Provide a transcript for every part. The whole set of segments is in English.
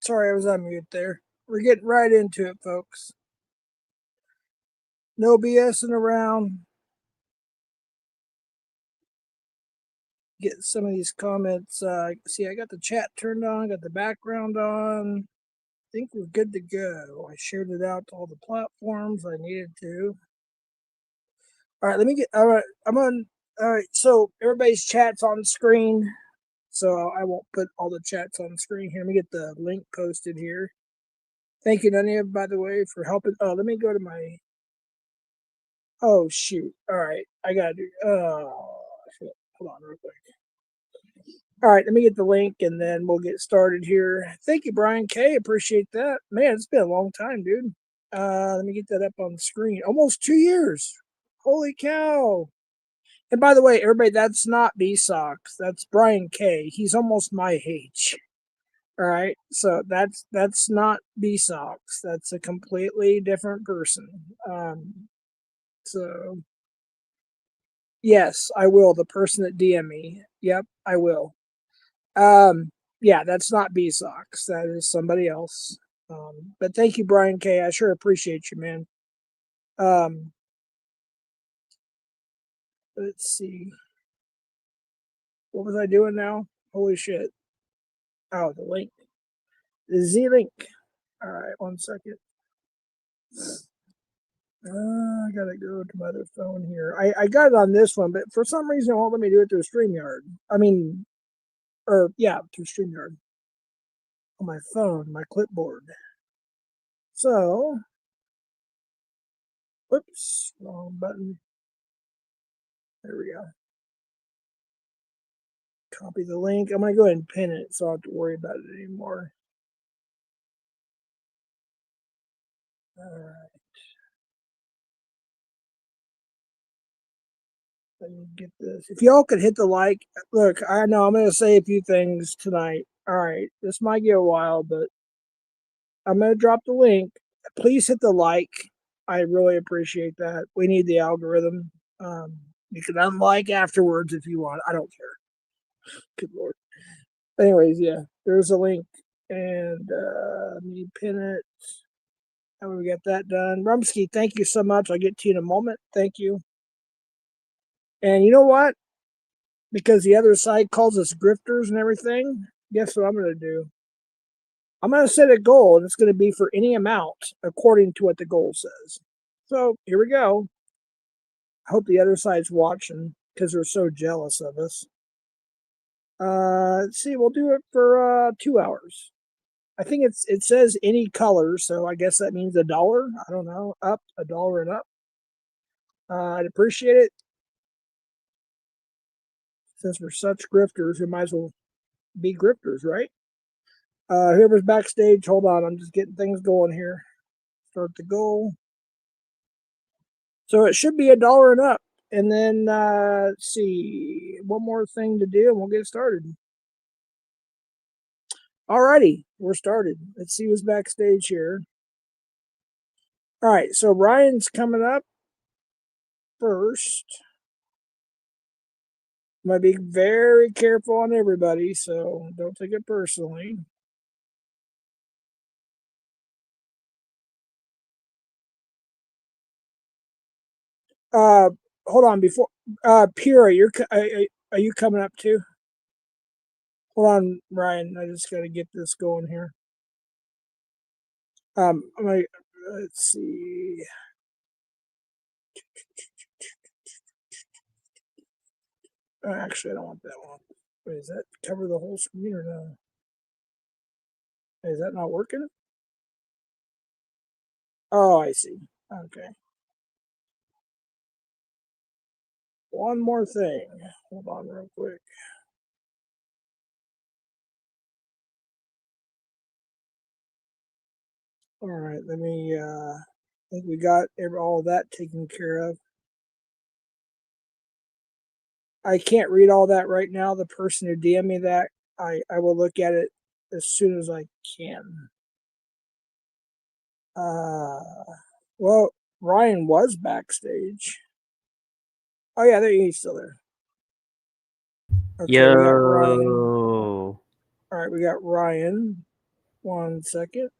Sorry, I was on mute there. We're getting right into it, folks. No BSing around. Get some of these comments. See, I got the chat turned on, got the background on. I think we're good to go. I shared it out to all the platforms I needed to. All right, all right, I'm on. All right, so everybody's chat's on screen. So I won't put all the chats on screen here. Let me get the link posted here. Thank you, Nanya, by the way, for helping. Oh, let me go to my. Oh, shoot. All right, I got to do. Shit. Hold on real quick. All right, let me get the link and then we'll get started here. Thank you, Brian K. Appreciate that. Man, it's been a long time, dude. Let me get that up on the screen. Almost 2 years. Holy cow. And by the way, everybody, that's not B-Sox. That's Brian K. He's almost my age. All right. So that's not B-Sox. That's a completely different person. So yes, I will. The person that DM me. Yep, I will. Yeah, that's not B-Sox. That is somebody else. But thank you, Brian K. I sure appreciate you, man. Um, let's see. What was I doing now? Holy shit. Oh, the link. The Z link. All right, 1 second. I gotta go to my other phone here. I got it on this one, but for some reason it won't let me do it through StreamYard. Through StreamYard on my phone, my clipboard. So, whoops, wrong button. There we go. Copy the link. I'm gonna go ahead and pin it so I don't have to worry about it anymore. All right. Let me get this. If y'all could hit the like, look, I know I'm gonna say a few things tonight. All right, this might get a while, but I'm gonna drop the link. Please hit the like. I really appreciate that. We need the algorithm. You can unlike afterwards if you want. I don't care. Good lord. Anyways, yeah, there's a link, and let me pin it. And we got that done. Rumsky, thank you so much. I'll get to you in a moment. Thank you. And you know what? Because the other side calls us grifters and everything, guess what I'm going to do? I'm going to set a goal, and it's going to be for any amount according to what the goal says. So here we go. I hope the other side's watching because they're so jealous of us. Let's see, we'll do it for 2 hours. I think it says any color, so I guess that means $1. I don't know, up $1 and up. I'd appreciate it. Since we're such grifters, we might as well be grifters, right? Whoever's backstage, hold on, I'm just getting things going here. Start the goal. So it should be $1 and up. And then let's see, one more thing to do and we'll get started. Alrighty, we're started. Let's see who's backstage here. All right, so Ryan's coming up first. I'm gonna be very careful on everybody, so don't take it personally. Hold on before Pura, are you coming up too? Hold on, Ryan. I just got to get this going here. I'm gonna, let's see. Actually, I don't want that one. Wait, is that cover the whole screen or no? Is that not working? Oh, I see. Okay. One more thing. Hold on real quick. All right, let me I think we got all of that taken care of. I can't read all that right now. The person who DM me that, I will look at it as soon as I can. Well, Ryan was backstage. Oh yeah, he's still there. Okay, we got Ryan. Yo. All right, we got Ryan. 1 second.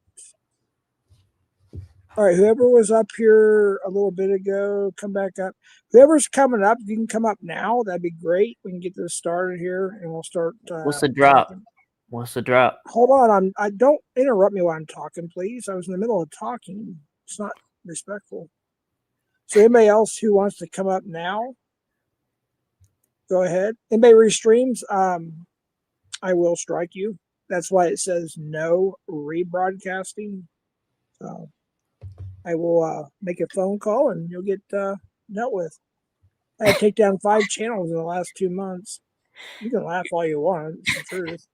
All right, whoever was up here a little bit ago, come back up. Whoever's coming up, if you can come up now, that'd be great. We can get this started here, and we'll start. What's the drop? Talking. What's the drop? Hold on, I don't interrupt me while I'm talking, please. I was in the middle of talking. It's not respectful. So, anybody else who wants to come up now, go ahead. Anybody restreams, I will strike you. That's why it says no rebroadcasting. So I will make a phone call and you'll get dealt with. I had to take down 5 channels in the last 2 months. You can laugh all you want. It's the truth.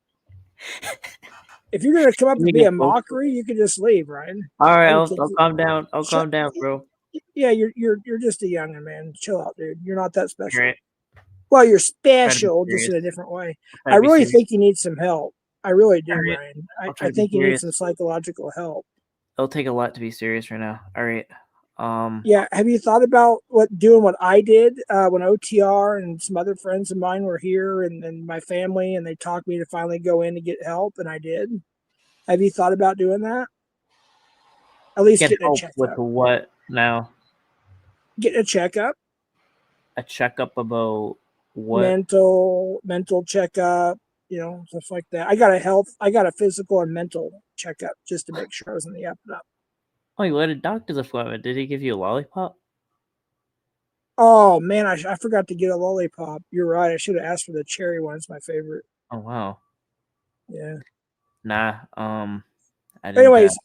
If you're gonna come up and be a mockery, you can just leave, Ryan. All right, I'll calm down. I'll calm down, bro. Yeah, you're just a youngin', man. Chill out, dude. You're not that special. Right. Well, you're special, just in a different way. I really think you need some help. I really do, Ryan. I think you need some psychological help. It'll take a lot to be serious right now. All right. Yeah. Have you thought about doing what I did when OTR and some other friends of mine were here and my family, and they talked me to finally go in to get help, and I did. Have you thought about doing that? At least get getting help a checkup. With what now? Getting a checkup. A checkup about what? Mental checkup. You know, stuff like that. I got a physical and mental checkup just to make sure I was in the up and up. Oh, you had a doctor's appointment. Did he give you a lollipop? Oh man, I forgot to get a lollipop. You're right. I should have asked for the cherry one. It's my favorite. Oh wow. Yeah. Nah. Anyways,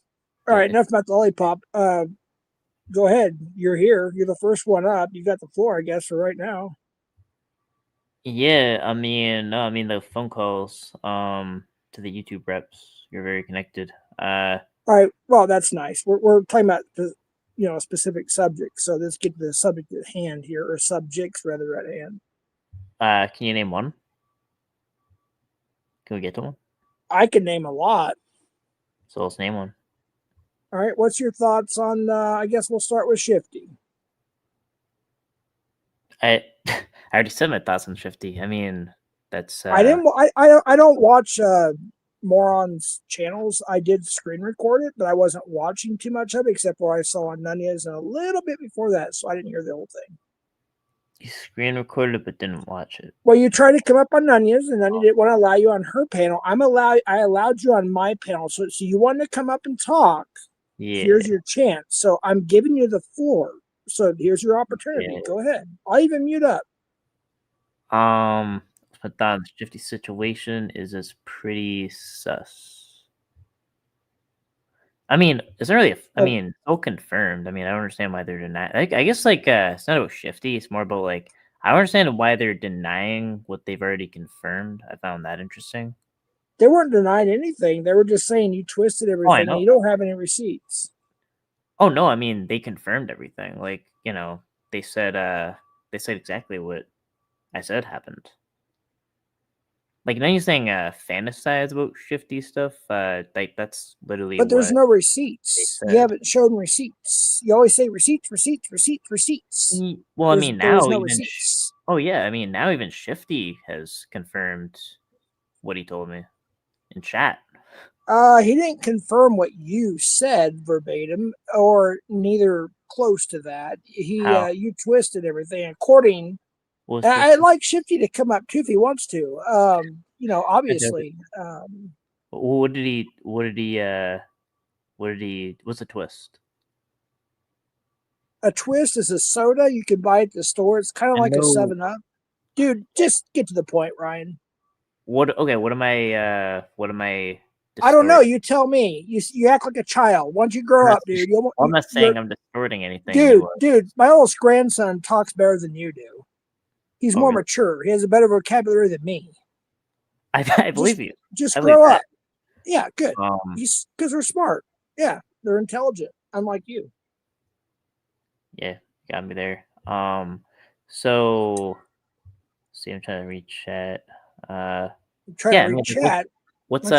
all right. Enough about the lollipop. Go ahead. You're here. You're the first one up. You got the floor, I guess, for right now. Yeah, I mean the phone calls to the YouTube reps. You're very connected. All right. Well, that's nice. We're talking about a specific subject. So let's get to the subject at hand here, or subjects rather at hand. Can you name one? Can we get to one? I can name a lot. So let's name one. All right. What's your thoughts on? I guess we'll start with Shifty. I already said my thoughts on Shifty. I mean, that's. I don't watch Moron's channels. I did screen record it, but I wasn't watching too much of it except what I saw on Nunez and a little bit before that, so I didn't hear the whole thing. You screen recorded it but didn't watch it. Well, you tried to come up on Nunez, and Nunez didn't want to allow you on her panel. I allowed you on my panel, so you wanted to come up and talk. Yeah. Here's your chance. So I'm giving you the floor. So here's your opportunity. Yeah. Go ahead. I'll even mute up. But the Shifty situation is pretty sus. I mean, it's not really. So confirmed. I mean, I don't understand why they're denying. I guess it's not about Shifty. It's more about I don't understand why they're denying what they've already confirmed. I found that interesting. They weren't denying anything. They were just saying you twisted everything. And you don't have any receipts. Oh no! I mean, they confirmed everything. They said exactly what I said happened. Now you're saying fantasize about Shifty stuff. That's literally. But there's no receipts. You haven't shown receipts. You always say receipts. Well, now no receipts. Oh yeah, now even Shifty has confirmed what he told me in chat. He didn't confirm what you said verbatim, or neither close to that. You twisted everything according. I'd like Shifty to come up too if he wants to. Obviously. What's a twist? A twist is a soda you can buy at the store. It's kind of like a 7-Up. Dude, just get to the point, Ryan. What am I? I don't know. You tell me. You act like a child. Once you grow up, dude. I'm not saying I'm distorting anything. Dude, my oldest grandson talks better than you do. He's more mature. He has a better vocabulary than me. I believe you. Just grow up. Yeah, good. Because they're smart. Yeah, they're intelligent, unlike you. Yeah, got me there. So, see, I'm trying to read chat. Chat. What's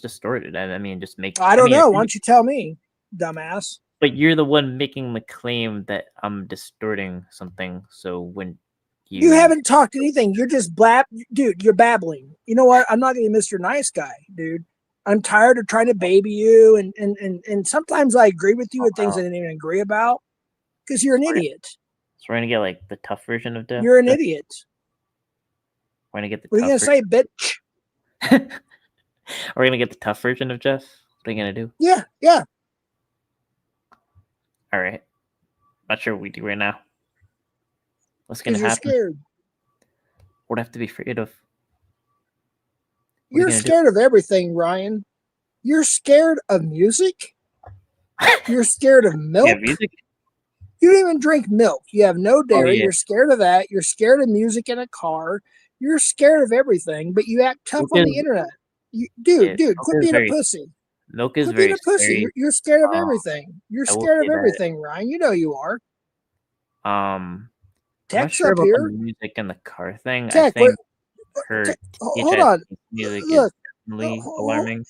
distorted? I mean, just make. I don't know. Why don't you tell me, dumbass? But you're the one making the claim that I'm distorting something. So when you haven't talked anything, you're just dude. You're babbling. You know what? I'm not gonna be Mr. Nice Guy, dude. I'm tired of trying to baby you, and sometimes I agree with you with things I didn't even agree about because you're an idiot. So we're gonna get like the tough version of Jeff. You're an idiot. We're gonna get the What are you tough gonna say, bitch? We're gonna get the tough version of Jeff. What are you gonna do? Yeah. All right. Not sure what we do right now. What's gonna Because you're happen? scared. What do I have to be afraid of? What are You're you gonna do? scared of everything, Ryan. You're scared of music. You're scared of milk. Yeah, music. You don't even drink milk. You have no dairy. yeah. You're scared of that. You're scared of music in a car. You're scared of everything, but you act tough Milk on the is- internet. yeah, Dude, milk quit is being a very pussy. milk is Quit being very a pussy. scary. You're scared of Um, everything. You're I will scared of say that. everything, Ryan. You know you are. I'm not Tech's sure up about the here. music and the car thing. I Tech, think her Tech, hold THS on. music is Look, definitely alarming.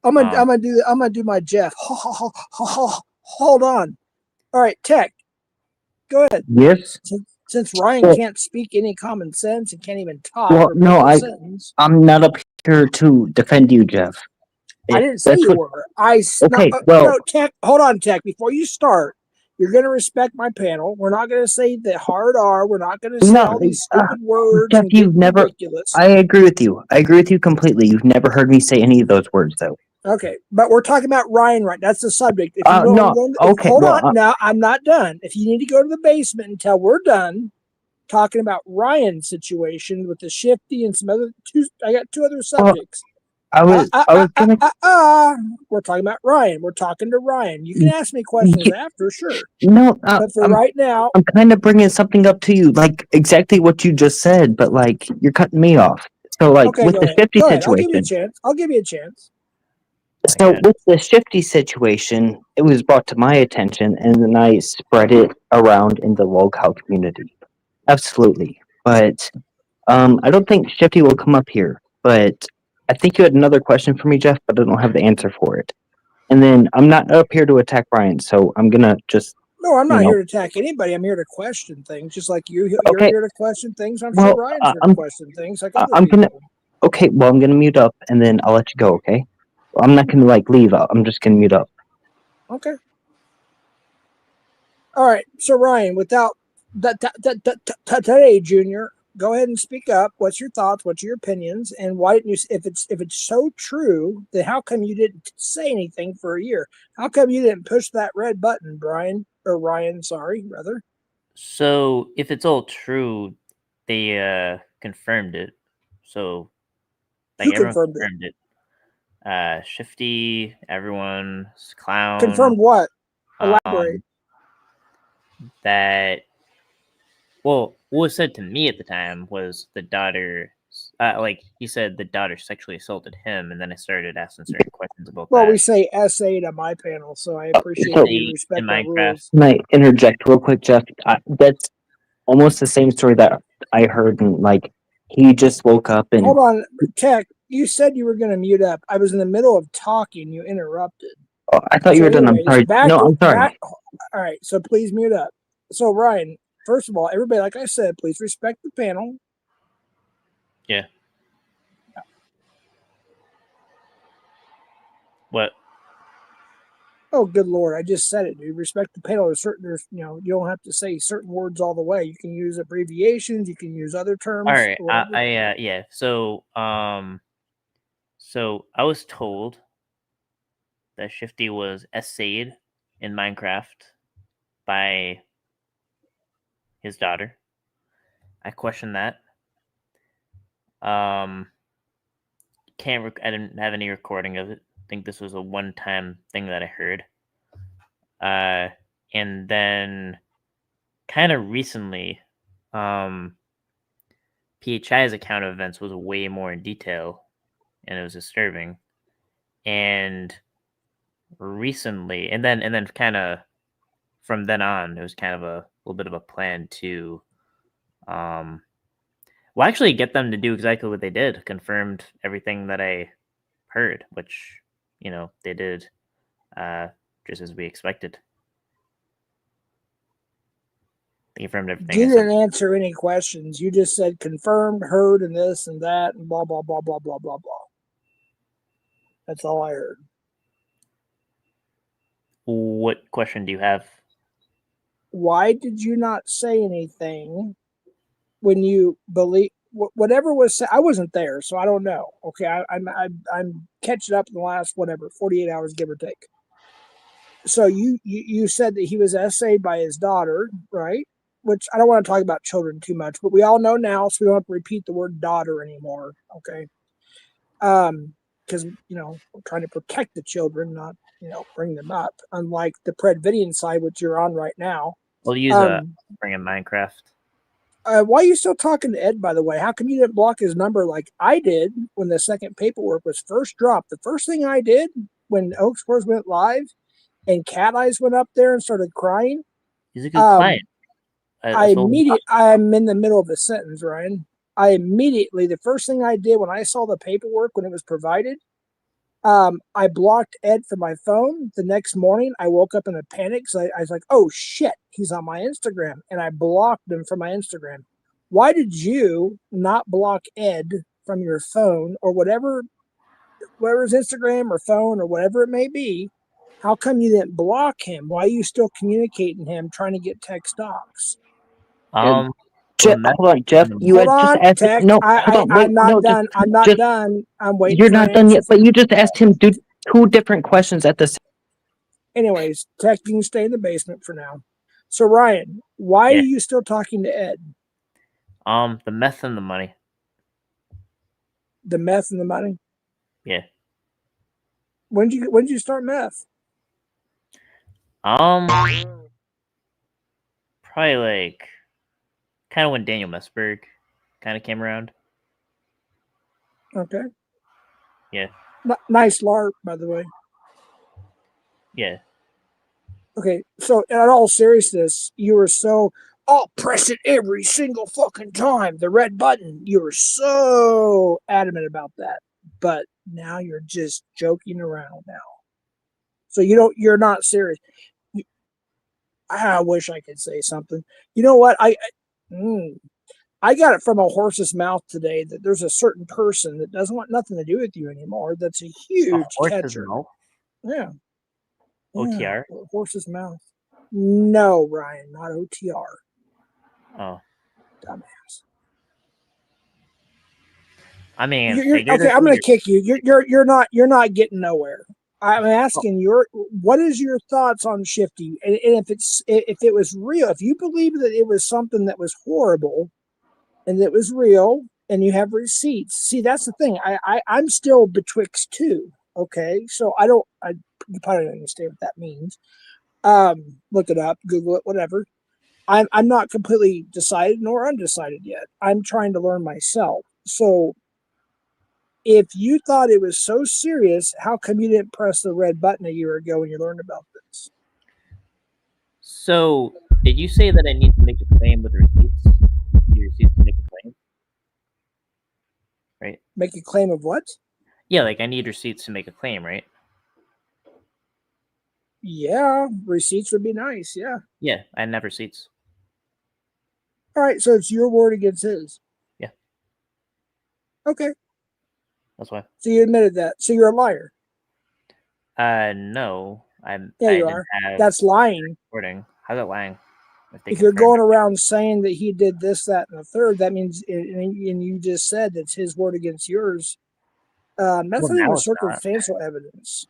I'm gonna do my Jeff. Hold on. All right, Tech, go ahead. Yes. Since Ryan can't speak any common sense and can't even talk Well, or no, make a sentence, I'm not up here to defend you, Jeff. I didn't say you were. Okay, well, no, Tech. Hold on, Tech. Before you start, you're going to respect my panel. We're not going to say the hard R. We're not going to say all these stupid words Jeff, and get ridiculous. I agree with you. I agree with you completely. You've never heard me say any of those words, though. Okay, but we're talking about Ryan, right? That's the subject. If you No, okay, hold well, on. Now I'm not done. If you need to go to the basement until we're done talking about Ryan's situation with the shifty and some other I got two other subjects. I was gonna. We're talking about Ryan. We're talking to Ryan. You can ask me questions after, sure. No, but for right now, I'm kind of bringing something up to you, like exactly what you just said, but like you're cutting me off. So, like okay, with the shifty situation, I'll give you a chance. So with the shifty situation, it was brought to my attention, and then I spread it around in the locale community. Absolutely, but I don't think shifty will come up here. But I think you had another question for me, Jeff, but I don't have the answer for it. And then I'm not up here to attack Ryan, so I'm gonna just. No, I'm not here to attack anybody. I'm here to question things, just like you're here to question things. I'm sure Ryan's here to question things, like other people. Okay, well, I'm gonna mute up, and then I'll let you go. Okay. I'm not gonna like leave. I'm just gonna mute up. Okay. All right. So Ryan, without today, Junior, go ahead and speak up. What's your thoughts? What's your opinions? And why didn't you? If it's so true, then how come you didn't say anything for a year? How come you didn't push that red button, Brian or Ryan? Sorry, rather. So if it's all true, they confirmed it. So like who everyone confirmed it? Shifty, everyone's clown. Confirmed what? Elaborate. That, well, what was said to me at the time was the daughter, like he said the daughter sexually assaulted him, and then I started asking certain questions about that. Well, we say SA to my panel, so I appreciate you respect my rules. Can I interject real quick, Jeff? That's almost the same story that I heard, and like he just woke up and. Hold on, Tech. You said you were going to mute up. I was in the middle of talking. You interrupted. Oh, I thought you were done. I'm sorry. No, I'm sorry. All right, so please mute up. So Ryan, first of all, everybody, like I said, please respect the panel. Yeah. What? Oh, good Lord! I just said it, dude. Respect the panel. There's you don't have to say certain words all the way. You can use abbreviations. You can use other terms. All right. Yeah. So so I was told that Shifty was essayed in Minecraft by his daughter. I questioned that. I didn't have any recording of it. I think this was a one-time thing that I heard. And then kind of recently, PHI's account of events was way more in detail, and it was disturbing. And recently, and then kind of from then on, it was kind of a little bit of a plan to, well, actually get them to do exactly what they did. Confirmed everything that I heard, which, they did just as we expected. They confirmed everything. You didn't answer any questions. You just said confirmed, heard, and this and that, and blah, blah, blah, blah, blah, blah, blah. That's all I heard. What question do you have? Why did you not say anything when you believe whatever was said? I wasn't there, so I don't know. Okay, I'm catching up in the last 48 hours, give or take. So you said that he was essayed by his daughter, right? Which I don't want to talk about children too much, but we all know now, so we don't have to repeat the word daughter anymore. Okay, because we're trying to protect the children, not bring them up. Unlike the Predvidian side, which you're on right now. We'll use bring in Minecraft. Why are you still talking to Ed, by the way? How come you didn't block his number like I did when the second paperwork was first dropped? The first thing I did when Oak Spurs went live and Cat Eyes went up there and started crying. He's a good client. I'm in the middle of a sentence, Ryan. The first thing I did when I saw the paperwork when it was provided, I blocked Ed from my phone. The next morning, I woke up in a panic. So I was like, oh shit, he's on my Instagram. And I blocked him from my Instagram. Why did you not block Ed from your phone or whatever his Instagram or phone or whatever it may be? How come you didn't block him? Why are you still communicating him, trying to get text docs? Jeff, hold on, Jeff. You hold had on, just asked. Tech. No, hold on. Wait, I'm not no, done. I'm not done. I'm waiting. You're not done yet, but you just asked him two different questions at the same. Anyways, Tech, you can stay in the basement for now. So Ryan, why are you still talking to Ed? The meth and the money. The meth and the money? Yeah. When did you start meth? Probably like kind of when Daniel Messberg kind of came around. Okay. Yeah. Nice LARP, by the way. Yeah. Okay, so in all seriousness, you were so, I'll press it every single fucking time, the red button. You were so adamant about that. But now you're just joking around now. So you're not serious. I wish I could say something. You know what? I got it from a horse's mouth today that there's a certain person that doesn't want nothing to do with you anymore. That's a huge catcher. Mouth? Yeah. OTR? Yeah, horse's mouth. No, Ryan, not OTR. Oh. Dumbass. I mean, okay. I'm gonna kick you. You're not getting nowhere. I'm asking what is your thoughts on Shifty, and if it was real, if you believe that it was something that was horrible, and that was real, and you have receipts. See, that's the thing. I'm still betwixt two. Okay, so you probably don't understand what that means. Look it up, Google it, whatever. I'm not completely decided nor undecided yet. I'm trying to learn myself. So if you thought it was so serious, how come you didn't press the red button a year ago when you learned about this? So, did you say that I need to make a claim with receipts? Your receipts to make a claim? Right? Make a claim of what? Yeah, like I need receipts to make a claim, right? Yeah, receipts would be nice, yeah. Yeah, I have receipts. All right, so it's your word against his. Yeah. Okay. That's why. So you admitted that. So you're a liar. No. Yeah, you are. That's lying. Recording. How's that lying? If you're going around saying that he did this, that, and the third, that means, and you just said that's his word against yours. That's not even circumstantial evidence.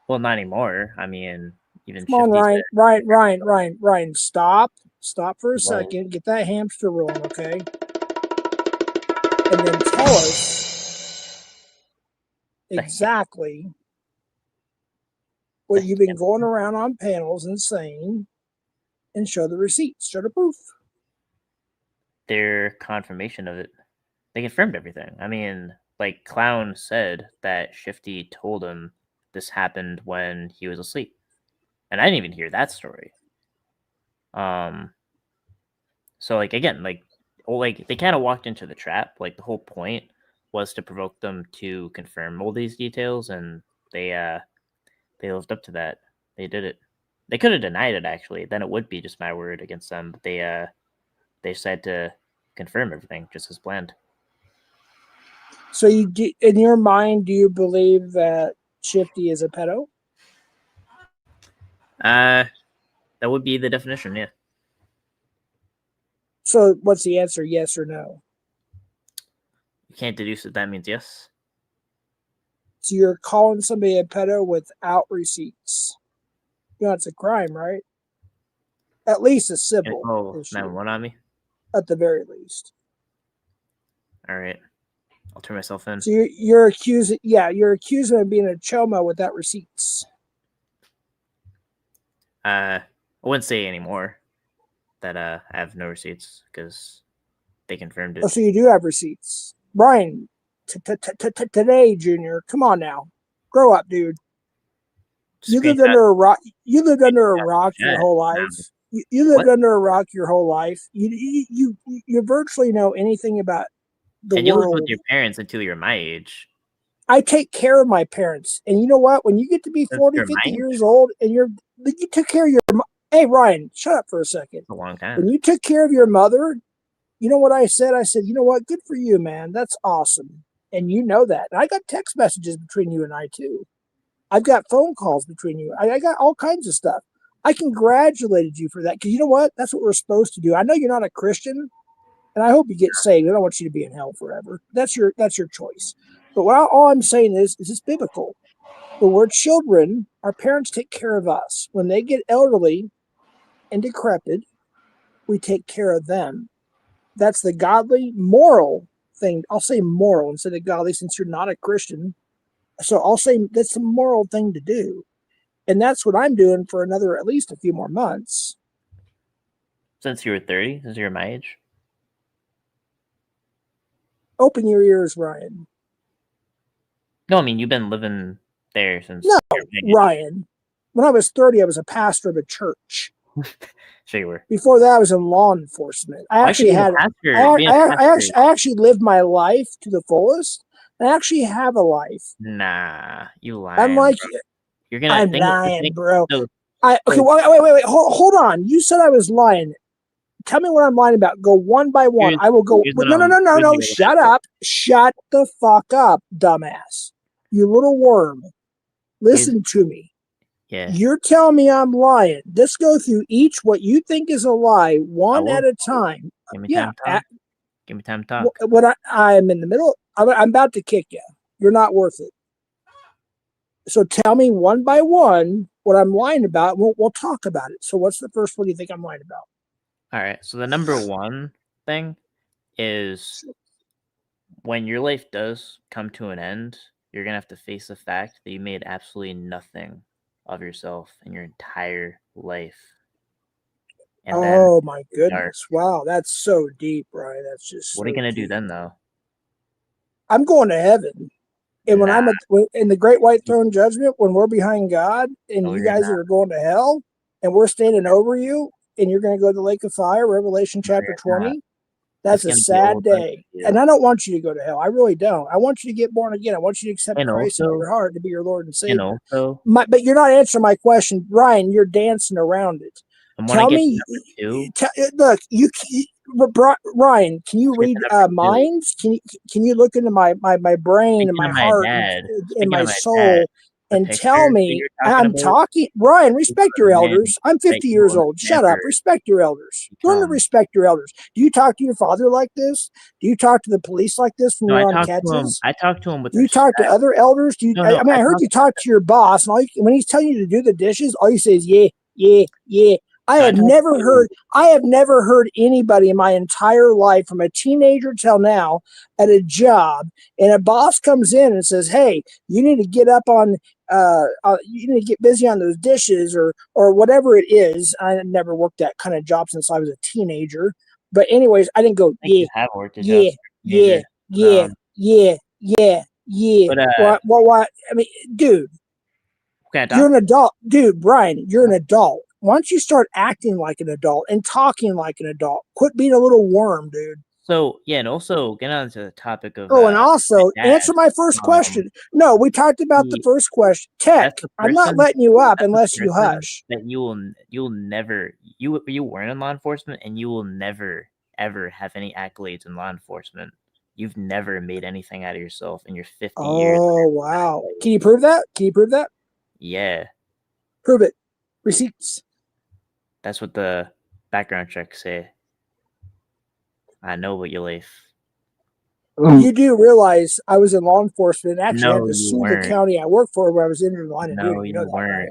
Well, not anymore. I mean, even come on, Ryan, stop for a second. Get that hamster rolling, okay? And then tell us exactly what you've been going around on panels and saying, and show the receipts, show the proof. Their confirmation of it. They confirmed everything. I mean, like Clown said that Shifty told him this happened when he was asleep. And I didn't even hear that story. So like again, like they kind of walked into the trap. Like the whole point was to provoke them to confirm all these details, and they lived up to that. They did it. They could have denied it actually. Then it would be just my word against them. But they decided to confirm everything just as planned. So in your mind, do you believe that Shifty is a pedo? That would be the definition, yeah. So what's the answer? Yes or no? You can't deduce it. That means yes. So you're calling somebody a pedo without receipts. You know, it's a crime, right? At least a Can you civil call issue, 911 on me? at the very least. All right. I'll turn myself in. So you're accusing, you're accusing of being a choma without receipts. I wouldn't say anymore that I have no receipts because they confirmed it. Oh, so you do have receipts, Brian. Today, Junior, come on now, grow up, dude. You lived Screenshot. under a rock. You lived under a rock your chat. whole life. You lived What? under a rock your whole life. You virtually know anything about the And you lived world. with your parents until you're my age. I take care of my parents, and you know what? When you get to be Since 40, you're 50 my age? years old, and you took care of your. Hey, Ryan, shut up for a second. It's a long time. When you took care of your mother, you know what I said? I said, you know what? Good for you, man. That's awesome. And you know that. And I got text messages between you and I, too. I've got phone calls between you. I got all kinds of stuff. I congratulated you for that because you know what? That's what we're supposed to do. I know you're not a Christian, and I hope you get saved. I don't want you to be in hell forever. That's your choice. But all I'm saying is it's biblical. When we're children, our parents take care of us. When they get elderly and decrepit, we take care of them. That's the godly, moral thing. I'll say moral instead of godly since you're not a Christian. So I'll say that's the moral thing to do. And that's what I'm doing for another, at least a few more months. Since you were 30, since you're my age. Open your ears, Ryan. No, I mean, you've been living there since. No, you're my age. Ryan. When I was 30, I was a pastor of a church. Sure you were. Before that, I was in law enforcement. I Why actually should had, being a pastor- I actually lived my life to the fullest. I actually have a life. Nah, you lying. I'm like, bro. You're gonna. I'm think- lying, think- bro. no, Okay, wait. Hold on. You said I was lying. Tell me what I'm lying about. Go one by one. Here's- I will go. here's No. what I'm really Shut lying up. Shut the fuck up, dumbass. You little worm. Listen to me. Yeah. You're telling me I'm lying. Let's go through each what you think is a lie, one will. at a time. Give me Yeah. time to talk. Give me time to talk. What I'm in the middle. I'm about to kick you. You're not worth it. So tell me one by one what I'm lying about. We'll talk about it. So what's the first one you think I'm lying about? All right. So the number one thing is when your life does come to an end, you're gonna have to face the fact that you made absolutely nothing of yourself in your entire life. And then Oh my dark. goodness. Wow, that's so deep, Brian. That's just what are you so gonna do deep. then, though? I'm going to heaven. And when Nah. I'm in the great white throne judgment, when we're behind God and No, you you're guys not. are going to hell and we're standing over you and you're going to go to the lake of fire, Revelation chapter you're not. 20, that's a It's gonna be sad over day. you. And I don't want you to go to hell. I really don't. I want you to get born again. I want you to accept And Christ into also- your heart to be your Lord and And Savior. also, But you're not answering my question. Brian, you're dancing around it. and when I Tell get me, to number two, look, Ryan, can you read Speaking of number two. minds? Can you look into my brain and Speaking my of my heart dad, and speaking my of my soul dad, the and picture tell that me? you're talking I'm about talking. Ryan, respect your a man elders. I'm 50 that you years will old. Shut up. never Respect your elders. Learn to become. respect your elders. Do you talk to your father like this? Do you talk to the police like this when No, you're I on talked to him. catches? I talked to him with Do you talk to respect. other elders? Do you? No, I mean, I heard talked- you talk to your boss, and when he's telling you to do the dishes, all you say is yeah. I No, I have talked never to- heard. I have never heard anybody in my entire life, from a teenager till now, at a job, and a boss comes in and says, "Hey, you need to get up on, you need to get busy on those dishes, or whatever it is." I never worked that kind of job since I was a teenager. But anyways, I didn't go, I think you have worked a job yeah, as a teenager. yeah. But, What? I mean, dude. Okay, You're an adult. Dude, Brian, you're an adult. Why don't you start acting like an adult and talking like an adult? Quit being a little worm, dude. so yeah, and also get on to the topic of. Oh, and also my dad, answer my first question. No, we talked about the first question. Tech, that's the I'm not person- letting you up that's the unless you person hush. That you'll never you weren't in law enforcement, and you will never ever have any accolades in law enforcement You've never made anything out of yourself in your 50 years. Oh, wow. Can you prove that? Can you prove that? Yeah, Prove it. Receipts. that's what the background checks say. I know what your life. You do realize I was in law enforcement and actually had No, to you sue the weren't. county I worked for where I was injured in the line of No, duty. You you know that, weren't. right?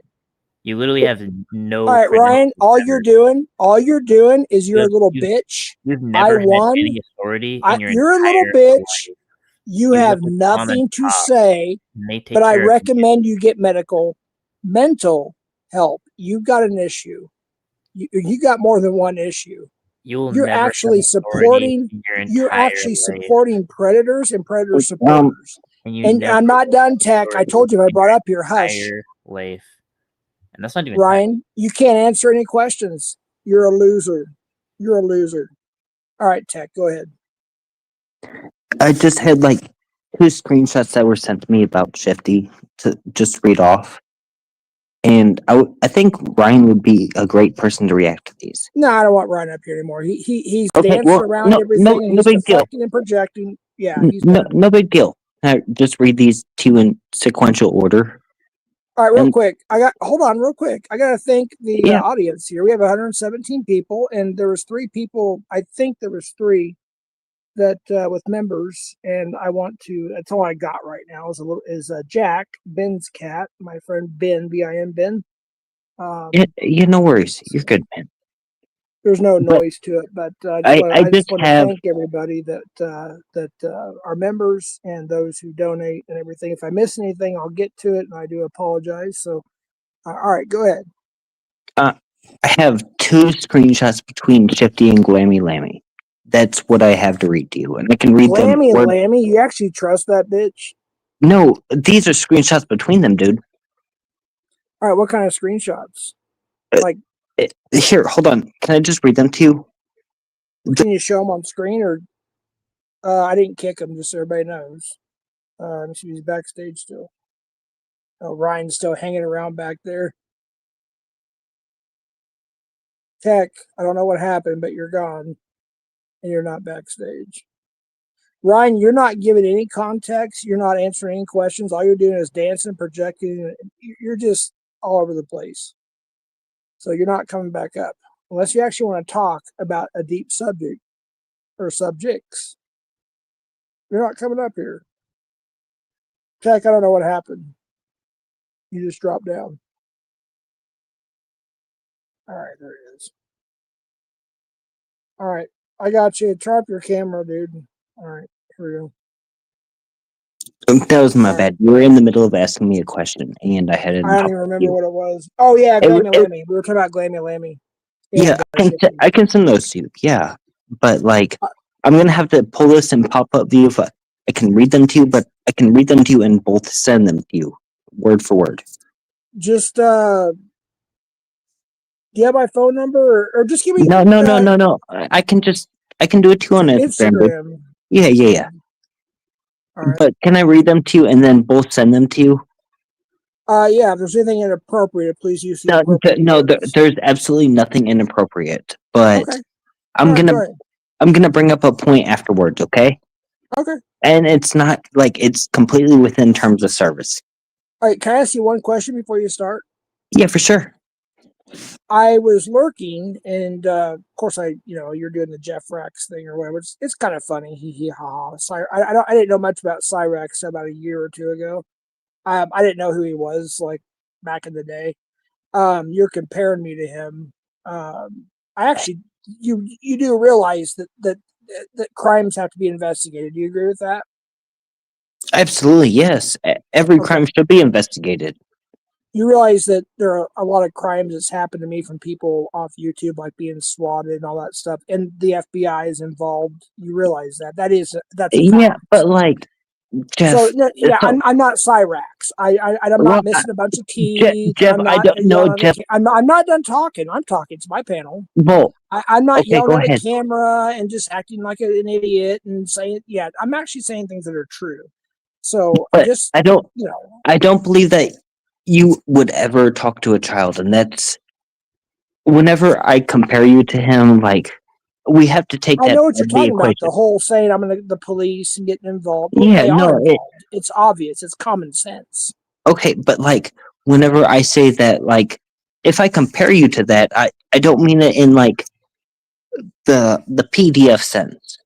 You literally have no. All right, Ryan, all you're doing is you're a little You- bitch. You've never had won. any authority in your You're a little entire bitch. life. You You have live with mom and nothing to pop, say, and they take but I care of you. recommend you get mental help. You've got an issue. You got more than one issue. You'll You're never have actually authority in your you're entire actually life, supporting predators and predator supporters. and you And never I'm not will done, have Tech. I authority told you if I in brought your up your hush. entire life, and that's not even Ryan, you can't answer any questions. You're a loser. You're a loser. All right, Tech, go ahead. I just had like 2 screenshots that were sent to me about Shifty to just read off. And I think Ryan would be a great person to react to these. No, I don't want Ryan up here anymore. He's Okay, dancing well, around no everything and he's big deal. deflecting and projecting. Yeah, he's No, done. no big deal. Can I just read these 2 in sequential order? All right, real And- quick. Hold on, real quick. I got to thank the Yeah. audience here. We have 117 people, and there was 3 people. I think there was 3 that with members, and I want to. That's all I got right now. Is Jack Ben's cat, my friend Ben BIN Ben. Yeah, no worries. You're good, man. There's no But noise to it, but I I just just want to have- thank everybody that are members and those who donate and everything. If I miss anything, I'll get to it, and I do apologize. So, all right, go ahead. I have 2 screenshots between Shifty and Glammy Lammy. That's what I have to read to you, and I can read them. Lammy and Lammy, you actually trust that bitch? No, these are screenshots between them, dude. All right, what kind of screenshots? Here, hold on. Can I just read them to you? Can you show them on screen or? I didn't kick him, just so everybody knows. Let me see, he's backstage still. Oh, Ryan's still hanging around back there. Tech, I don't know what happened, but you're gone. And you're not backstage. Ryan, you're not giving any context. You're not answering any questions. All you're doing is dancing, projecting. You're just all over the place. So you're not coming back up. Unless you actually want to talk about a deep subject or subjects. You're not coming up here. Tech, I don't know what happened. You just dropped down. All right, there it is. All right, I got you. Turn up your camera, dude. All right, here we go. That was my bad. You were in the middle of asking me a question, and I had to I don't even interrupt remember you. what it was. Oh yeah, It- Glammy it- Lammy. We were talking about Glammy Lammy. Yeah, I can send those to you. Yeah, but like, I'm gonna have to pull this and pop up view. If I can read them to you, but I can read them to you and both send them to you, word for word. Just do you have my phone number or just give me No. I can do it too on Instagram. dude. Instagram? Yeah. All right. But can I read them to you and then both send them to you? Yeah. If there's anything inappropriate, please use the appropriate words. There's absolutely nothing inappropriate. But Okay. I'm All right, gonna go ahead. I'm gonna bring up a point afterwards, okay? Okay. And it's not like it's completely within terms of service. All right. Can I ask you one question before you start? Yeah, for sure. I was lurking, and of course, you're doing the Jeff Rex thing or whatever. It's kind of funny. Hee ha ha. I didn't know much about Cyrex about a year or 2 ago. I didn't know who he was like back in the day. You're comparing me to him. I actually, you do realize that crimes have to be investigated. Do you agree with that? Absolutely, yes. Every Okay. crime should be investigated. You realize that there are a lot of crimes that's happened to me from people off YouTube, like being swatted and all that stuff, and the FBI is involved. You realize that's a Yeah, fact. but like Jeff. So yeah, so- I'm not Cyrax. I'm Well, not missing a bunch of teeth. Jeff, I'm I not don't know, yelling at the Jeff. I'm not done talking. I'm talking to my panel. Well, I'm not Okay, yelling go at ahead. the camera and just acting like an idiot and saying, yeah, I'm actually saying things that are true. So I But just, I don't you know, I don't believe that you would ever talk to a child, and that's whenever I compare you to him, like we have to take I that know out what you're of the talking about. equation. The whole saying I'm gonna the police and getting involved. Well, Yeah, they no, are involved. It's obvious. It's common sense. okay, but like whenever I say that, like if I compare you to that, I don't mean it in like the PDF sense.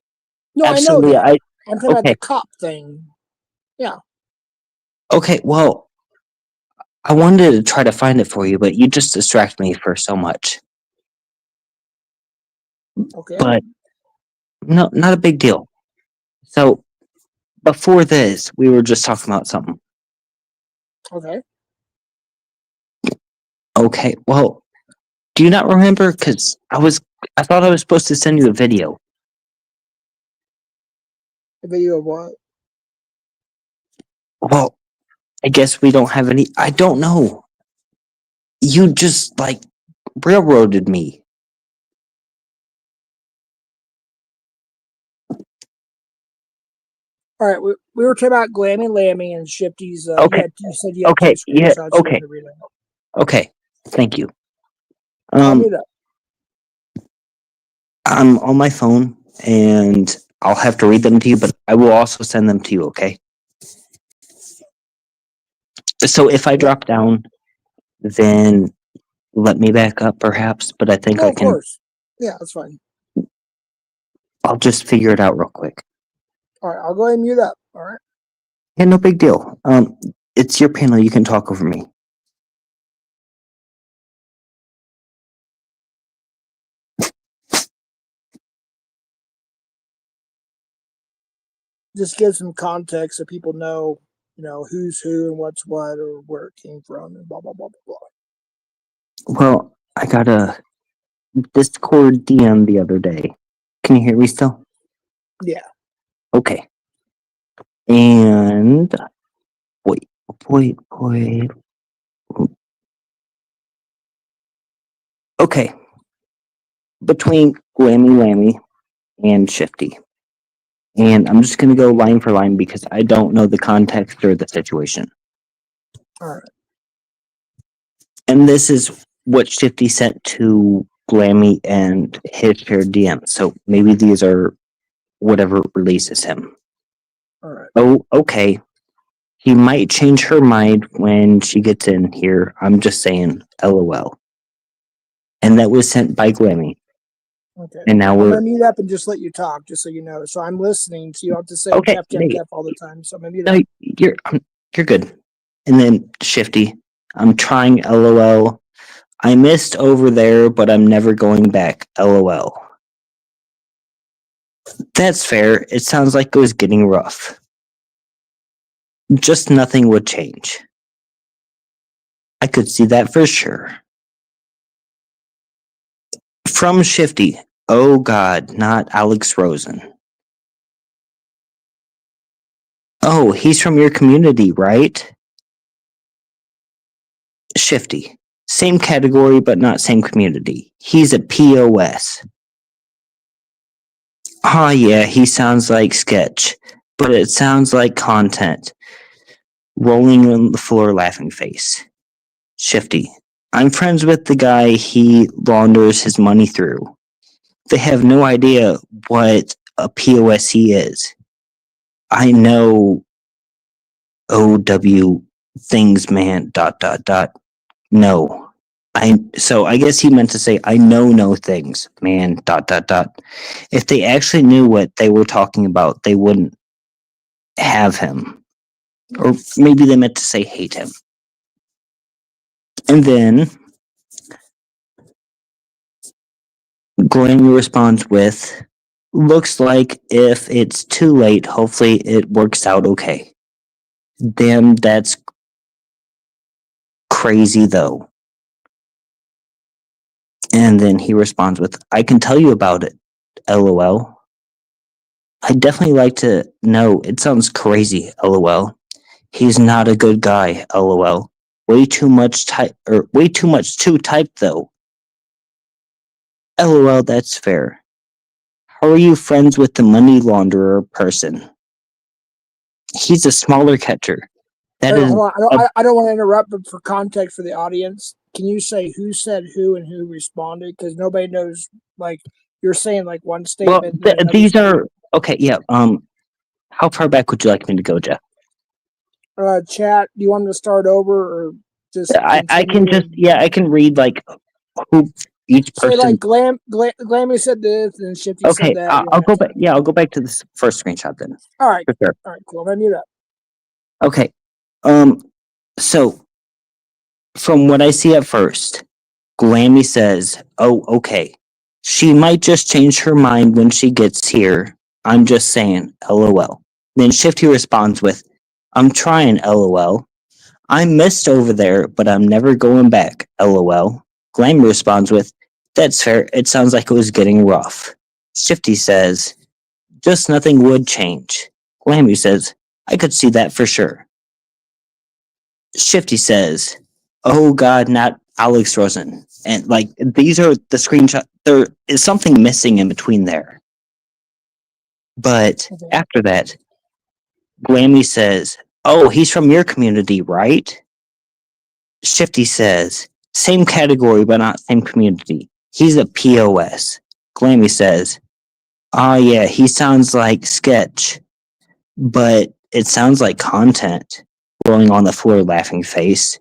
No, Absolutely, I know that. I'm talking about okay. the cop thing. Okay, well, I wanted to try to find it for you, but you just distract me for so much. Okay. But no, not a big deal. So before this, we were just talking about something. Okay. Okay, well, do you not remember? Because I thought I was supposed to send you a video. A video of what? Well, I guess we don't have any. I don't know. You just like railroaded me. All right. We were talking about Glammy Lammy and Shifty's. Okay. You said you had Okay, some yeah, screenshots you okay. wanted to read out. Okay, thank you. I'll mute up. I'm on my phone and I'll have to read them to you, but I will also send them to you, okay? So if I drop down, then let me back up perhaps, but I think No, I of can. course. Yeah, that's fine. I'll just figure it out real quick. All right. I'll go ahead and mute up. All right. Yeah, no big deal. It's your panel. You can talk over me. Just give some context so people know, who's who and what's what or where it came from and blah blah blah blah blah. Well, I got a Discord DM the other day. Can you hear me still? Yeah. Okay. And wait. Okay. Between Glammy Lammy and Shifty. And I'm just gonna go line for line because I don't know the context or the situation. All right. And this is what Shifty sent to Glammy and his shared DM. So maybe these are whatever releases him. All right. Oh, okay. He might change her mind when she gets in here. I'm just saying, LOL. And that was sent by Glammy. Okay. And now I'm we're gonna mute up and just let you talk, just so you know. So I'm listening, so you don't have to say okay. Jeff all the time. So I'm gonna mute No, up. you're good. And then Shifty, I'm trying LOL. I missed over there, but I'm never going back. LOL. That's fair. It sounds like it was getting rough. Just nothing would change. I could see that for sure. From Shifty. Oh God, not Alex Rosen. Oh, he's from your community, right? Shifty. Same category, but not same community. He's a POS. Oh yeah, he sounds like sketch, but it sounds like content. Rolling on the floor laughing face. Shifty. I'm friends with the guy he launders his money through. They have no idea what a POSE is. I know OW things, man, ... No. So I guess he meant to say, I know no things, man, ... If they actually knew what they were talking about, they wouldn't have him. Or maybe they meant to say hate him. And then Glenn responds with, looks like if it's too late, hopefully it works out okay. Damn, that's crazy though. And then he responds with, I can tell you about it. LOL. I'd definitely like to know. It sounds crazy. LOL. He's not a good guy. LOL. Way too much to type though. LOL, that's fair. How are you friends with the money launderer person? He's a smaller catcher. That Hey, is hold on. I don't want to interrupt, but for context for the audience, can you say who said who and who responded? Because nobody knows. Like, You're saying like one Well, statement. and another these statement. are okay. Yeah. How far back would you like me to go, Jeff? Chat. Do you want to start over or just? I can continue? just I can read like who each Say person. like Glammy said this and Shifty Okay, said that. I'll go back. Yeah, I'll go back to this first screenshot then. All right. For sure. All right. Cool. Let me mute up. Okay. So from what I see at first, Glammy says, "Oh, okay. She might just change her mind when she gets here. I'm just saying, LOL." Then Shifty responds with, "I'm trying, LOL. I'm missed over there, but I'm never going back, LOL." Glammy responds with, "That's fair. It sounds like it was getting rough." Shifty says, "Just nothing would change." Glammy says, "I could see that for sure." Shifty says, "Oh God, not Alex Rosen." And like these are the screenshot. There is something missing in between there. But Okay. after that, Glammy says, "Oh, he's from your community, right?" Shifty says, "Same category, but not same community. He's a POS." Glammy says, "Oh yeah, he sounds like sketch, but it sounds like content." Rolling on the floor, laughing face.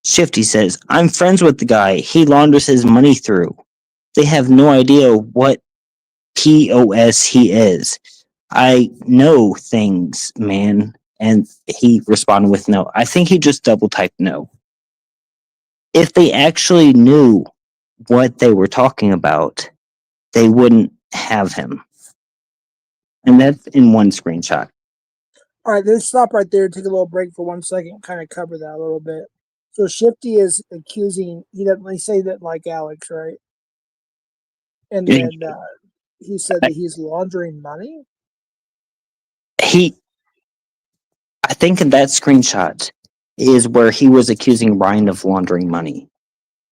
Shifty says, "I'm friends with the guy. He launders his money through. They have no idea what POS he is. I know things, man." And he responded with no. I think he just double typed no. If they actually knew what they were talking about, they wouldn't have him. And that's in one screenshot. All right, let's stop right there. Take a little break for 1 second. Kind of cover that a little bit. So Shifty is accusing. He doesn't say that like Alex, right? And then he said that he's laundering money. I think in that screenshot is where he was accusing Ryan of laundering money,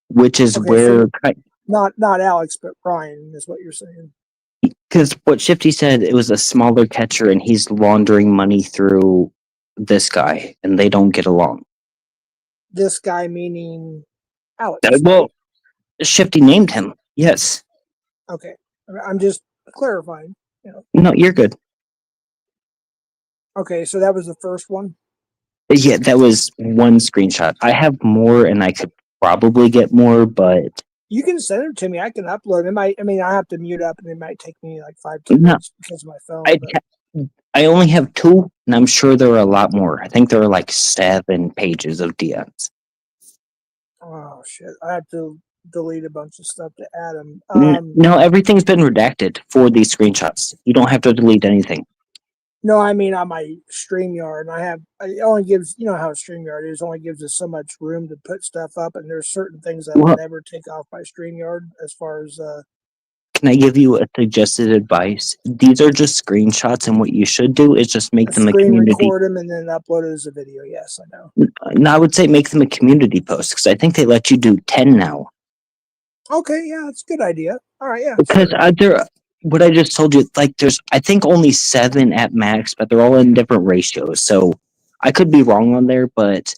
which is Okay, where Not Alex, but Ryan is what you're saying. because what Shifty said, it was a smaller catcher and he's laundering money through this guy and they don't get along. This guy meaning Alex. Well, Shifty named him. Yes. Okay, I'm just clarifying. No, you're good. Okay, so that was the first one. Yeah, that was one screenshot. I have more and I could probably get more, but You can send them to me. I can upload. It might. I mean, I have to mute up, and it might take me like 5-10 No, minutes because of my phone. I only have two, and I'm sure there are a lot more. I think there are like 7 pages of DMs. Oh shit! I have to delete a bunch of stuff to add them. No, everything's been redacted for these screenshots. You don't have to delete anything. No, I mean on my StreamYard, it only gives, you know how StreamYard is, only gives us so much room to put stuff up, and there's certain things that will never take off my StreamYard as far as. Can I give you a suggested advice? These are just screenshots, and what you should do is just make them a community. Record them and then upload it as a video. Yes, I know. No, I would say make them a community post because I think they let you do 10 now. Okay, yeah, that's a good idea. All right, yeah. Because what I just told you, like there's I think only 7 at max, but they're all in different ratios. So I could be wrong on there, but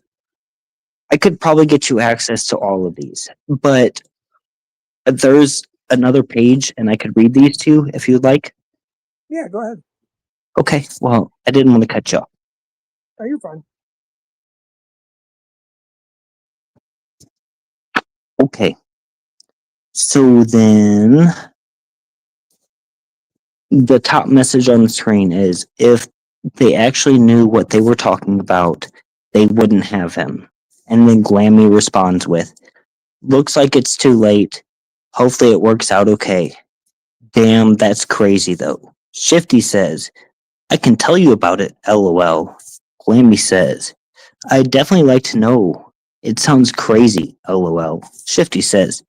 I could probably get you access to all of these. But there's another page, and I could read these to you if you'd like. Yeah, go ahead. Okay, well, I didn't want to cut you off. Oh, you're fine. Okay. So then the top message on the screen is if they actually knew what they were talking about, they wouldn't have him. And then Glammy responds with, "Looks like it's too late. Hopefully it works out okay. Damn, that's crazy though." Shifty says, "I can tell you about it, LOL." Glammy says, "I'd definitely like to know. It sounds crazy, LOL." Shifty says,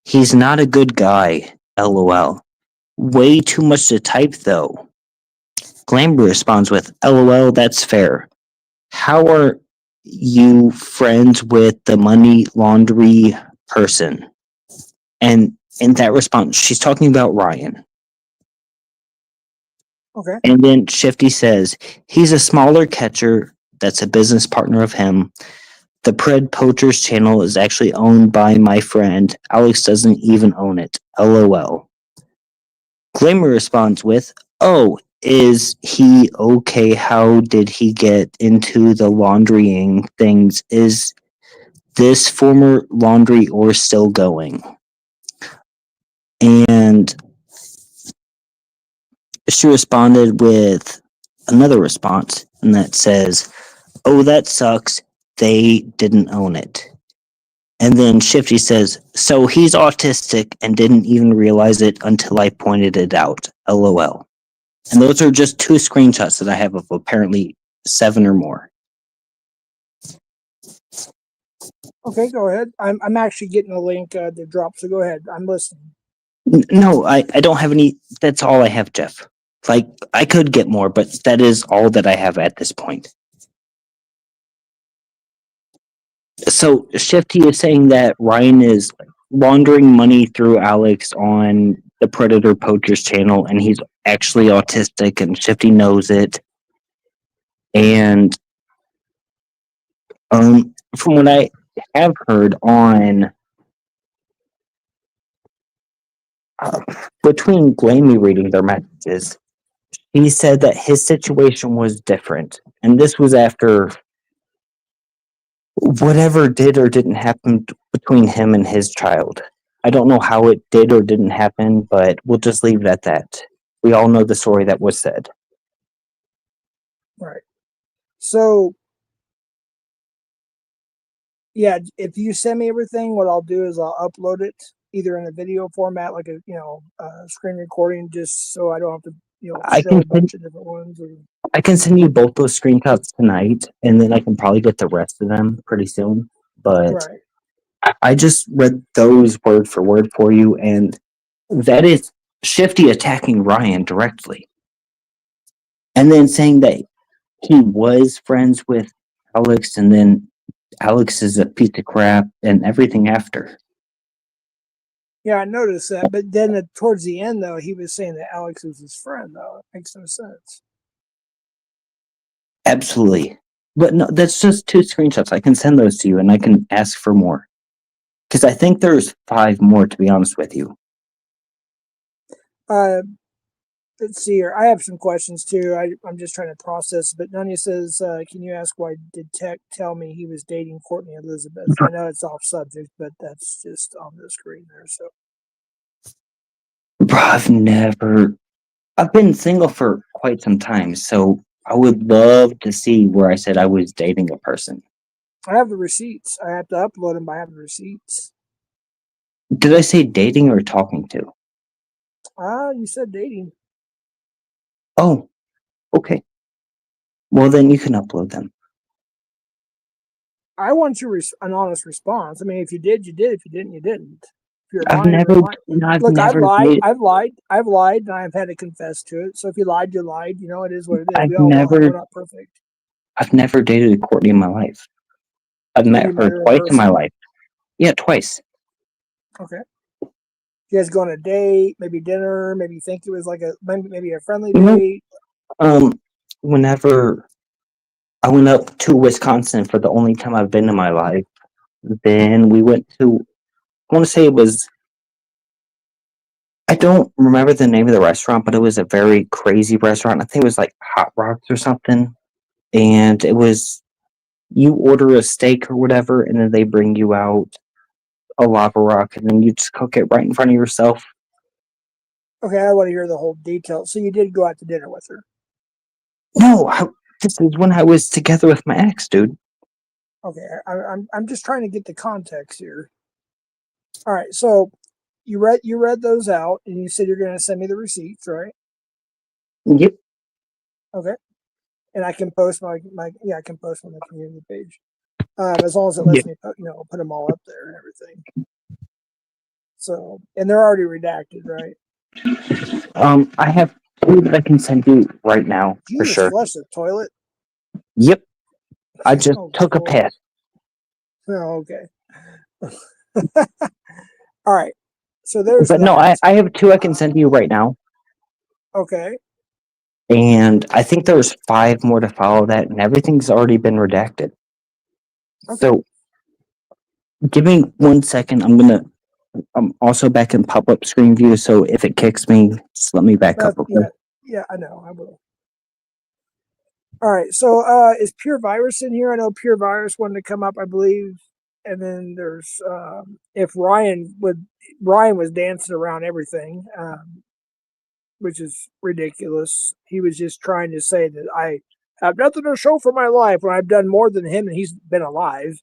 "He's not a good guy, LOL. Way too much to type though." Glamby responds with, "LOL, that's fair. How are you friends with the money laundry person?" And in that response, she's talking about Ryan. Okay. And then Shifty says, "He's a smaller catcher that's a business partner of him. The Pred Poachers channel is actually owned by my friend. Alex doesn't even own it. LOL." Glamour responds with, "Oh, is he okay? How did he get into the laundrying things? Is this former laundry or still going?" And she responded with another response, and that says, "Oh, that sucks. They didn't own it." And then Shifty says, "So he's autistic and didn't even realize it until I pointed it out. LOL." And those are just two screenshots that I have of apparently 7 or more. Okay, go ahead. I'm actually getting a link to drop, so go ahead. I'm listening. No, I don't have any. That's all I have, Jeff. Like, I could get more, but that is all that I have at this point. So Shifty is saying that Ryan is laundering money through Alex on the Predator Poachers channel, and he's actually autistic, and Shifty knows it. And from what I have heard on between Glamey reading their messages, he said that his situation was different, and this was after whatever did or didn't happen between him and his child. I don't know how it did or didn't happen, but we'll just leave it at that. We all know the story that was said. Right. So, yeah, if you send me everything, what I'll do is I'll upload it either in a video format, like a screen recording, just so I don't have to I show can a bunch of different ones. I can send you both those screenshots tonight, and then I can probably get the rest of them pretty soon. But Right. I just read those word for word for you, and that is Shifty attacking Ryan directly. And then saying that he was friends with Alex, and then Alex is a piece of crap, and everything after. Yeah, I noticed that. But then towards the end, though, he was saying that Alex was his friend, though. It makes no sense. Absolutely. But no, that's just 2 screenshots. I can send those to you, and I can ask for more. Because I think there's 5 more, to be honest with you. Let's see here. I have some questions too. I'm just trying to process. But Nanya says, "Can you ask why did Tech tell me he was dating Courtney Elizabeth?" I know it's off subject, but that's just on the screen there. So, Bro, I've been single for quite some time, so I would love to see where I said I was dating a person. I have the receipts. I have to upload them, but I have the receipts. Did I say dating or talking to? You said dating. Oh, okay. Well, then you can upload them. I want an honest response. I mean, if you did, you did. If you didn't, you didn't. If you're I've lying, never, you're lying. I've Look, never, I've lied, and I've had to confess to it. So if you lied, you lied. You know, it is what it is. I've We all lie. never, We're not perfect. I've never dated Courtney in my life. I've met You met her her in twice in my person? life. Yeah, twice. Okay. You guys go on a date, maybe dinner, maybe you think it was like maybe a friendly Mhm. date. Whenever I went up to Wisconsin for the only time I've been in my life, then we went to, I want to say it was, I don't remember the name of the restaurant, but it was a very crazy restaurant. I think it was like Hot Rocks or something. And it was, you order a steak or whatever, and then they bring you out a lava rock, and then you just cook it right in front of yourself. Okay, I want to hear the whole detail. So you did go out to dinner with her. No, this is when I was together with my ex, dude. Okay, I'm just trying to get the context here. All right, so you read those out, and you said you're going to send me the receipts, right? Yep. Okay, and I can post I can post on the community page, as long as it lets me put them all up there and everything. So, and they're already redacted, right? I have 2 that I can send you right now Did you for just sure. flush the toilet? Yep. I just Oh, took a cool. piss. Oh, okay. All right. So there's But that. no, I have 2 I can send you right now. Okay. And I think there's 5 more to follow that, and everything's already been redacted. Okay. So give me 1 second. I'm gonna I'm also back in pop-up screen view, so if it kicks me, just let me back up. Okay? Yeah, I know. I will. All right. So is Pure Virus in here? I know Pure Virus wanted to come up, I believe. And then there's if Ryan was dancing around everything, which is ridiculous. He was just trying to say that I have nothing to show for my life when I've done more than him and he's been alive.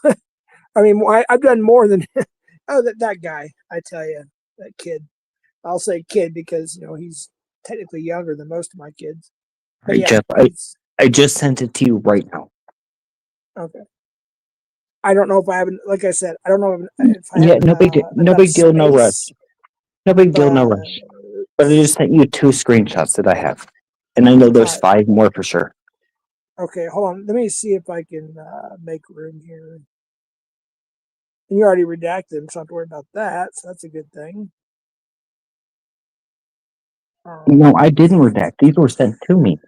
I mean, I've done more than oh that guy. I tell you, that kid. I'll say kid because he's technically younger than most of my kids. But Right, yeah, Jeff, I just sent it to you right now. okay. I don't know if I haven't. Like I said, I don't know if I Yeah, have. no big deal. No enough big deal. No rush. space, No big deal. No but rush. But I just sent you 2 screenshots that I have, and I know there's Alright. 5 more for sure. Okay, hold on. Let me see if I can make room here. And you already redacted them, so I don't have to worry about that. So that's a good thing. No, I didn't redact. These were sent to me.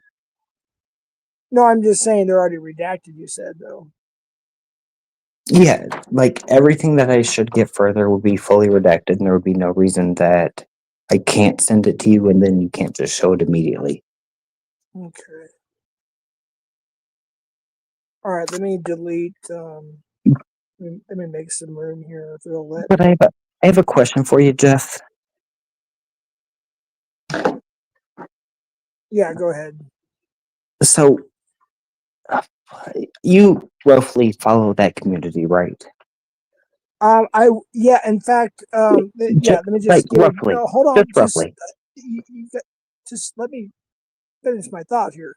No, I'm just saying they're already redacted. You said though. Yeah, like everything that I should get further will be fully redacted, and there would be no reason that I can't send it to you, and then you can't just show it immediately. Okay. All right. Let me delete. Let me make some room here if it'll let But me. I have a question for you, Jeff. Yeah, go ahead. So, you roughly follow that community, right? In fact, let me Like just give. roughly, No, hold on. just roughly. Just let me finish my thought here.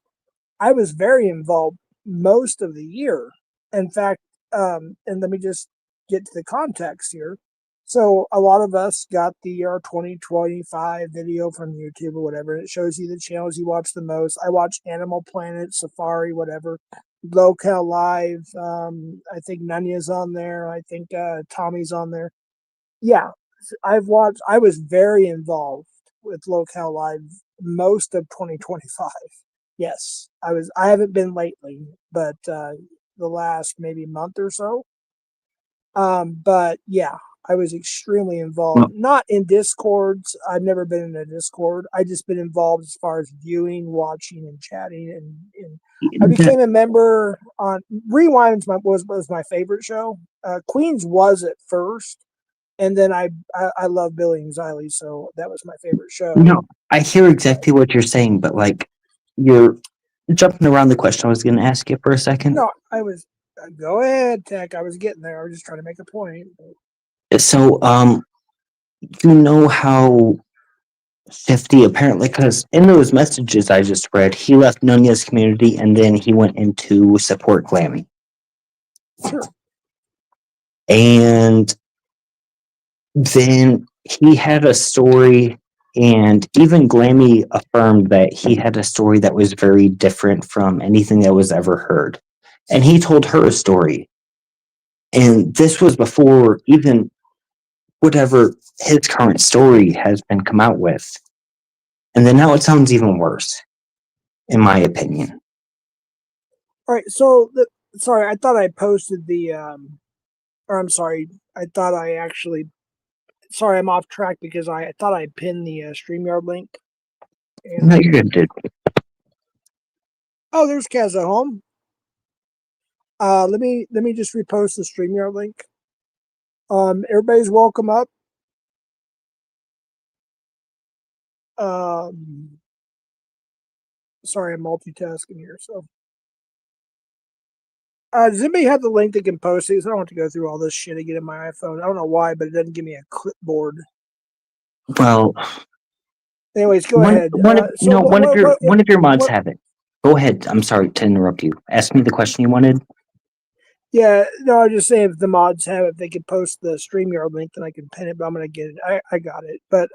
I was very involved most of the year. In fact, and let me just get to the context here. So a lot of us got the 2025 video from YouTube or whatever. It shows you the channels you watch the most. I watch Animal Planet, Safari, whatever. Locale Live. I think Nanya's on there. I think Tommy's on there. Yeah, I was very involved with Locale Live most of 2025. Yes, I was. I haven't been lately, but the last maybe month or so. But yeah, I was extremely involved. Not in Discords. I've never been in a Discord. I just been involved as far as viewing, watching, and chatting. And I became a member on Rewind. Was my favorite show. Queens was at first, and then I love Billy and Xylee, so that was my favorite show. No, I hear exactly what you're saying, but like you're jumping around the question I was going to ask you for a second. No, I was. Go ahead, Tech. I was getting there. I was just trying to make a point. So, you know how Shifty apparently, because in those messages I just read, he left Nunez community and then he went into support Glammy. Sure. And then he had a story, and even Glammy affirmed that he had a story that was very different from anything that was ever heard. And he told her a story. And this was before even whatever his current story has been come out with. And then now it sounds even worse, in my opinion. All right. So, sorry, I thought I posted the. Or I'm sorry, I thought I actually. Sorry, I'm off track because I thought I pinned the StreamYard link. And, No, you're good, dude. oh, there's Kaz at home. Let me just repost the StreamYard link. Everybody's welcome up. Sorry, I'm multitasking here. So, does anybody have the link that can post these? I don't want to go through all this shit again in my iPhone. I don't know why, but it doesn't give me a clipboard. Well, anyways, go one, ahead. One of your mods have it. Go ahead. I'm sorry to interrupt you. Ask me the question you wanted. Yeah, no, I was just saying if the mods have it, they could post the StreamYard link, then I can pin it, but I'm going to get it. I got it. But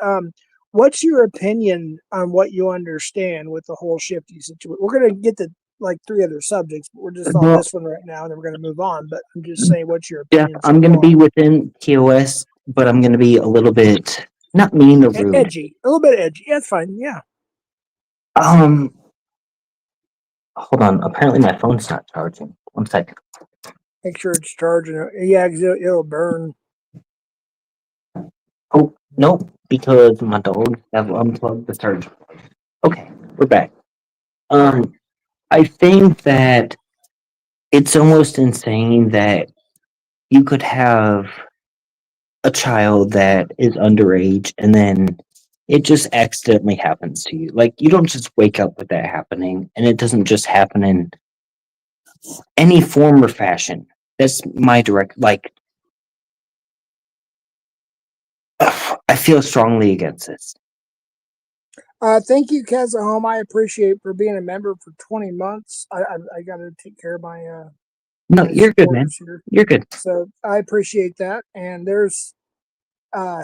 what's your opinion on what you understand with the whole Shifty situation? We're going to get to like 3 other subjects, but we're just on this one right now, and then we're going to move on. But I'm just saying, what's your opinion? Yeah, I'm going to be within TOS, but I'm going to be a little bit, not mean or rude. Edgy. A little bit edgy. Yeah, it's fine. Yeah. Hold on. Apparently my phone's not charging. 1 second. Make sure it's charging. Yeah, 'cause it'll burn. Oh, nope, because my dogs have unplugged the charger. Okay, we're back. I think that it's almost insane that you could have a child that is underage and then it just accidentally happens to you. Like, you don't just wake up with that happening, and it doesn't just happen in any form or fashion. That's my direct, like, I feel strongly against this. Thank you, Keza Home. I appreciate for being a member for 20 months. I got to take care of my No, my you're good, man. supporters here. You're good. So I appreciate that. And there's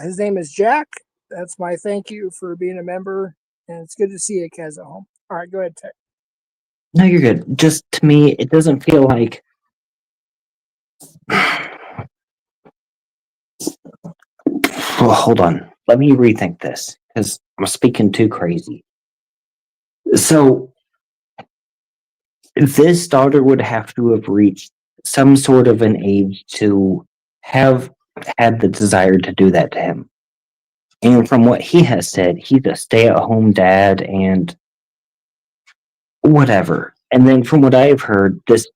his name is Jack. That's my thank you for being a member. And it's good to see you, Keza Home. All right, go ahead, Tech. No, you're good. Just to me, it doesn't feel like. Well, hold on. Let me rethink this because I'm speaking too crazy. So, this daughter would have to have reached some sort of an age to have had the desire to do that to him. And from what he has said, he's a stay at home dad and whatever. And then from what I've heard, this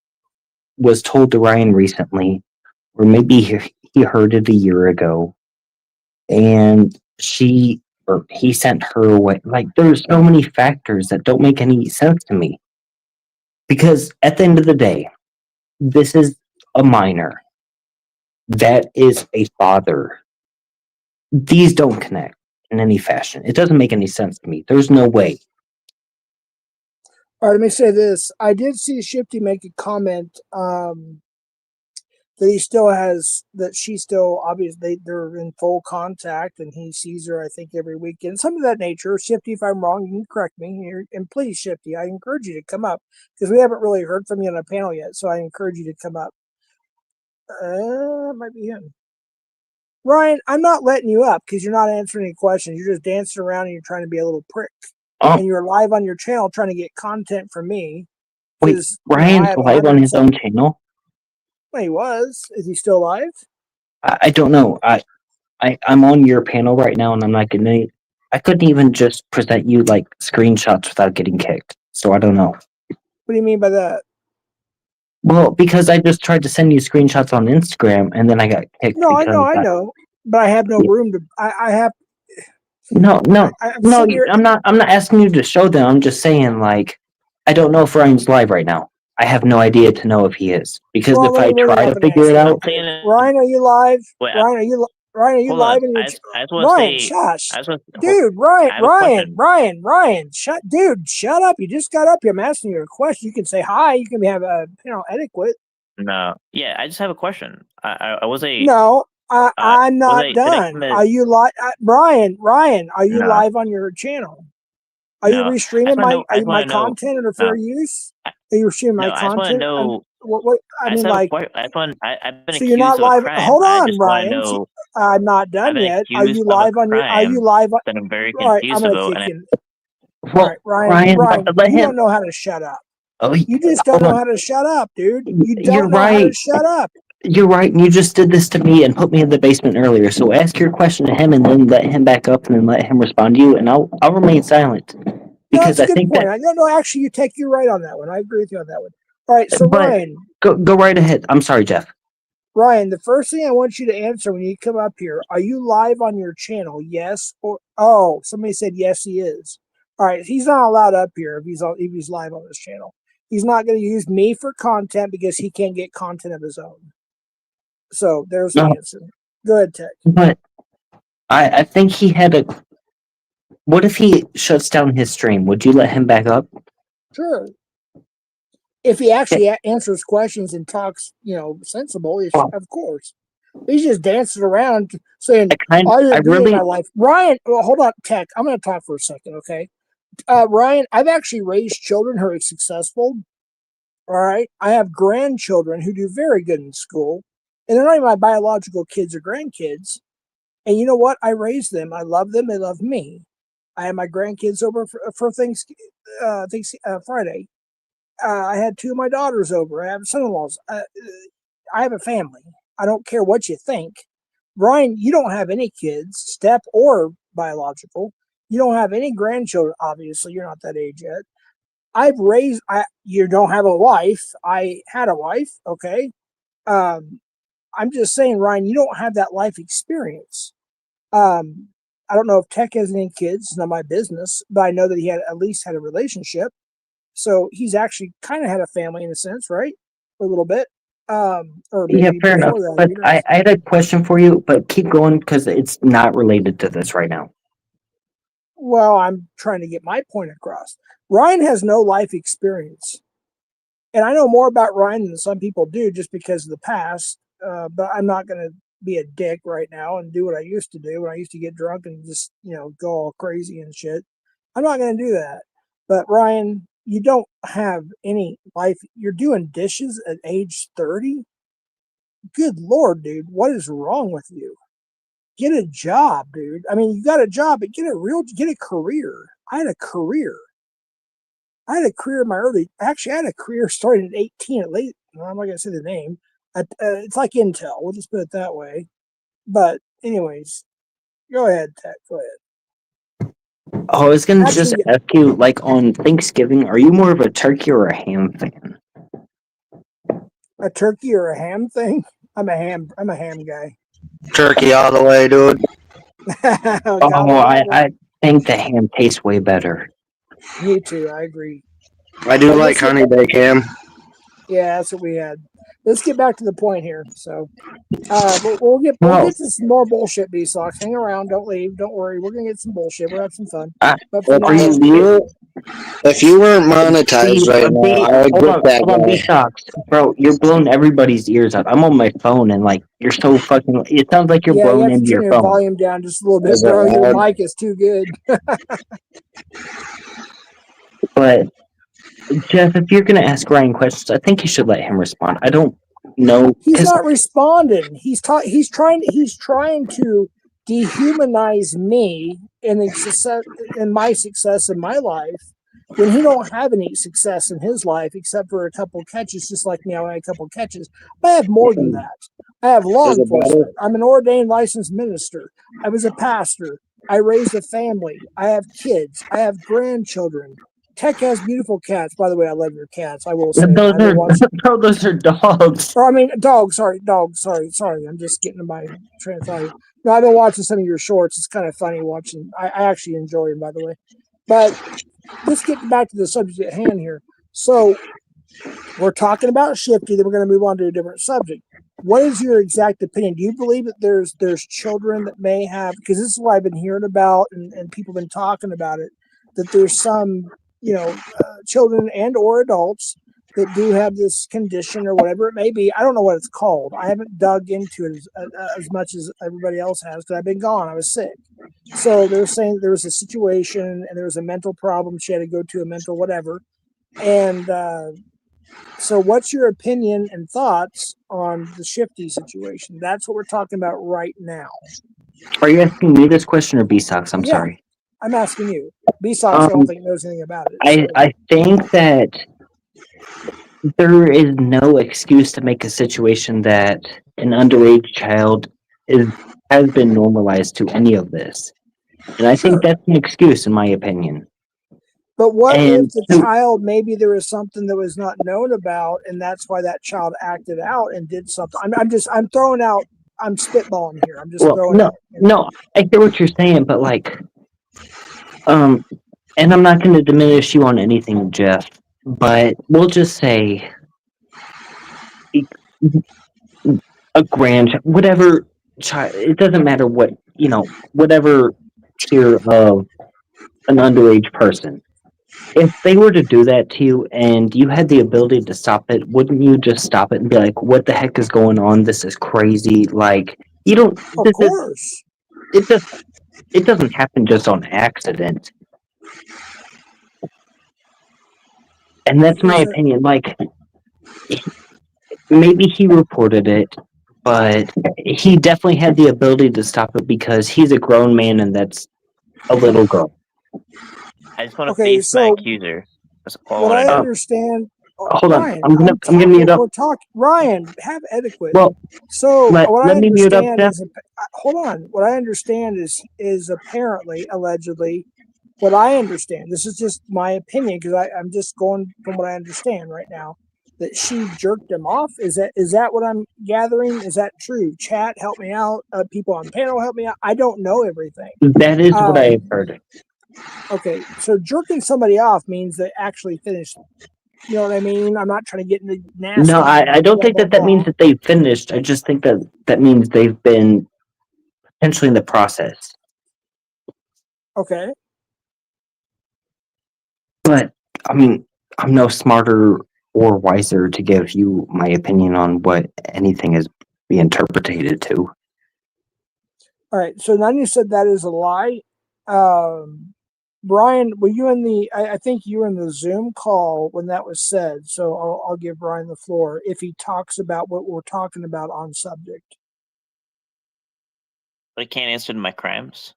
was told to Ryan recently, or maybe he heard it a year ago, and she or he sent her away. Like, there's so many factors that don't make any sense to me. Because at the end of the day, this is a minor. That is a father. These don't connect in any fashion. It doesn't make any sense to me. There's no way. All right, let me say this. I did see Shifty make a comment that he still has, that she's still, obviously, they're in full contact and he sees her, I think, every weekend. Some of that nature. Shifty, if I'm wrong, you can correct me here. And please, Shifty, I encourage you to come up because we haven't really heard from you on a panel yet. So I encourage you to come up. It might be him. Ryan, I'm not letting you up because you're not answering any questions. You're just dancing around and you're trying to be a little prick. And you're live on your channel trying to get content from me. Wait, Ryan's live on his own channel? Well, he was. Is he still live? I don't know. I'm on your panel right now, and I'm not getting I couldn't even just present you like screenshots without getting kicked. So I don't know. What do you mean by that? Well, because I just tried to send you screenshots on Instagram, and then I got kicked. No, I know, but I have no room to. I have. No. I'm not asking you to show them. I'm just saying, like, I don't know if Ryan's live right now. I have no idea to know if he is, because if I try to figure it out, Ryan, are you live? Ryan, are you live? Ryan, shush, dude. Ryan, shut, dude, shut up. You just got up here. I'm asking you a question. You can say hi. You can have a etiquette. No, yeah, I just have a question. I was a no. I'm not done. Are you live, Ryan? Are you live on your channel? Are you restreaming my content under fair use? Are you streaming my content? I just want to know. What I mean, like, I've been so you're not live. Hold on, Ryan. I'm not done yet. Are you live on your? Are you live? That I'm very all right, I'm gonna kick you. All right, Ryan, you don't know how to shut up. Oh, you just don't know how to shut up, dude. You don't know how to shut up. You're right, and you just did this to me and put me in the basement earlier. So ask your question to him, and then let him back up, and then let him respond to you, and I'll remain silent. Because no, that's a good point. Actually, you're right on that one. I agree with you on that one. All right, so Ryan, go right ahead. I'm sorry, Jeff. Ryan, the first thing I want you to answer when you come up here: are you live on your channel? Yes or somebody said yes, he is. All right, he's not allowed up here if he's live on his channel. He's not going to use me for content because he can't get content of his own. So there's the answer. Go ahead, Tech. But I think he had a. What if he shuts down his stream? Would you let him back up? Sure. If he actually answers questions and talks, sensible, of course. He's just dancing around saying, "I really my life." Ryan, hold on, Tech. I'm going to talk for a second, okay? Ryan, I've actually raised children who are successful. All right, I have grandchildren who do very good in school, and they're not even my biological kids or grandkids. And you know what? I raised them. I love them. They love me. I had my grandkids over for Friday. I had two of my daughters over. I have son-in-laws. I have a family. I don't care what you think, Ryan, you don't have any kids, step or biological. You don't have any grandchildren. Obviously, you're not that age yet. You don't have a wife. I had a wife. Okay. I'm just saying, Ryan, you don't have that life experience. I don't know if Tech has any kids. It's not my business, but I know that he had at least had a relationship. So he's actually kind of had a family in a sense, right? A little bit. Or Yeah, maybe fair enough. before that. But who knows? I had a question for you, but keep going because it's not related to this right now. Well, I'm trying to get my point across. Ryan has no life experience. And I know more about Ryan than some people do just because of the past. But I'm not going to be a dick right now and do what I used to do when I used to get drunk and just, go all crazy and shit. I'm not going to do that. But Ryan, you don't have any life. You're doing dishes at age 30? Good Lord, dude. What is wrong with you? Get a job, dude. I mean, you got a job, but get a career. I had a career. I had a career in my actually, I had a career starting at 18 at late. I'm not going to say the name. It's like Intel. We'll just put it that way. But anyways, go ahead, Tech. Go ahead. Oh, I was going to just Actually- ask you, like, on Thanksgiving, are you more of a turkey or a ham fan? A turkey or a ham thing? I'm a ham guy. Turkey all the way, dude. Oh, I think the ham tastes way better. Me too. I agree. I do like honey baked ham. Yeah, that's what we had. Let's get back to the point here. So, we'll get to some more bullshit, B-Sox. Hang around. Don't leave. Don't worry. We're gonna get some bullshit. We're gonna have some fun. But for now, If you weren't monetized right now, I would get that hold on, guy. B-Sox. Bro, you're blowing everybody's ears out. I'm on my phone and, like, you're so fucking... It sounds like you're you blowing have to into turn your your phone. volume down just a little bit, Is that bro. Your loud? mic is too good. But, Jeff, if you're going to ask Ryan questions, I think you should let him respond. I don't know... He's not responding. He's trying to dehumanize me and my success in my life when he don't have any success in his life except for a couple catches, just like me. I had a couple catches, but I have more than that. I have law enforcement. I'm an ordained licensed minister. I was a pastor. I raised a family. I have kids. I have grandchildren. Tech has beautiful cats. By the way, I love your cats. I will say. Those are dogs. Or I mean, dogs. Sorry. I'm just getting to my train of thought. No, I've been watching some of your shorts. It's kind of funny watching. I actually enjoy them, by the way. But let's get back to the subject at hand here. So we're talking about Shifty. Then we're going to move on to a different subject. What is your exact opinion? Do you believe that there's children that may have? Because this is what I've been hearing about, and people have been talking about it. That there's some children and or adults that do have this condition or whatever it may be. I don't know what it's called. I haven't dug into it as much as everybody else has because I've been gone. I was sick. So they're saying there was a situation and there was a mental problem. She had to go to a mental whatever. And so what's your opinion and thoughts on the Shifty situation? That's what we're talking about right now. Are you asking me this question or B-Sox? I'm sorry. I'm asking you. B-Sox, I don't think knows anything about it. I think that there is no excuse to make a situation that an underage child has been normalized to any of this. And I think that's an excuse, in my opinion. But what if the child, maybe there was something that was not known about, and that's why that child acted out and did something? I'm spitballing here. I'm just throwing out. No, I get what you're saying, but like, and I'm not going to diminish you on anything, Jeff, but we'll just say a whatever child, it doesn't matter what, whatever tier of an underage person. If they were to do that to you and you had the ability to stop it, wouldn't you just stop it and be like, what the heck is going on? This is crazy. Like, you don't... Of course. It doesn't happen just on accident. And that's my opinion. Like, maybe he reported it, but he definitely had the ability to stop it because he's a grown man and that's a little girl. I just want to face my accuser. That's all what I I know. understand, hold on. Ryan, I'm gonna mute up. We're talking. Ryan, have etiquette. Well, So let what I me mute up, understand Jeff. is, hold on. What I understand is apparently, allegedly, what I understand. This is just my opinion because I'm just going from what I understand right now. That she jerked him off. Is that what I'm gathering? Is that true? Chat, help me out. People on panel, help me out. I don't know everything. That is what I've heard. Okay, so jerking somebody off means they actually finished. You know what I mean? I'm not trying to get into nasty. No, I don't blah, think blah, that means blah. that they've finished. I just think that means they've been potentially in the process. Okay. But I mean, I'm no smarter or wiser to give you my opinion on what anything is be interpreted to. All right. So now you said that is a lie. Brian, were you in the? I think you were in the Zoom call when that was said. So I'll give Brian the floor if he talks about what we're talking about on subject. I can't answer to my crimes.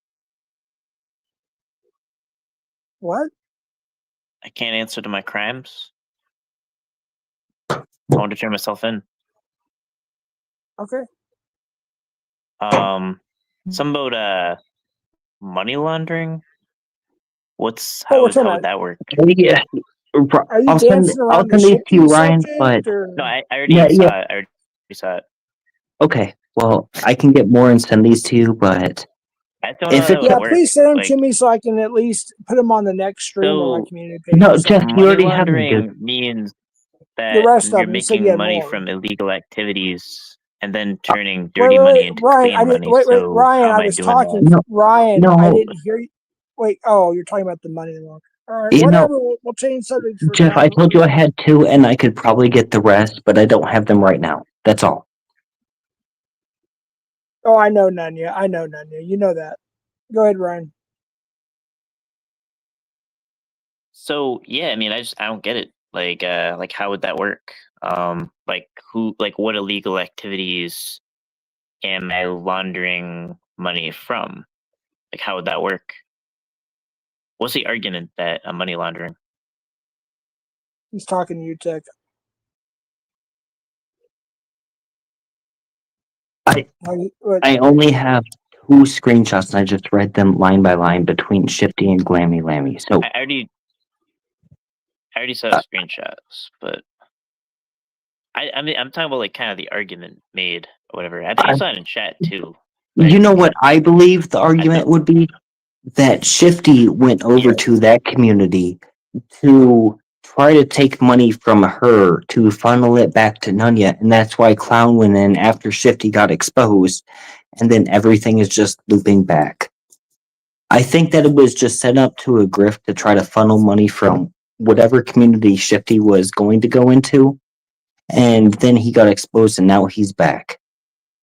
What? I can't answer to my crimes. I want to turn myself in. Okay. Some about money laundering. What How we're would talking about? that work? Yeah, Are you I'll send dancing around the these to you, shifty Ryan. subject? But Or? No, I already Yeah, saw yeah. it. I already saw it. Okay, well, I can get more and send these to you, but I don't if know it how it Yeah, works. please send them Like, to me so I can at least put them on the next stream on my so community page. no, or something. Jeff, you money already have them. laundering means The that rest of you're them, you said you making had money more. from illegal activities and then turning dirty money into Ryan, clean money. wait, So Ryan, how am I I was doing talking. that? No, Ryan, no. I didn't hear you. Wait, oh, you're talking about the money laundering. All right, You know, whatever. We'll change subjects for Jeff, now. I told you I had two, and I could probably get the rest, but I don't have them right now. That's all. Oh, I know Nunya. I know Nunya. You know that. Go ahead, Ryan. So yeah, I mean, I don't get it. Like how would that work? Like what illegal activities am I laundering money from? Like, how would that work? What's the argument that I'm money laundering? He's talking to you, Tech. I only have two screenshots, and I just read them line by line between Shifty and Glammy Lammy. So I already saw screenshots, but I mean, I'm talking about like kind of the argument made or whatever. I think I saw it in chat too. you know what I believe the argument would be? That Shifty went over to that community to try to take money from her to funnel it back to Nunya, and that's why Clown went in after Shifty got exposed, and then everything is just looping back. I think that it was just set up to a grift to try to funnel money from whatever community Shifty was going to go into, and then he got exposed, and now he's back,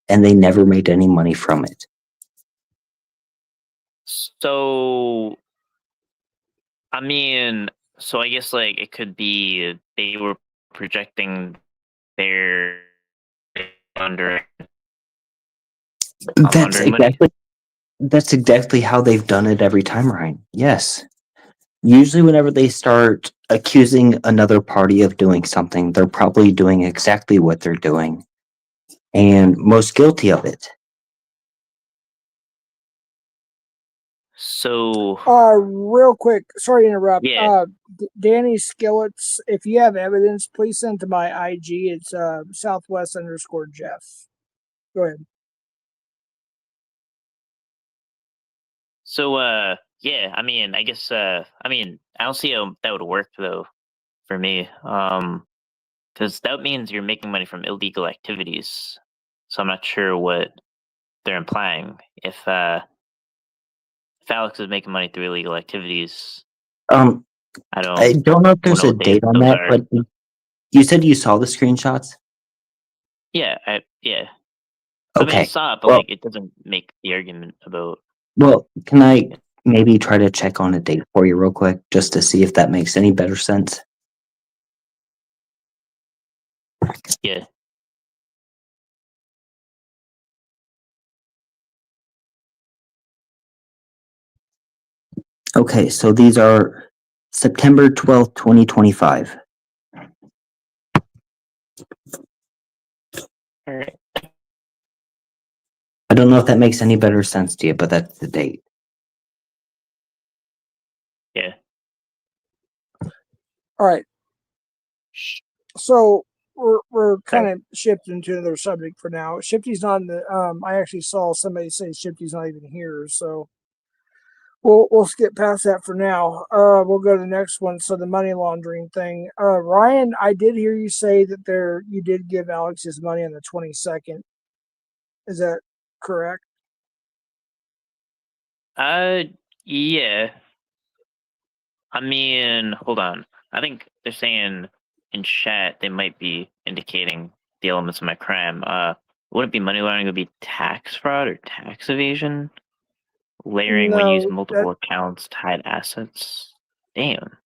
and they never made any money from it. So, I mean, so I guess like it could be they were projecting their under. That's exactly how they've done it every time, Ryan. Yes. Usually whenever they start accusing another party of doing something, they're probably doing exactly what they're doing and most guilty of it. So, real quick, sorry to interrupt. Yeah. Danny Skillets, if you have evidence, please send to my IG. It's Southwest_Jeff. Go ahead. So, yeah, I mean, I guess, I don't see how that would work though, for me. Because that means you're making money from illegal activities. So I'm not sure what they're implying. If Alex is making money through illegal activities, I don't know if there's a date on that, but you said you saw the screenshots? Yeah, yeah. Okay. I mean, I saw it, but like, it doesn't make the argument about. Well, can I maybe try to check on a date for you real quick, just to see if that makes any better sense? Yeah. Okay, so these are September 12th, 2025. All right. I don't know if that makes any better sense to you, but that's the date. Yeah. All right. So we're kind of shifting to another subject for now. Shifty's not in the. I actually saw somebody say Shifty's not even here, so we'll skip past that for now. We'll go to the next one. So the money laundering thing. Ryan, I did hear you say that you did give Alex his money on the 22nd. Is that correct? Yeah. I mean, hold on. I think they're saying in chat they might be indicating the elements of my crime. Wouldn't be money laundering, it would be tax fraud or tax evasion. Layering when using multiple accounts, tied assets. Damn.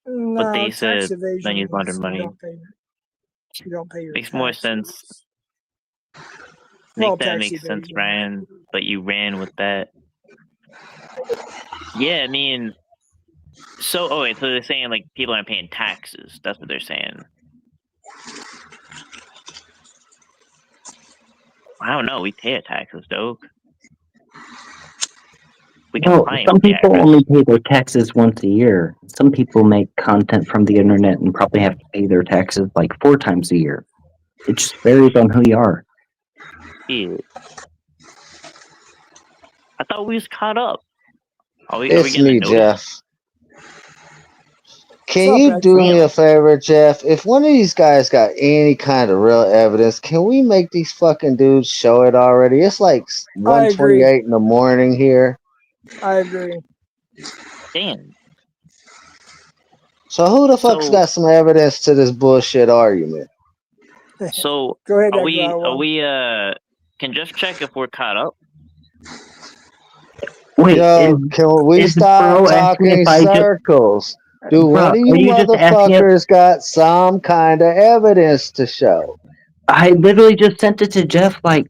No, But they tax said evasion when you launder is money. You don't pay your Makes more taxes. sense. Well, Make that tax make sense, evasion. Ryan. But you ran with that. Yeah, I mean, so wait, so they're saying like people aren't paying taxes. That's what they're saying. I don't know. We pay our taxes, dog. We Well, comply some with the people IRS. only pay their taxes once a year. Some people make content from the internet and probably have to pay their taxes like 4 times a year. It just varies on who you are. Yeah. I thought we was caught up. Are we It's getting me, a notice? Jeff. Can What's you up, do Exo? me a favor, Jeff? If one of these guys got any kind of real evidence, can we make these fucking dudes show it already? It's like I agree. 1:28 in the morning here. I agree. Damn. So who the fuck's So- got some evidence to this bullshit argument? So Go ahead, are Exo. we can Jeff check if we're caught up? Wait, Yo, can we is stop bro asking talking if I just- circles? Do Bro, one of are you you just asking if- motherfuckers got some kind of evidence to show? I literally just sent it to Jeff like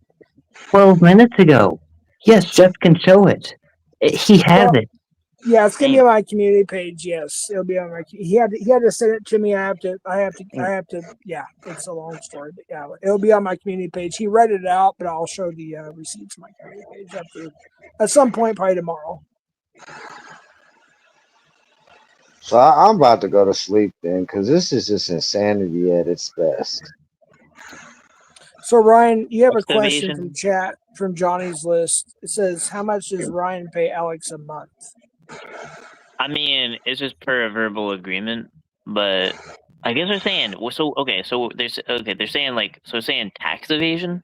12 minutes ago. Yes, Jeff can show it. He has Well, it. Yeah, it's gonna be Damn. on my community page. Yes, it'll be on my. He had to send it to me. I have to. Yeah, it's a long story, but yeah, it'll be on my community page. He read it out, but I'll show the receipts on my community page at some point, probably tomorrow. So I'm about to go to sleep then, because this is just insanity at its best. So Ryan, you have a What's the question evasion? from chat from Johnny's list. It says, "How much does Ryan pay Alex a month?" I mean, it's just per a verbal agreement, but I guess they're saying they're saying like they're saying tax evasion.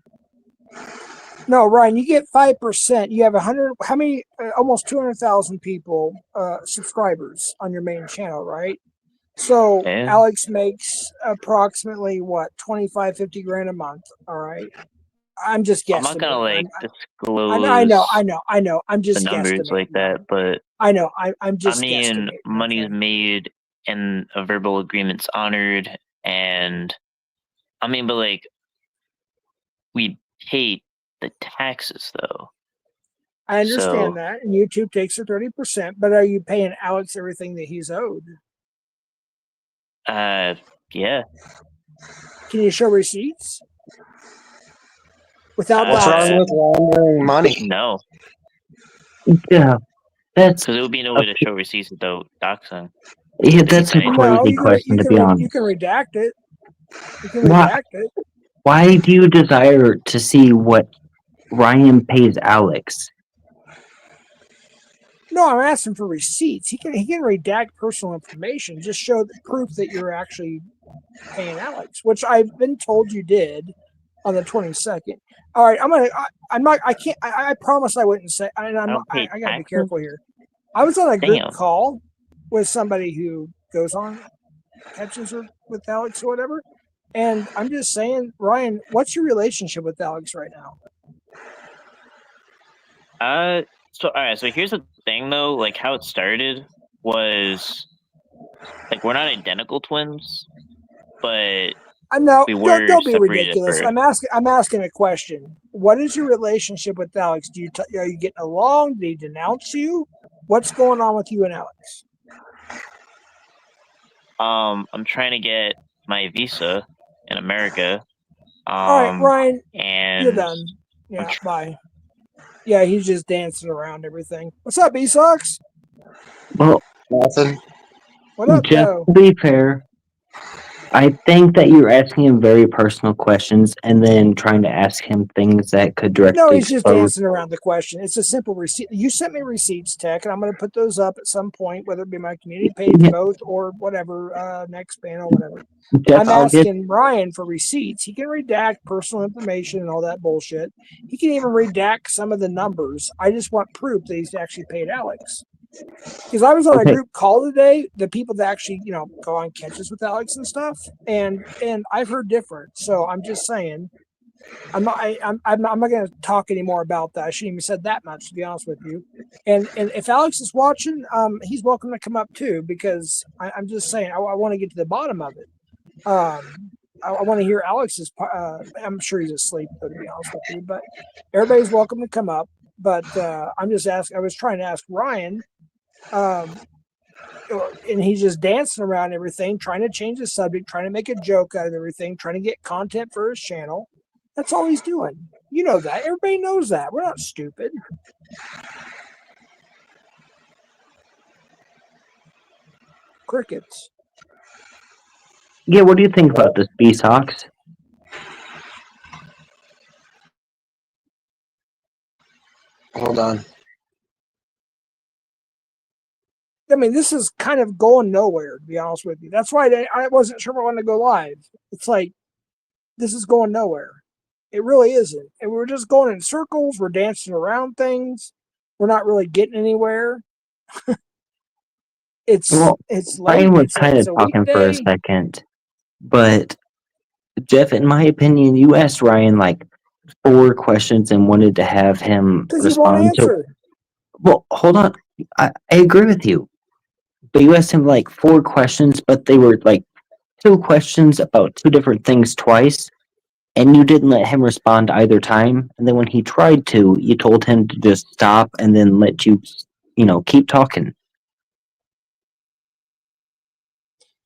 No, Ryan, you get 5%. You have 100. How many? Almost 200,000 people subscribers on your main channel, right? So Yeah. Alex makes approximately what 25, 50 grand a month. All right. I'm just guessing. I'm not gonna like disclose I know. I'm just the numbers guesstimating, like that, but I know. I'm just. I mean, guesstimating, money's okay? made and a verbal agreement's honored, and I mean, but like we pay the taxes though. I understand So- that, and YouTube takes a 30%. But are you paying Alex everything that he's owed? Yeah. Can you show receipts without What's doxing? What's wrong with laundering money? No, Yeah, that's because it would be no way to show receipts without doxing. that's a No, crazy question to be you honest. can redact it. You can Why- redact it. Why do you desire to see what Ryan pays Alex? No, I'm asking for receipts. He can redact personal information. Just show the proof that you're actually paying Alex, which I've been told you did on the 22nd. All right, I promise I wouldn't say. I don't pay gotta be taxes? careful here. I was on a group Damn. call with somebody who goes on catches with Alex or whatever, and I'm just saying, Ryan, what's your relationship with Alex right now? So all right. So here's the thing, though. Like how it started was like we're not identical twins, but No, we were don't be separated at ridiculous. birth. I'm asking a question. What is your relationship with Alex? Are you getting along? Did he denounce you? What's going on with you and Alex? I'm trying to get my visa in America. All right, Ryan, and you're done. Yeah, bye. Yeah, he's just dancing around everything. What's up, B-Sox? Well, Nothing. What up, Jeff, Joe? to be fair, I think that you're asking him very personal questions and then trying to ask him things that could directly No, he's just expose. dancing around the question. It's a simple receipt. You sent me receipts, Tech, and I'm going to put those up at some point, whether it be my community page, Yeah. both, or whatever, next panel, whatever. Jeff, I'm I'll get asking Ryan for receipts. He can redact personal information and all that bullshit. He can even redact some of the numbers. I just want proof that he's actually paid Alex. Because I was on a Okay. group call today, the people that actually, go on catches with Alex and stuff, and I've heard different. So I'm just saying, I'm not going to talk anymore about that. I shouldn't even said that much, to be honest with you. And if Alex is watching, he's welcome to come up too, because I'm just saying I want to get to the bottom of it. I want to hear Alex's. I'm sure he's asleep, though, to be honest with you. But everybody's welcome to come up. But I'm just asking. I was trying to ask Ryan, and he's just dancing around everything, trying to change the subject, trying to make a joke out of everything, trying to get content for his channel. That's all he's doing. You know that. Everybody knows that. We're not stupid. Crickets. Yeah, what do you think about this, B-Sox? Hold on. I mean, this is kind of going nowhere, to be honest with you. That's why I wasn't sure if I wanted to go live. It's like, this is going nowhere. It really isn't. And we're just going in circles. We're dancing around things. We're not really getting anywhere. It's late. Ryan was It's kind of a talking for a weekday. second, but Jeff, in my opinion, you asked Ryan like 4 questions and wanted to have him Because he won't respond to. answer. Well, hold on. I agree with you. But you asked him like 4 questions, but they were like 2 questions about 2 different things twice, and you didn't let him respond either time. And then when he tried to, you told him to just stop and then let you, keep talking.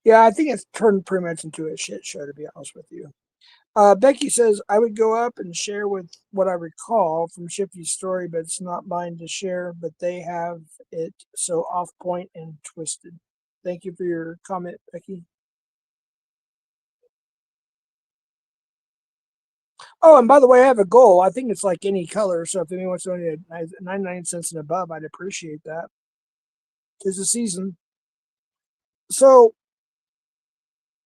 Yeah, I think it's turned pretty much into a shit show, to be honest with you. Becky says, I would go up and share with what I recall from Shifty's story, but it's not mine to share, but they have it so off point and twisted. Thank you for your comment, Becky. Oh, and by the way, I have a goal. I think it's like any color. So if anyone wants to donate 99 cents and above, I'd appreciate that. 'Tis the season. So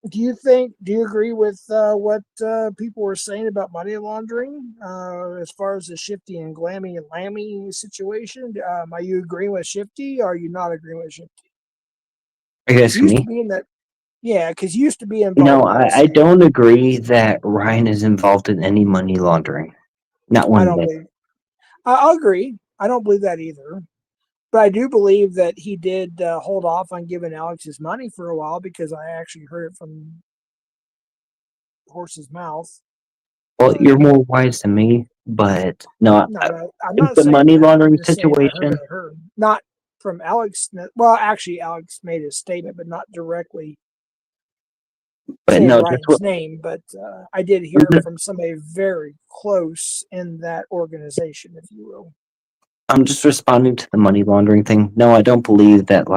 do you agree with what people were saying about money laundering as far as the Shifty and Glammy and Lammy situation? Are you agreeing with Shifty or are you not agreeing with Shifty? Are you asking Used to me? be in that, yeah, because you used to be involved. No, in I don't agree that Ryan is involved in any money laundering. Not one I don't bit. believe. I'll agree. I don't believe that either. But I do believe that he did hold off on giving Alex his money for a while because I actually heard it from the horse's mouth. Well, you're more wise than me, but no, No, I'm it's not the saying money that. laundering I'm just saying situation. I heard. Not from Alex. Well, actually, Alex made a statement, but not directly But saying no, Ryan's name. But I did hear from somebody very close in that organization, if you will. I'm just responding to the money laundering thing. No, I don't believe that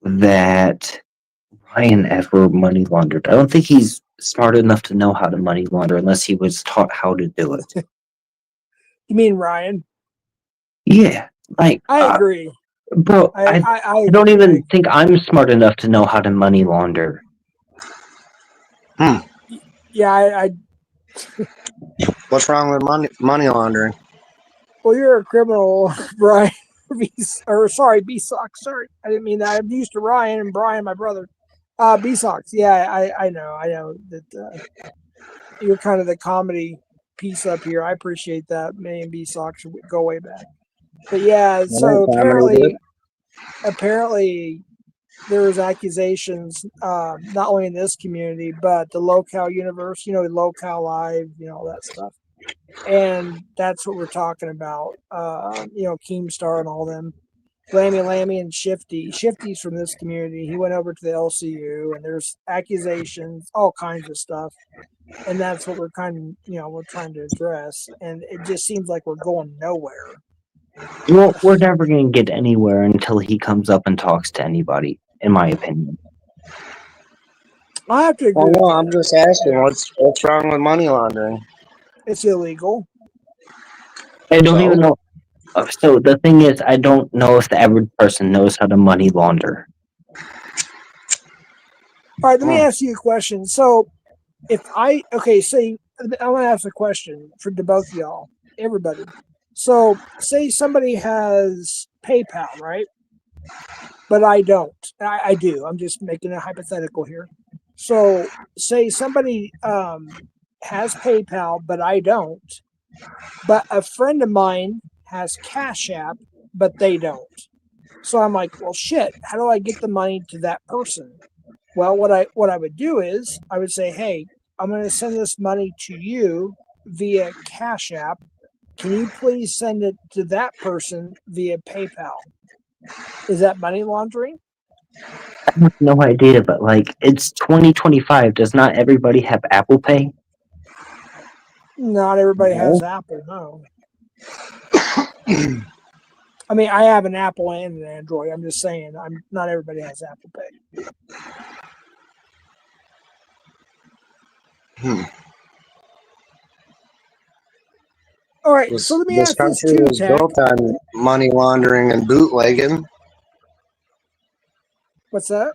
that Ryan ever money laundered. I don't think he's smart enough to know how to money launder unless he was taught how to do it. You mean Ryan? Yeah, I agree. Bro, I don't even think I'm smart enough to know how to money launder. Yeah, I What's wrong with money laundering? Well, you're a criminal, Brian. B-Sox. Sorry, I didn't mean that. I'm used to Ryan and Brian, my brother. B-Sox. Yeah, I know that you're kind of the comedy piece up here. I appreciate that. Me and B-Sox go way back. But yeah, so apparently there was accusations, not only in this community, but the Locale universe, Locale Live, all that stuff. And that's what we're talking about, Keemstar and all them. Lammy and Shifty. Shifty's from this community. He went over to the LCU, and there's accusations, all kinds of stuff, and that's what we're we're trying to address. And it just seems like we're going nowhere. Well, we're never going to get anywhere until he comes up and talks to anybody, in my opinion. I have to agree. Well, with no, that. I'm just asking, what's wrong with money laundering? It's illegal. I don't So? even know. So the thing is, I don't know if the average person knows how to money launder. All right, let me ask you a question. So, say I'm gonna ask a question for both of y'all, everybody. So, say somebody has PayPal, right? But I don't. I do. I'm just making a hypothetical here. So, say somebody has PayPal, but I don't. But a friend of mine has Cash App, but they don't. So I'm like, well, shit. How do I get the money to that person? Well, what I would do is I would say, hey, I'm going to send this money to you via Cash App. Can you please send it to that person via PayPal? Is that money laundering? I have no idea, but like, it's 2025. Does not everybody have Apple Pay? Not everybody has Apple, no. I mean, I have an Apple and an Android. I'm just saying, not everybody has Apple Pay. All right, so let me ask this country too, was Tech. built on money laundering and bootlegging. What's that?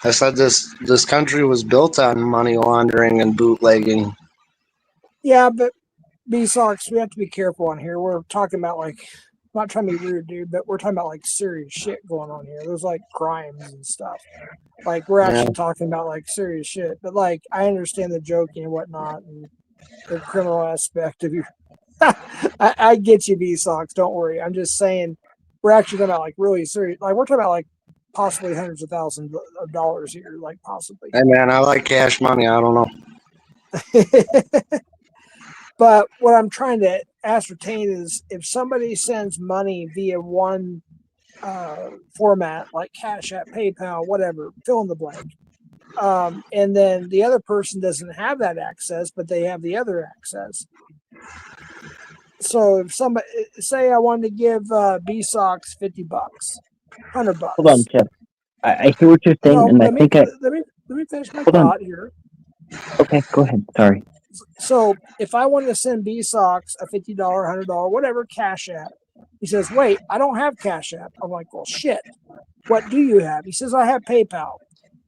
I said this country was built on money laundering and bootlegging. Yeah, but B-Sox, we have to be careful on here. We're talking about I'm not trying to be rude, dude, but we're talking about like serious shit going on here. There's like crimes and stuff. Like we're actually talking about like serious shit. But like I understand the joking and whatnot and the criminal aspect of your I get you, B-Sox, don't worry. I'm just saying we're actually talking about like really serious, like we're talking about like possibly hundreds of thousands of dollars here, like possibly. Hey man, I like cash money. I don't know. But what I'm trying to ascertain is if somebody sends money via one format, like Cash App, PayPal, whatever, fill in the blank, and then the other person doesn't have that access, but they have the other access. So if somebody, say I wanted to give B-Sox $50, $100. Hold on, Jeff. I hear what you're saying, No, and let me finish my Hold on. thought here. Okay, go ahead. Sorry. So if I wanted to send B-Sox a $50, $100, whatever Cash App, he says, wait, I don't have Cash App. I'm like, well, shit. What do you have? He says, I have PayPal.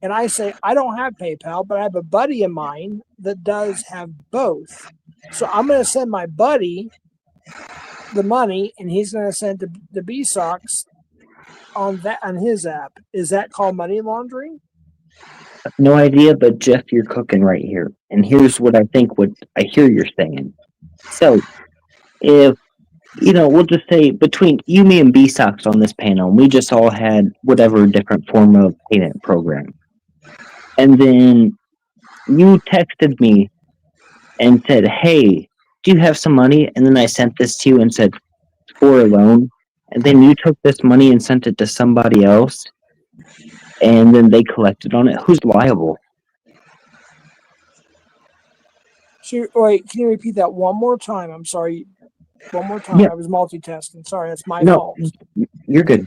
And I say, I don't have PayPal, but I have a buddy of mine that does have both. So I'm going to send my buddy the money, and he's going to send the B-Sox on his app. Is that called money laundering? No idea, but Jeff, you're cooking right here. And here's what I think what I hear you're saying. So, if, we'll just say between you, me, and B-Sox on this panel, we just all had whatever different form of payment program. And then you texted me and said, hey, do you have some money? And then I sent this to you and said, for a loan. And then you took this money and sent it to somebody else. And then they collected on it. Who's liable? Wait, can you repeat that one more time? I'm sorry. One more time. Yeah. I was multitasking. Sorry, that's my fault. You're good.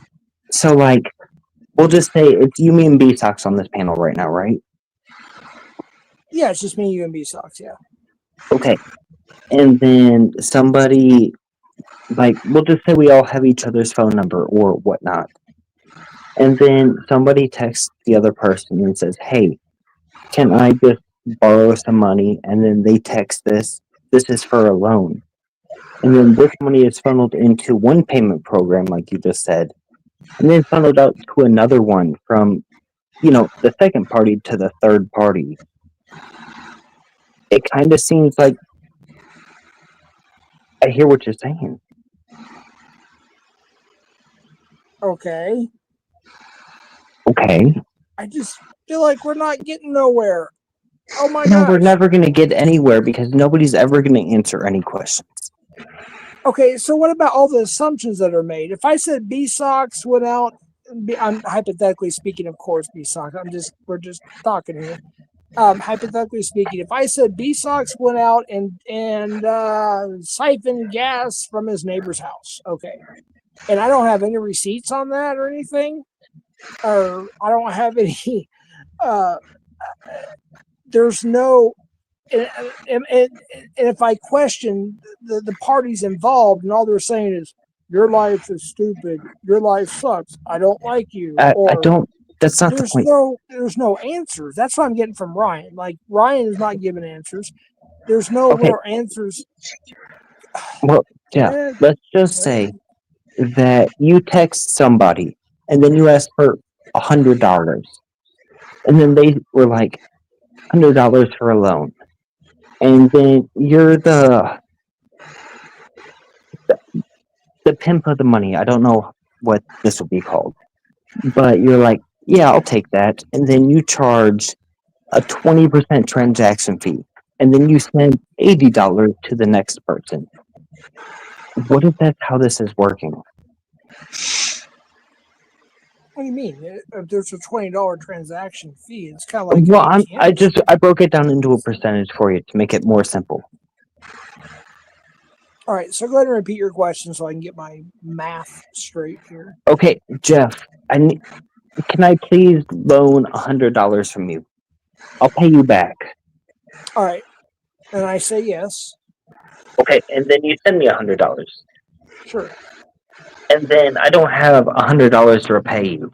So, we'll just say it's you, me, and B-Sox on this panel right now, right? Yeah, it's just me, you, and B-Sox, yeah. Okay. And then somebody, we'll just say we all have each other's phone number or whatnot. And then somebody texts the other person and says, hey, can I just borrow some money? And then they text this is for a loan. And then this money is funneled into one payment program, like you just said, and then funneled out to another one from, the second party to the third party. It kind of seems like I hear what you're saying. Okay. I just feel like we're not getting nowhere. Oh my No, gosh. we're never going to get anywhere because nobody's ever going to answer any questions. Okay, so what about all the assumptions that are made? If I said BSOX went out, I'm hypothetically speaking, of course, BSOX. We're just talking here. Hypothetically speaking, if I said BSOX went out and siphoned gas from his neighbor's house, okay, and I don't have any receipts on that or anything, or I don't have any. There's no. And if I question the parties involved and all they're saying is your life is stupid, your life sucks, I don't like you, I or don't. That's not the point. there's no answers. That's what I'm getting from Ryan. Like Ryan is not giving answers. There's no Okay. real answers. Well, yeah. Eh, Let's just say that you text somebody and then you ask for $100, and then they were like $100 for a loan, and then you're the pimp of the money. I don't know what this would be called, but you're like, yeah, I'll take that, and then you charge a 20% transaction fee, and then you send $80 to the next person. What if that's how this is working? What do you mean? If there's a $20 transaction fee, it's kind of like Well, an ATM. I broke it down into a percentage for you to make it more simple. All right, so go ahead and repeat your question so I can get my math straight here. Okay, Jeff, can I please loan $100 from you? I'll pay you back. All right, and I say yes. Okay, and then you send me $100, Sure. and then I don't have $100 to repay you.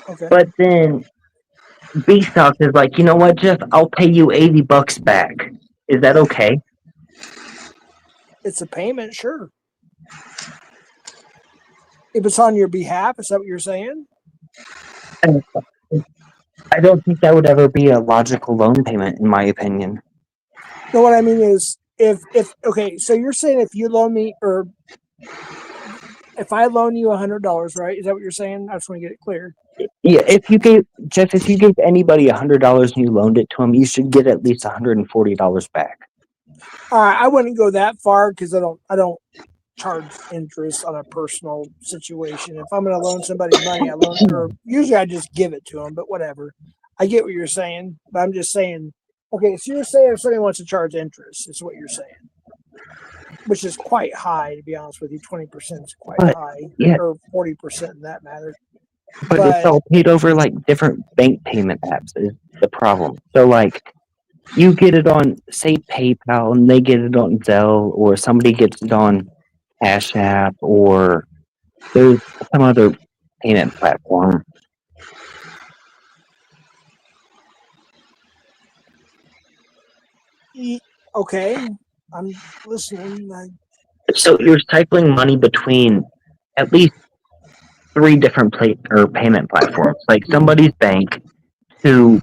Okay. But then BStock is like, you know what, Jeff? I'll pay you $80 back. Is that okay? It's a payment, sure. If it's on your behalf, is that what you're saying? I don't think that would ever be a logical loan payment, in my opinion. No, what I mean is if okay, so you're saying if you loan me or if I loan you $100, right? Is that what you're saying? I just want to get it clear. Yeah, if you gave anybody $100 and you loaned it to them, you should get at least $140 back. I wouldn't go that far because I don't charge interest on a personal situation. If I'm going to loan somebody money, usually I just give it to them. But whatever, I get what you're saying. But I'm just saying. Okay, so you're saying if somebody wants to charge interest, is what you're saying, which is quite high, to be honest with you. 20% is quite high, yeah. or 40% in that matter. But it's all paid over like different bank payment apps is the problem. So like you get it on, say, PayPal, and they get it on Zelle, or somebody gets it on Cash App, or there's some other payment platform. Okay, I'm listening. So you're cycling money between at least 3 different payment platforms, like somebody's bank to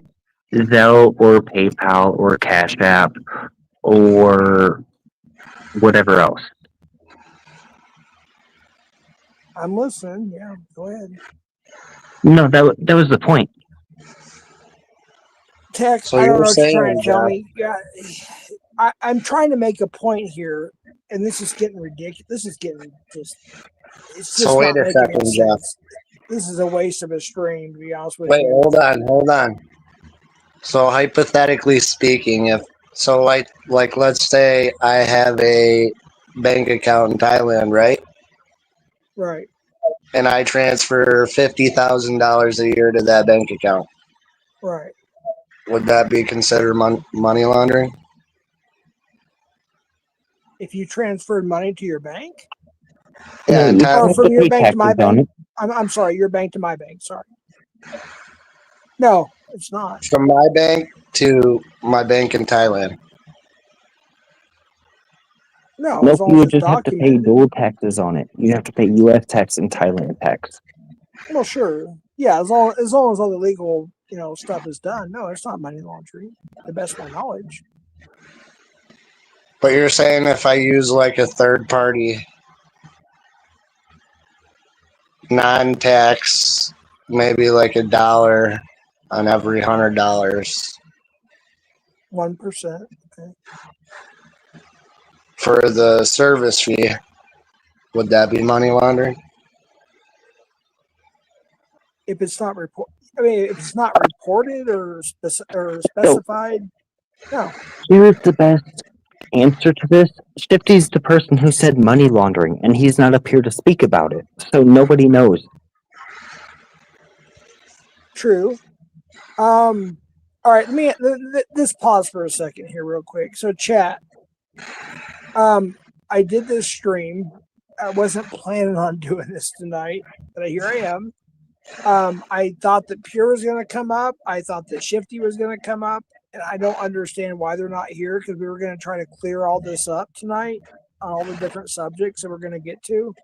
Zelle or PayPal or Cash App or whatever else. I'm listening. Yeah, go ahead. No, that was the point. Tech, So I don't you're know what you're trying saying, to tell Jeff, me. Yeah, I'm trying to make a point here, and this is getting ridiculous. This is getting just. It's just So wait not a making any second, Jeff. sense. This is a waste of a stream, to be honest with Wait, you. hold on. So hypothetically speaking, like let's say I have a bank account in Thailand, right? Right. And I transfer $50,000 a year to that bank account. Right. Would that be considered money laundering? If you transferred money to your bank, Yeah, in you Thailand. or from your bank to my taxes on bank. it. I'm sorry, your bank to my bank. Sorry. No, it's not. From my bank to my bank in Thailand. No, Nope, as long you as would it's just have to pay documented. dual taxes on it. You have to pay U.S. tax and Thailand tax. Well, sure. Yeah, as long as all the legal, stuff is done. No, it's not money laundering, to the best of my knowledge. But you're saying if I use like a third party non-tax, maybe like $1 on every $100. 1%. Okay. for the service fee. Would that be money laundering? If it's not if it's not reported or specified, no. Here's the best answer to this. Shifty's the person who said money laundering, and he's not up here to speak about it, so nobody knows. True. All right, let me this pause for a second here, real quick. So, chat. I did this stream. I wasn't planning on doing this tonight, but here I am. I thought that Pure was going to come up. I thought that Shifty was going to come up, and I don't understand why they're not here because we were going to try to clear all this up tonight on all the different subjects that we're going to get to.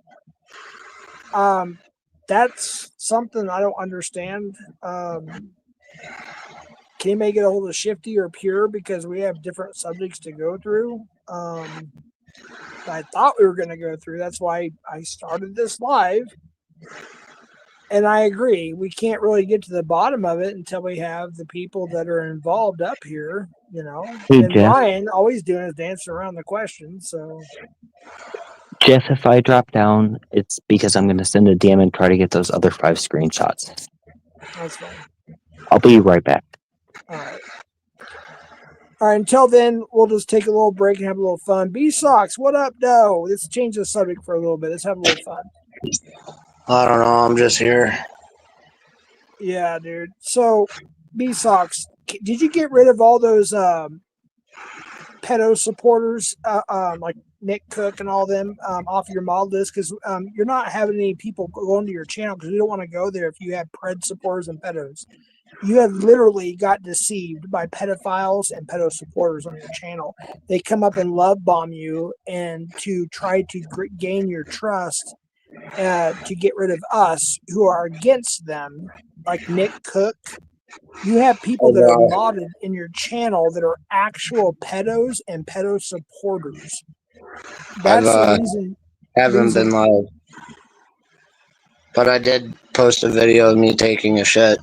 That's something I don't understand. Can anybody get a hold of Shifty or Pure because we have different subjects to go through? I thought we were going to go through. That's why I started this live. And I agree. We can't really get to the bottom of it until we have the people that are involved up here, you know. Hey, and Jeff. Ryan always doing is dancing around the questions. So Jeff, if I drop down, it's because I'm going to send a DM and try to get those other 5 screenshots. that's fine. I'll be right back. All right. All right. Until then, we'll just take a little break and have a little fun. B-Sox, what up, though? Let's change the subject for a little bit. Let's have a little fun. I don't know. I'm just here. Yeah, dude. So, B-Sox, did you get rid of all those pedo supporters, like Nick Cook and all them, off your mod list? Because you're not having any people go into your channel because we don't want to go there if you have pred supporters and pedos. You have literally got deceived by pedophiles and pedo supporters on your channel. They come up and love bomb you and to try to gain your trust to get rid of us who are against them, like Nick Cook. You have people that are modded in your channel that are actual pedos and pedo supporters. That's the reason. Haven't been live. But I did post a video of me taking a shit.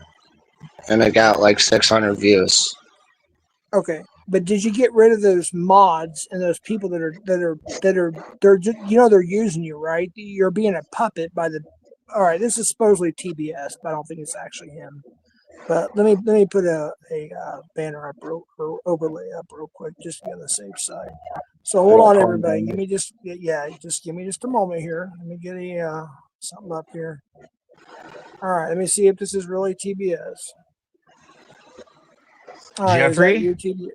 And it got like 600 views. Okay, but did you get rid of those mods and those people that are just, you know, they're using you, right? You're being a puppet by the. All right, this is supposedly TBS, but I don't think it's actually him. But let me put a banner up or overlay up real quick just to be on the safe side. So hold on, everybody. Give me just give me just a moment here. Let me get a something up here. All right, let me see if this is really TBS. All right, Jeffrey? is that you,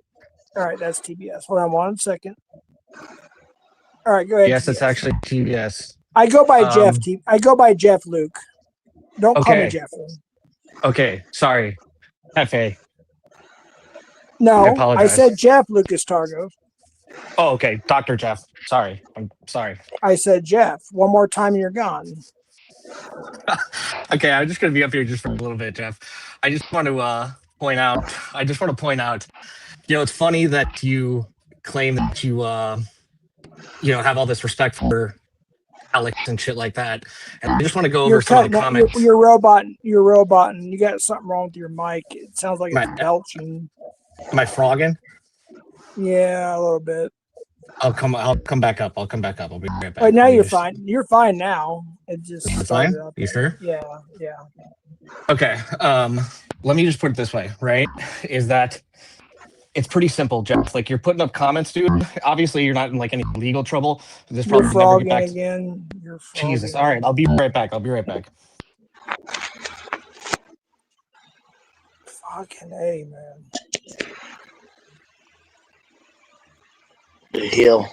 all right, that's TBS. Hold on 1 second. All right, go ahead. Yes, TBS. it's actually TBS. I go by Jeff. I go by Jeff Luke. Don't call me Okay. Jeffrey. Okay, sorry. FA. No, I I apologize. said Jeff Lucas Targo. Oh, okay. Dr. Jeff. Sorry. I'm sorry. I said Jeff. One more time and you're gone. Okay, I'm just going to be up here just for a little bit, Jeff. I just want to point out, you know, it's funny that you claim that you have all this respect for Alex and shit like that. And I just want to go over some of the comments. You're roboting. You got something wrong with your mic. It sounds like it's My- belching. Am I frogging? Yeah, a little bit. I'll come back up. I'll be right back. All right, now Let me you're just- fine. You're fine now. It just You're started fine? up You there. sure? Yeah. Okay. Let me just put it this way, right? Is that it's pretty simple, Jeff. Like, you're putting up comments, dude. Obviously, you're not in like any legal trouble. This You're probably never frogging get back. again. You're frogging. Jesus. All right. I'll be right back. Fucking A, man. The heel.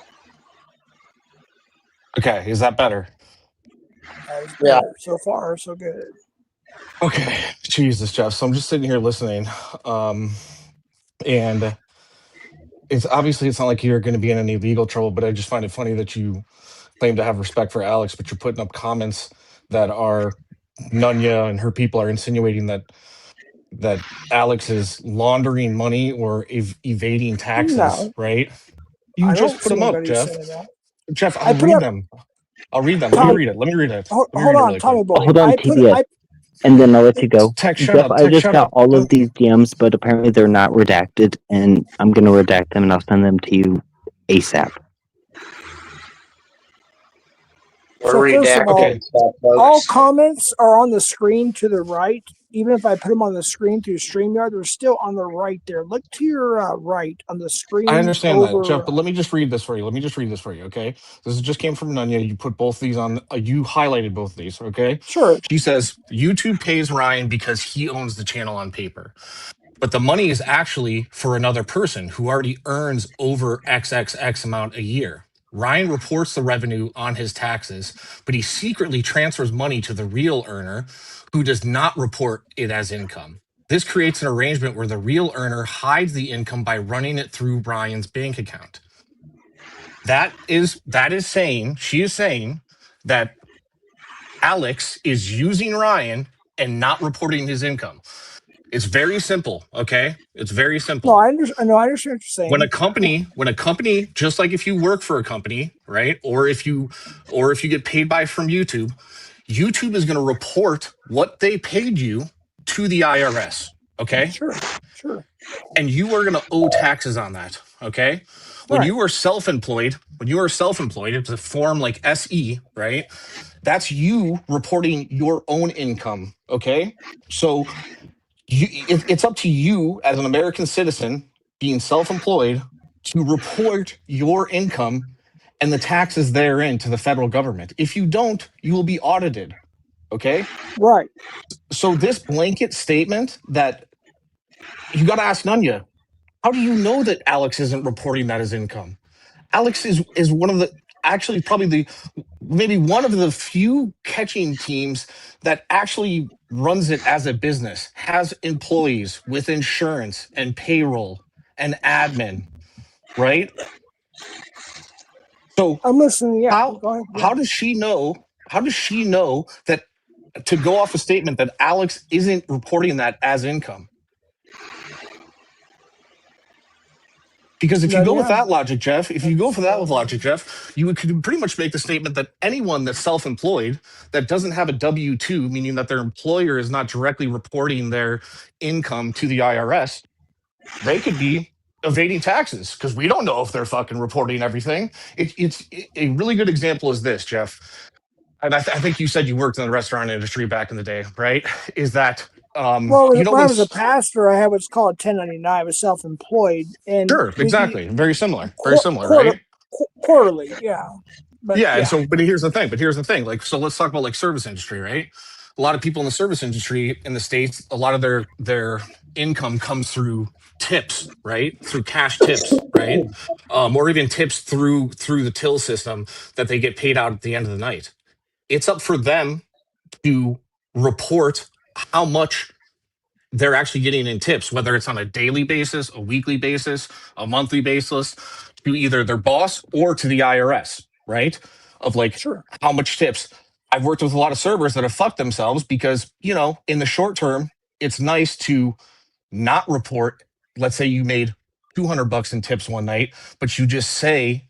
Okay. Is that better? That is Yeah. better. So far, so good. Okay. Jesus, Jeff. So I'm just sitting here listening. And it's not like you're going to be in any legal trouble, but I just find it funny that you claim to have respect for Alex, but you're putting up comments that are Nunya and her people are insinuating that Alex is laundering money or evading taxes, No. right? You I just don't put see them up, anybody Jeff. saying that. Jeff, I I'll put read up- them. Let me Tom- read it. Let me read it. Hold Let me read it on, really Tommy quick. boy. Hold on, I put TBS. And then I'll let you go. Tech, shut Jeff, up. I Tech, just shut got up. all of these DMs, but apparently they're not redacted, and I'm going to redact them and I'll send them to you ASAP. We're So first of redacting all, Okay. stuff, all folks. comments are on the screen to the right. Even if I put them on the screen through StreamYard, they're still on the right there. Look to your right on the screen. I understand that, Jeff, over. but let me just read this for you. Okay? This just came from Nunya. You put both these on, you highlighted both of these, okay? Sure. She says, YouTube pays Ryan because he owns the channel on paper. But the money is actually for another person who already earns over XXX amount a year. Ryan reports the revenue on his taxes, but he secretly transfers money to the real earner who does not report it as income. This creates an arrangement where the real earner hides the income by running it through Ryan's bank account. She is saying that Alex is using Ryan and not reporting his income. It's very simple, okay? It's very simple. No, I understand. No, I understand what you're saying. When a company, just like if you work for a company, right? Or if you get paid from YouTube is going to report what they paid you to the IRS, okay? Sure. And you are going to owe taxes on that, okay? When Right. you are self-employed, it's a form like SE, right? That's you reporting your own income, okay? So it's up to you as an American citizen being self-employed to report your income and the taxes therein to the federal government. If you don't, you will be audited, okay? Right. So this blanket statement that you got to ask Nunya, how do you know that Alex isn't reporting that as income? Alex is one of the, actually probably maybe one of the few catching teams that actually runs it as a business, has employees with insurance and payroll and admin, right? So I'm listening. Yeah. Go ahead. how does she know that, to go off a statement that Alex isn't reporting that as income? Because if you go with that logic, Jeff, you could pretty much make the statement that anyone that's self-employed that doesn't have a W-2, meaning that their employer is not directly reporting their income to the IRS, they could be evading taxes because we don't know if they're fucking reporting everything. It's a really good example is this, Jeff. And I think you said you worked in the restaurant industry back in the day, right? Is that well, when I was a pastor, I had what's called 1099. I was self-employed, and sure, exactly, very similar, right? Quarterly, yeah. But but here's the thing. Like, so let's talk about like service industry, right? A lot of people in the service industry in the States, a lot of their income comes through tips, right? Through cash tips, right? Or even tips through the till system that they get paid out at the end of the night. It's up for them to report how much they're actually getting in tips, whether it's on a daily basis, a weekly basis, a monthly basis, to either their boss or to the IRS, right? Of like how much tips. I've worked with a lot of servers that have fucked themselves because, in the short term, it's nice to not report. Let's say you made $200 in tips one night, but you just say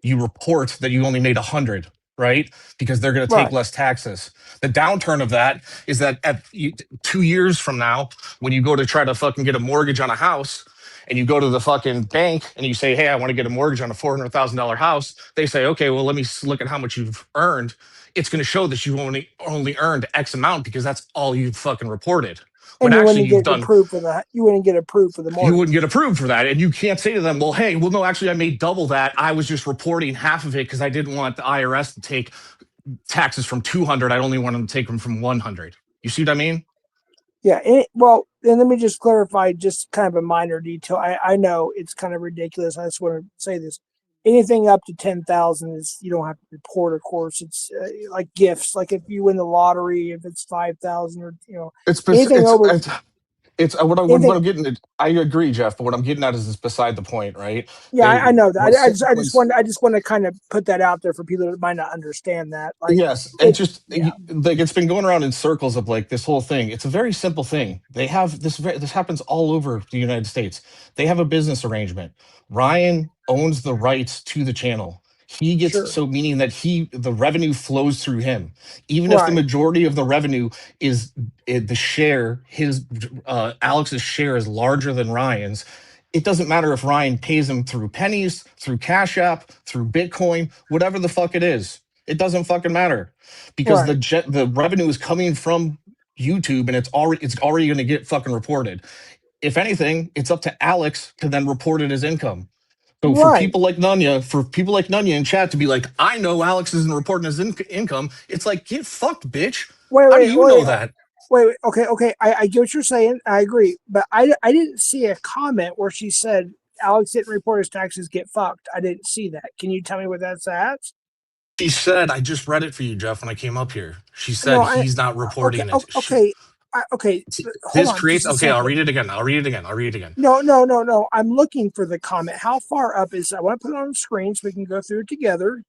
you report that you only made 100, right? Because they're going to take less taxes. The downturn of that is that 2 years from now, when you go to try to fucking get a mortgage on a house and you go to the fucking bank and you say, hey, I want to get a mortgage on a $400,000 house. They say, okay, well, let me look at how much you've earned. It's going to show that you only earned X amount because that's all you've fucking reported. When actually you've done approved for that, you wouldn't get approved for the mortgage. You wouldn't get approved for that, and you can't say to them, "Well, hey, no, actually, I made double that. I was just reporting half of it because I didn't want the IRS to take taxes from 200. I only want them to take them from 100." You see what I mean? Yeah. Well, then let me just clarify, just kind of a minor detail. I know it's kind of ridiculous. I just want to say this. Anything up to 10,000 is you don't have to report. Of course, it's like gifts. Like if you win the lottery, if it's 5,000 or anything over. It's what I'm getting at. I agree, Jeff, but what I'm getting at is beside the point, right? Yeah, I know that. I just want to kind of put that out there for people that might not understand that. Like, yes, and like it's been going around in circles of like this whole thing. It's a very simple thing. They have this happens all over the United States. They have a business arrangement. Ryan owns the rights to the channel. He gets so meaning that the revenue flows through him, even if the majority of the revenue is the share. Alex's share is larger than Ryan's. It doesn't matter if Ryan pays him through pennies, through Cash App, through Bitcoin, whatever the fuck it is. It doesn't fucking matter because Right. the revenue is coming from YouTube and it's already going to get fucking reported. If anything, it's up to Alex to then report it as income. So for Right. people like Nunya in chat to be like, I know Alex isn't reporting his income, it's like, get fucked, bitch. How do you know that? Wait. Okay. I get what you're saying. I agree, but I didn't see a comment where she said Alex didn't report his taxes. Get fucked. I didn't see that. Can you tell me what that's at? She said, I just read it for you, Jeff, when I came up here. She said No, he's not reporting it. Okay. Hold This on. creates, just a okay, I'll second. read it again. I'll read it again. No. I'm looking for the comment. How far up is? I want to put it on the screen so we can go through it together.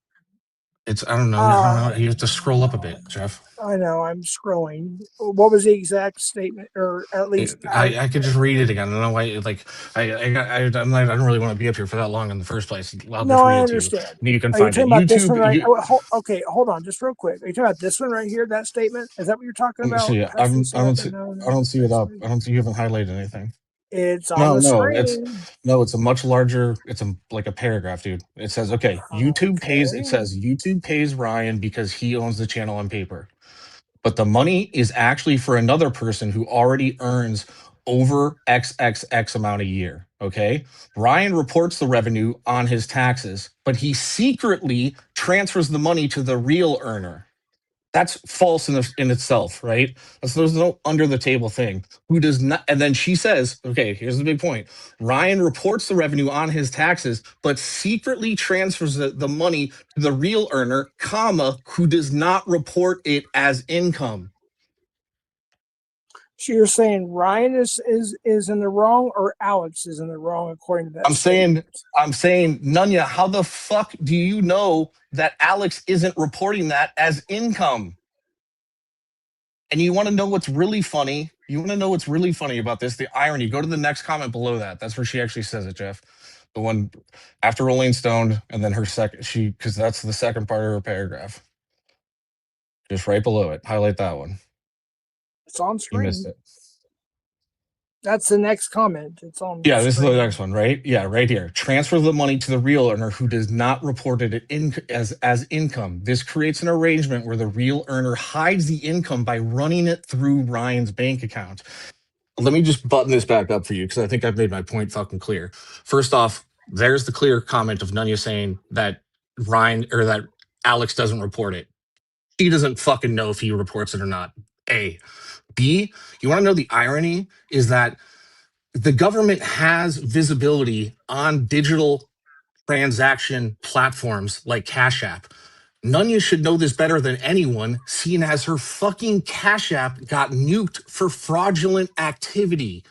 I don't know. You have to scroll up a bit, Jeff. I know. I'm scrolling. What was the exact statement, or at least I could just read it again. I don't know why. Like I don't really want to be up here for that long in the first place. I'll just read I it to understand. you. You can Are you find talking it. about this one right? YouTube. Okay, hold on, just real quick. Are you talking about this one right here? That statement? Is that what you're talking Let me about? see. I don't see it up. Statement? I don't see you haven't highlighted anything. It's on the screen. It's a much larger. It's like a paragraph, dude. It says, okay, YouTube pays. It says YouTube pays Ryan because he owns the channel on paper, but the money is actually for another person who already earns over XXX amount a year. Okay, Ryan reports the revenue on his taxes, but he secretly transfers the money to the real earner. That's false in itself, right? There's no under the table thing. Who does not? And then she says, okay, here's the big point. Ryan reports the revenue on his taxes, but secretly transfers the money to the real earner, comma, who does not report it as income. So you're saying Ryan is in the wrong, or Alex is in the wrong according to that? I'm saying, Nunya, how the fuck do you know that Alex isn't reporting that as income? And you want to know what's really funny? You want to know what's really funny about this? The irony. Go to the next comment below that. That's where she actually says it, Jeff. The one after Rolling Stone, and then her second. Because that's the second part of her paragraph. Just right below it. Highlight that one. It's on screen. You missed it. That's the next comment. It's on. Yeah, this is the next one, right? Yeah, right here. Transfer the money to the real earner who does not report it as income. This creates an arrangement where the real earner hides the income by running it through Ryan's bank account. Let me just button this back up for you because I think I've made my point fucking clear. First off, there's the clear comment of Nunya saying that Ryan or that Alex doesn't report it. He doesn't fucking know if he reports it or not. A. B, you want to know the irony is that the government has visibility on digital transaction platforms like Cash App. Nunya should know this better than anyone, seeing as her fucking Cash App got nuked for fraudulent activity.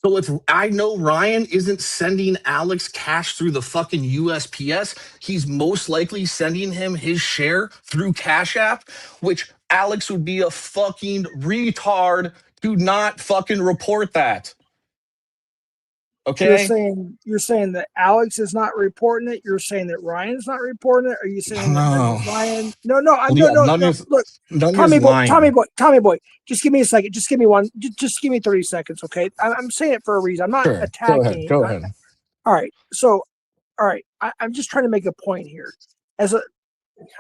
So if I know Ryan isn't sending Alex cash through the fucking USPS, he's most likely sending him his share through Cash App, which Alex would be a fucking retard to not fucking report that. Okay. You're saying that Alex is not reporting it. You're saying that Ryan's not reporting it. Are you saying that Ryan? No. Look, Tommy boy. Just give me a second. Just give me one. Just give me 30 seconds, okay? I'm saying it for a reason. I'm not attacking. Go ahead. All right. So, all right. I'm just trying to make a point here.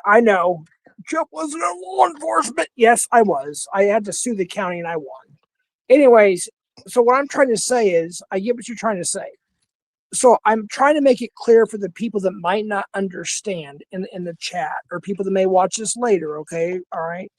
I know Jeff wasn't in law enforcement. Yes, I was. I had to sue the county and I won. Anyways. So what I'm trying to say is, I get what you're trying to say. So I'm trying to make it clear for the people that might not understand in the chat, or people that may watch this later. Okay, all right.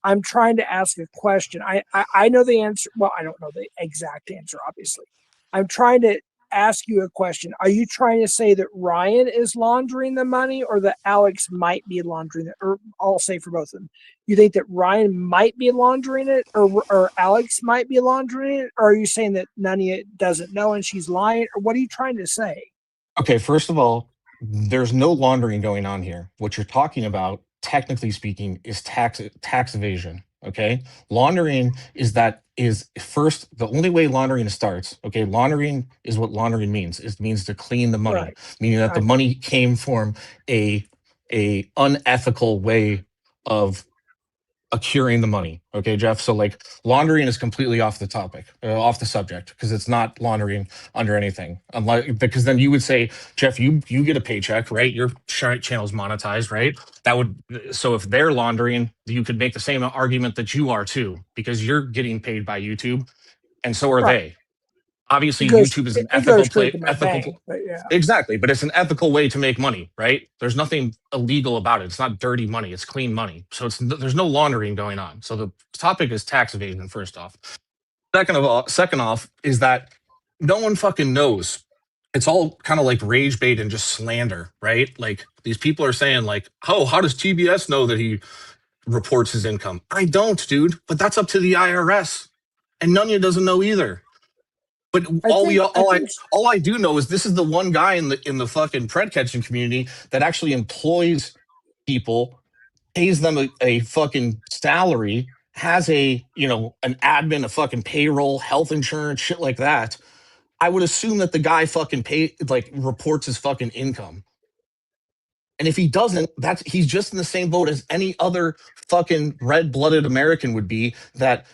I'm trying to ask a question. I know the answer. Well, I don't know the exact answer, obviously. I'm trying to ask you a question. Are you trying to say that Ryan is laundering the money, or that Alex might be laundering it? Or I'll say for both of them. You think that Ryan might be laundering it, or Alex might be laundering it? Or are you saying that Nunya doesn't know and she's lying? Or what are you trying to say? Okay, first of all, there's no laundering going on here. What you're talking about, technically speaking, is tax evasion. Okay, laundering is first the only way laundering starts. Okay, laundering is what laundering means. It means to clean the money, meaning that the money came from a unethical way of accruing the money. Okay, Jeff. So like laundering is completely off the topic, off the subject, because it's not laundering under anything. Unlike, because then you would say, Jeff, you get a paycheck, right? Your channel's monetized, right? That would, so if they're laundering, you could make the same argument that you are too, because you're getting paid by YouTube, and so are Right. they. Obviously, It goes, YouTube is an it goes ethical straight play. to my bank, but yeah. Exactly, but it's an ethical way to make money, right? There's nothing illegal about it. It's not dirty money. It's clean money. So there's no laundering going on. So the topic is tax evasion. First off, second off is that no one fucking knows. It's all kind of like rage bait and just slander, right? Like these people are saying, like, "Oh, how does TBS know that he reports his income?" I don't, dude. But that's up to the IRS, and Nunya doesn't know either. But all I do know is this is the one guy in the fucking pred catching community that actually employs people, pays them a fucking salary, has an admin, a fucking payroll, health insurance, shit like that. I would assume that the guy fucking reports his fucking income. And if he doesn't, he's just in the same boat as any other fucking red-blooded American would be, that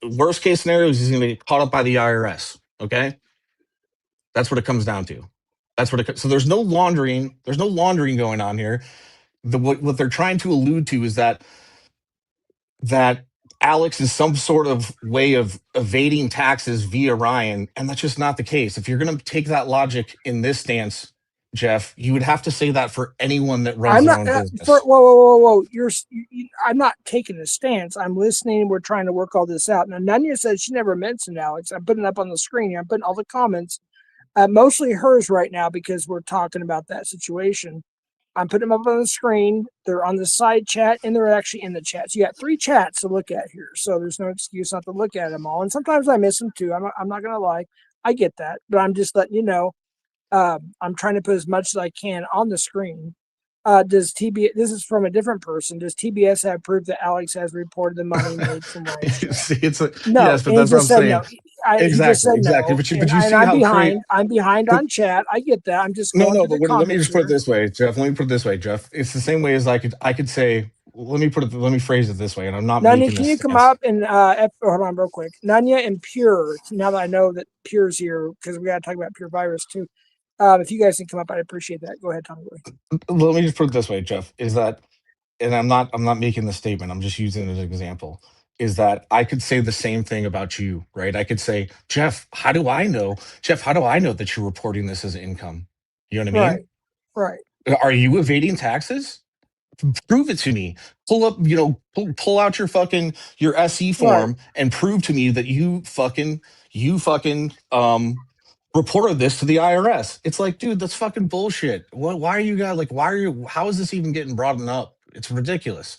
worst case scenario is he's going to get caught up by the IRS. Okay, that's what it comes down to. So there's no laundering. There's no laundering going on here. What they're trying to allude to is that Alex is some sort of way of evading taxes via Ryan, and that's just not the case. If you're going to take that logic in this stance, Jeff, you would have to say that for anyone that runs their own business. Whoa! I'm not taking a stance. I'm listening. We're trying to work all this out. Now, Nunya said she never mentioned Alex. I'm putting it up on the screen here. I'm putting all the comments, mostly hers right now, because we're talking about that situation. I'm putting them up on the screen. They're on the side chat, and they're actually in the chat. So you got 3 chats to look at here. So there's no excuse not to look at them all. And sometimes I miss them too. I'm not going to lie. I get that. But I'm just letting you know. I'm trying to put as much as I can on the screen. Does TBS, this is from a different person, does TBS have proof that Alex has reported the money made from Ryan? Yes, but no, that's what I'm saying. No. Exactly. But you see how I'm behind on chat. I get that. I'm just but let me just put it this way, Jeff. It's the same way as I could say. Let me phrase it this way, and I'm not. Nunya, can you come up and hold on real quick? Nunya and Pure. Now that I know that Pure's here, because we got to talk about Pure Virus too. If you guys can come up, I'd appreciate that. Go ahead, Tommy. Let me just put it this way, Jeff. Is that, and I'm not making the statement. I'm just using it as an example. Is that I could say the same thing about you, right? I could say, Jeff, how do I know? Jeff, how do I know that you're reporting this as income? You know what I mean? Right. Are you evading taxes? Prove it to me. Pull up, pull out your SE form and prove to me that you fucking reported this to the IRS. It's like, dude, that's fucking bullshit. Why are you guys how is this even getting brought up? It's ridiculous.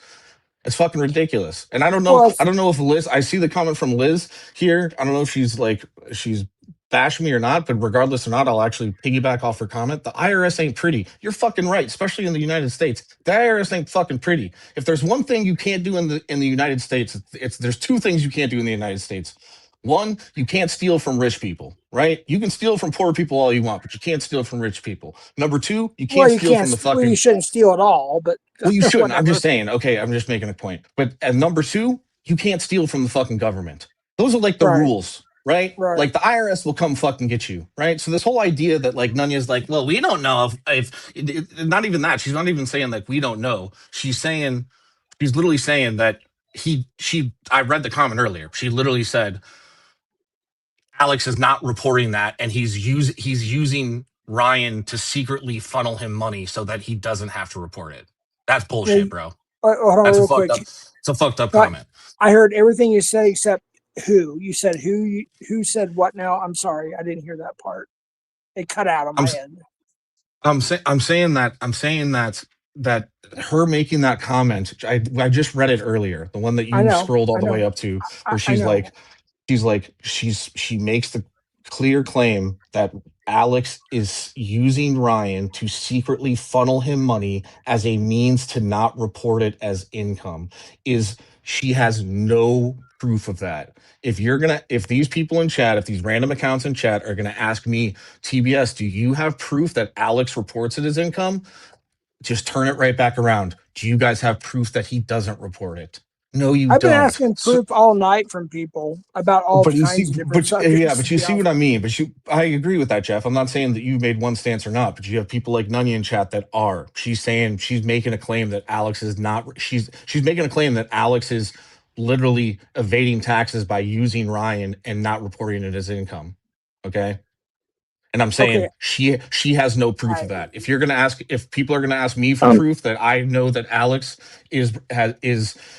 It's fucking ridiculous. And I don't know if Liz, I see the comment from Liz here. I don't know if she's bashing me or not, but regardless or not, I'll actually piggyback off her comment. The IRS ain't pretty. You're fucking right, especially in the United States. The IRS ain't fucking pretty. If there's one thing you can't do in the United States, there's 2 things you can't do in the United States. One, you can't steal from rich people, right? You can steal from poor people all you want, but you can't steal from rich people. Number 2, you can't steal from the fucking... Well, you shouldn't steal at all, but... Well, you shouldn't. I'm just saying. Okay, I'm just making a point. But number 2, you can't steal from the fucking government. Those are like the rules, right? Like the IRS will come fucking get you, right? So this whole idea that like Nunya's like, well, we don't know if not even that. She's not even saying like we don't know. She's literally saying that I read the comment earlier. She literally said Alex is not reporting that, and he's using Ryan to secretly funnel him money so that he doesn't have to report it. That's bullshit, bro. That's a fucked up comment. I heard everything you said except who. You said who said what now? I'm sorry. I didn't hear that part. It cut out on my end. I'm saying that her making that comment, I just read it earlier, the one that you scrolled all the way up to, where she makes the clear claim that Alex is using Ryan to secretly funnel him money as a means to not report it as income. She has no proof of that. If these people in chat, if these random accounts in chat are gonna ask me, TBS, do you have proof that Alex reports it as income? just turn it right back around. Do you guys have proof that he doesn't report it? No, you I've been don't. asking proof all night from people about all But you kinds see, of different yeah, subjects. but to you be see what honest. I mean. But I agree with that, Jeff. I'm not saying that you made one stance or not, but you have people like Nunya in chat that are. She's saying she's making a claim that Alex is not. She's making a claim that Alex is literally evading taxes by using Ryan and not reporting it as income. Okay. And I'm saying Okay, she has no proof of that. If people are gonna ask me for Um, proof that I know that Alex is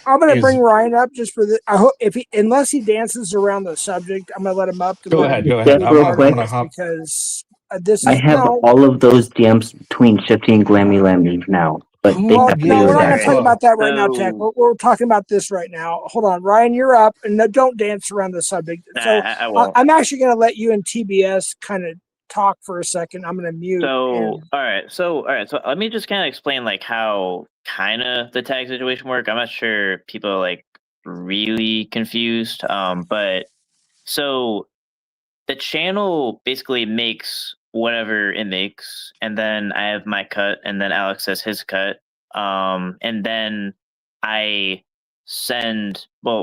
I'm gonna bring Ryan up just for the. I hope unless he dances around the subject, I'm gonna let him up to go let ahead, him go ahead. be real part of quick, gonna this hop. because this I is have all of those DMs between Shifty and Glammy Lammy now, but they Who have to be No, we're not gives a going to talk redacted. about that right now, Tech. So We're talking about this right now. Hold on, Ryan, you're up, and no, don't dance around the subject. So I won't. I'm actually going to let you and TBS kind of talk for a second. I'm going to mute. So all right. So let me just kind of explain like how kind of the tag situation work. I'm not sure people are like really confused. But so the channel basically makes whatever it makes, and then I have my cut, and then Alex has his cut. And then I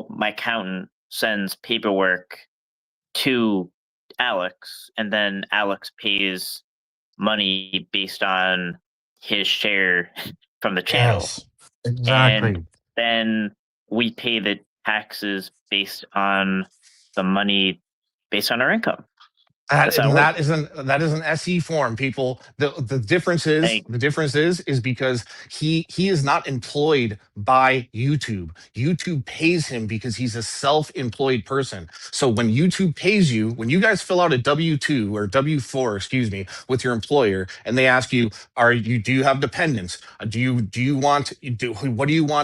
my accountant sends paperwork to Alex, and then Alex pays money based on his share from the channel. Yes, And exactly. then we pay the taxes based on the money based on our income. That's how it works. That is an SE form, people. The difference is Like, because he is not employed by YouTube. YouTube pays him because he's a self-employed person. So when YouTube pays you, when you guys fill out a W-2 or W-4, excuse me, with your employer, and they ask you, do you have dependents? What do you want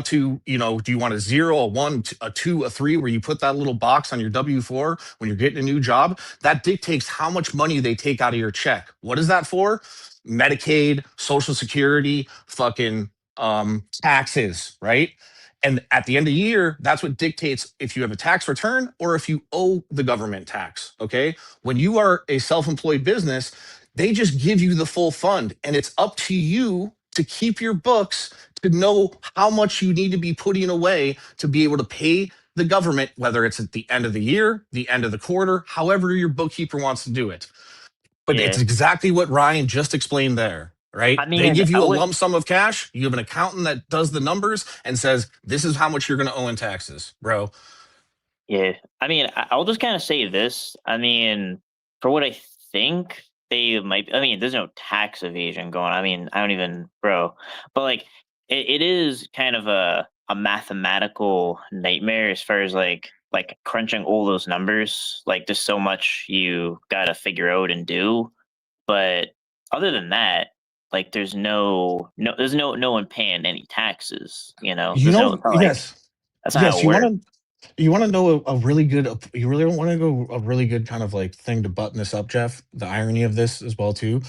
to, do you want a 0, a 1, a 2, a 3, where you put that little box on your W-4 when you're getting a new job? That dictates how much money they take out of your check. What is that for? Medicaid, Social Security, fucking taxes, right? And at the end of the year, that's what dictates if you have a tax return or if you owe the government tax. Okay. When you are a self employed business, they just give you the full fund, and it's up to you to keep your books to know how much you need to be putting away to be able to pay the government, whether it's at the end of the year, the end of the quarter, however your bookkeeper wants to do it. But yeah. it's exactly what Ryan just explained there, right? I mean, they give you I a would- lump sum of cash. You have an accountant that does the numbers and says, this is how much you're going to owe in taxes, bro. Yeah. I mean, I'll just kind of say this. I mean, for what I think they might, I mean, there's no tax evasion going on. I mean, I don't even, bro. But like, it is kind of a mathematical nightmare as far as like crunching all those numbers. Like, there's so much you got to figure out and do. But other than that, like, there's no one paying any taxes. You know, You there's know, it's not like yes. that's not how it You works. want to know a really good, you really want to go a really good kind of like thing to button this up, Jeff. The irony of this as well too.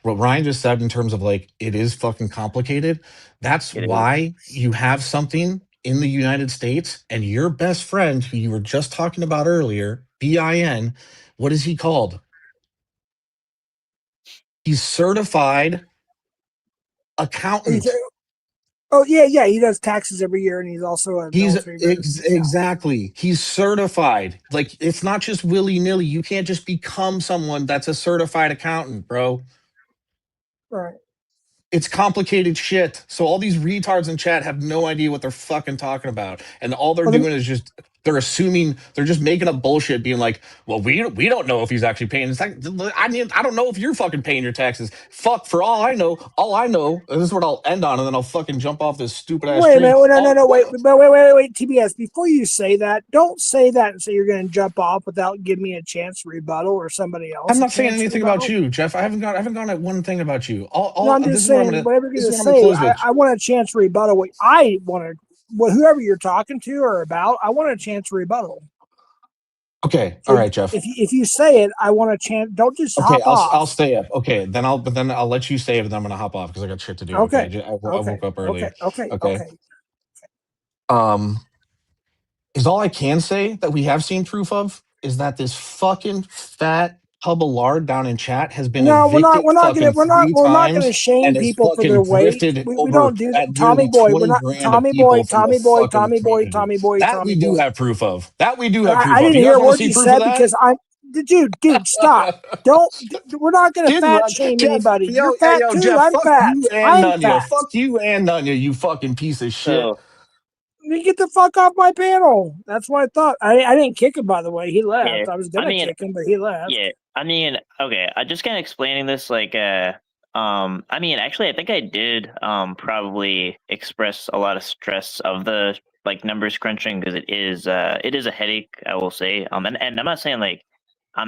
What Ryan just said in terms of like it is fucking complicated. That's It is. why you have something in the United States, and your best friend who you were just talking about earlier, BIN, what is he called? He's certified accountant. Oh yeah, he does taxes every year, and he's also a military veteran. Exactly. He's certified. Like, it's not just willy-nilly. You can't just become someone that's a certified accountant, bro. Right. It's complicated shit. So all these retards in chat have no idea what they're fucking talking about, and all they're doing is just they're assuming, they're just making up bullshit, being like, well, we don't know if he's actually paying. It's like, I don't know if you're fucking paying your taxes. Fuck, for all I know, and this is what I'll end on, and then I'll fucking jump off this stupid ass Wait a tree. minute, no, wait, TBS, before you say that, don't say that and say you're going to jump off without giving me a chance to rebuttal or somebody else. I'm not saying anything about you, Jeff. I haven't gone at one thing about you. I'm just saying, whatever you're going to say, I want a chance to rebuttal. Whoever you're talking to or about, I want a chance to rebuttal. Okay, So all right, Jeff. If you say it, I want a chance. Don't just hop off. I'll stay up. Okay, then I'll let you say it, and then I'm gonna hop off because I got shit to do. Okay, I woke up early. Okay. Is all I can say that we have seen proof of is that this fucking fat Hubbalard down in chat has been No, we're not. evicted We're not gonna. fucking We're not. 3 We're not gonna times shame and is people for their fucking weight. grifted We over don't do that. at Tommy nearly boy, we're 20 not. grand of Tommy people boy, from the Tommy boy, fucking Tommy boy, community. Tommy boy, That we Tommy do boy. have proof of. That we do have proof I of. didn't You hear guys a want to word see you proof of said that? because dude, stop. Don't. We're not gonna Did fat run shame Jeff? anybody. Yo, You're hey, fat yo, too. Jeff. I'm Fuck fat. you and I'm Nunya. fat. Fuck you and Nunya. You fucking piece of shit. So You get the fuck off my panel. That's what I thought. I didn't kick him, by the way. He left. yeah, I was I gonna mean, kick him, but he left. yeah, I mean, okay. I just kind of explaining this, like, I mean, actually, I think I did, probably express a lot of stress of the like numbers crunching because it is a headache, I will say. And I'm not saying like I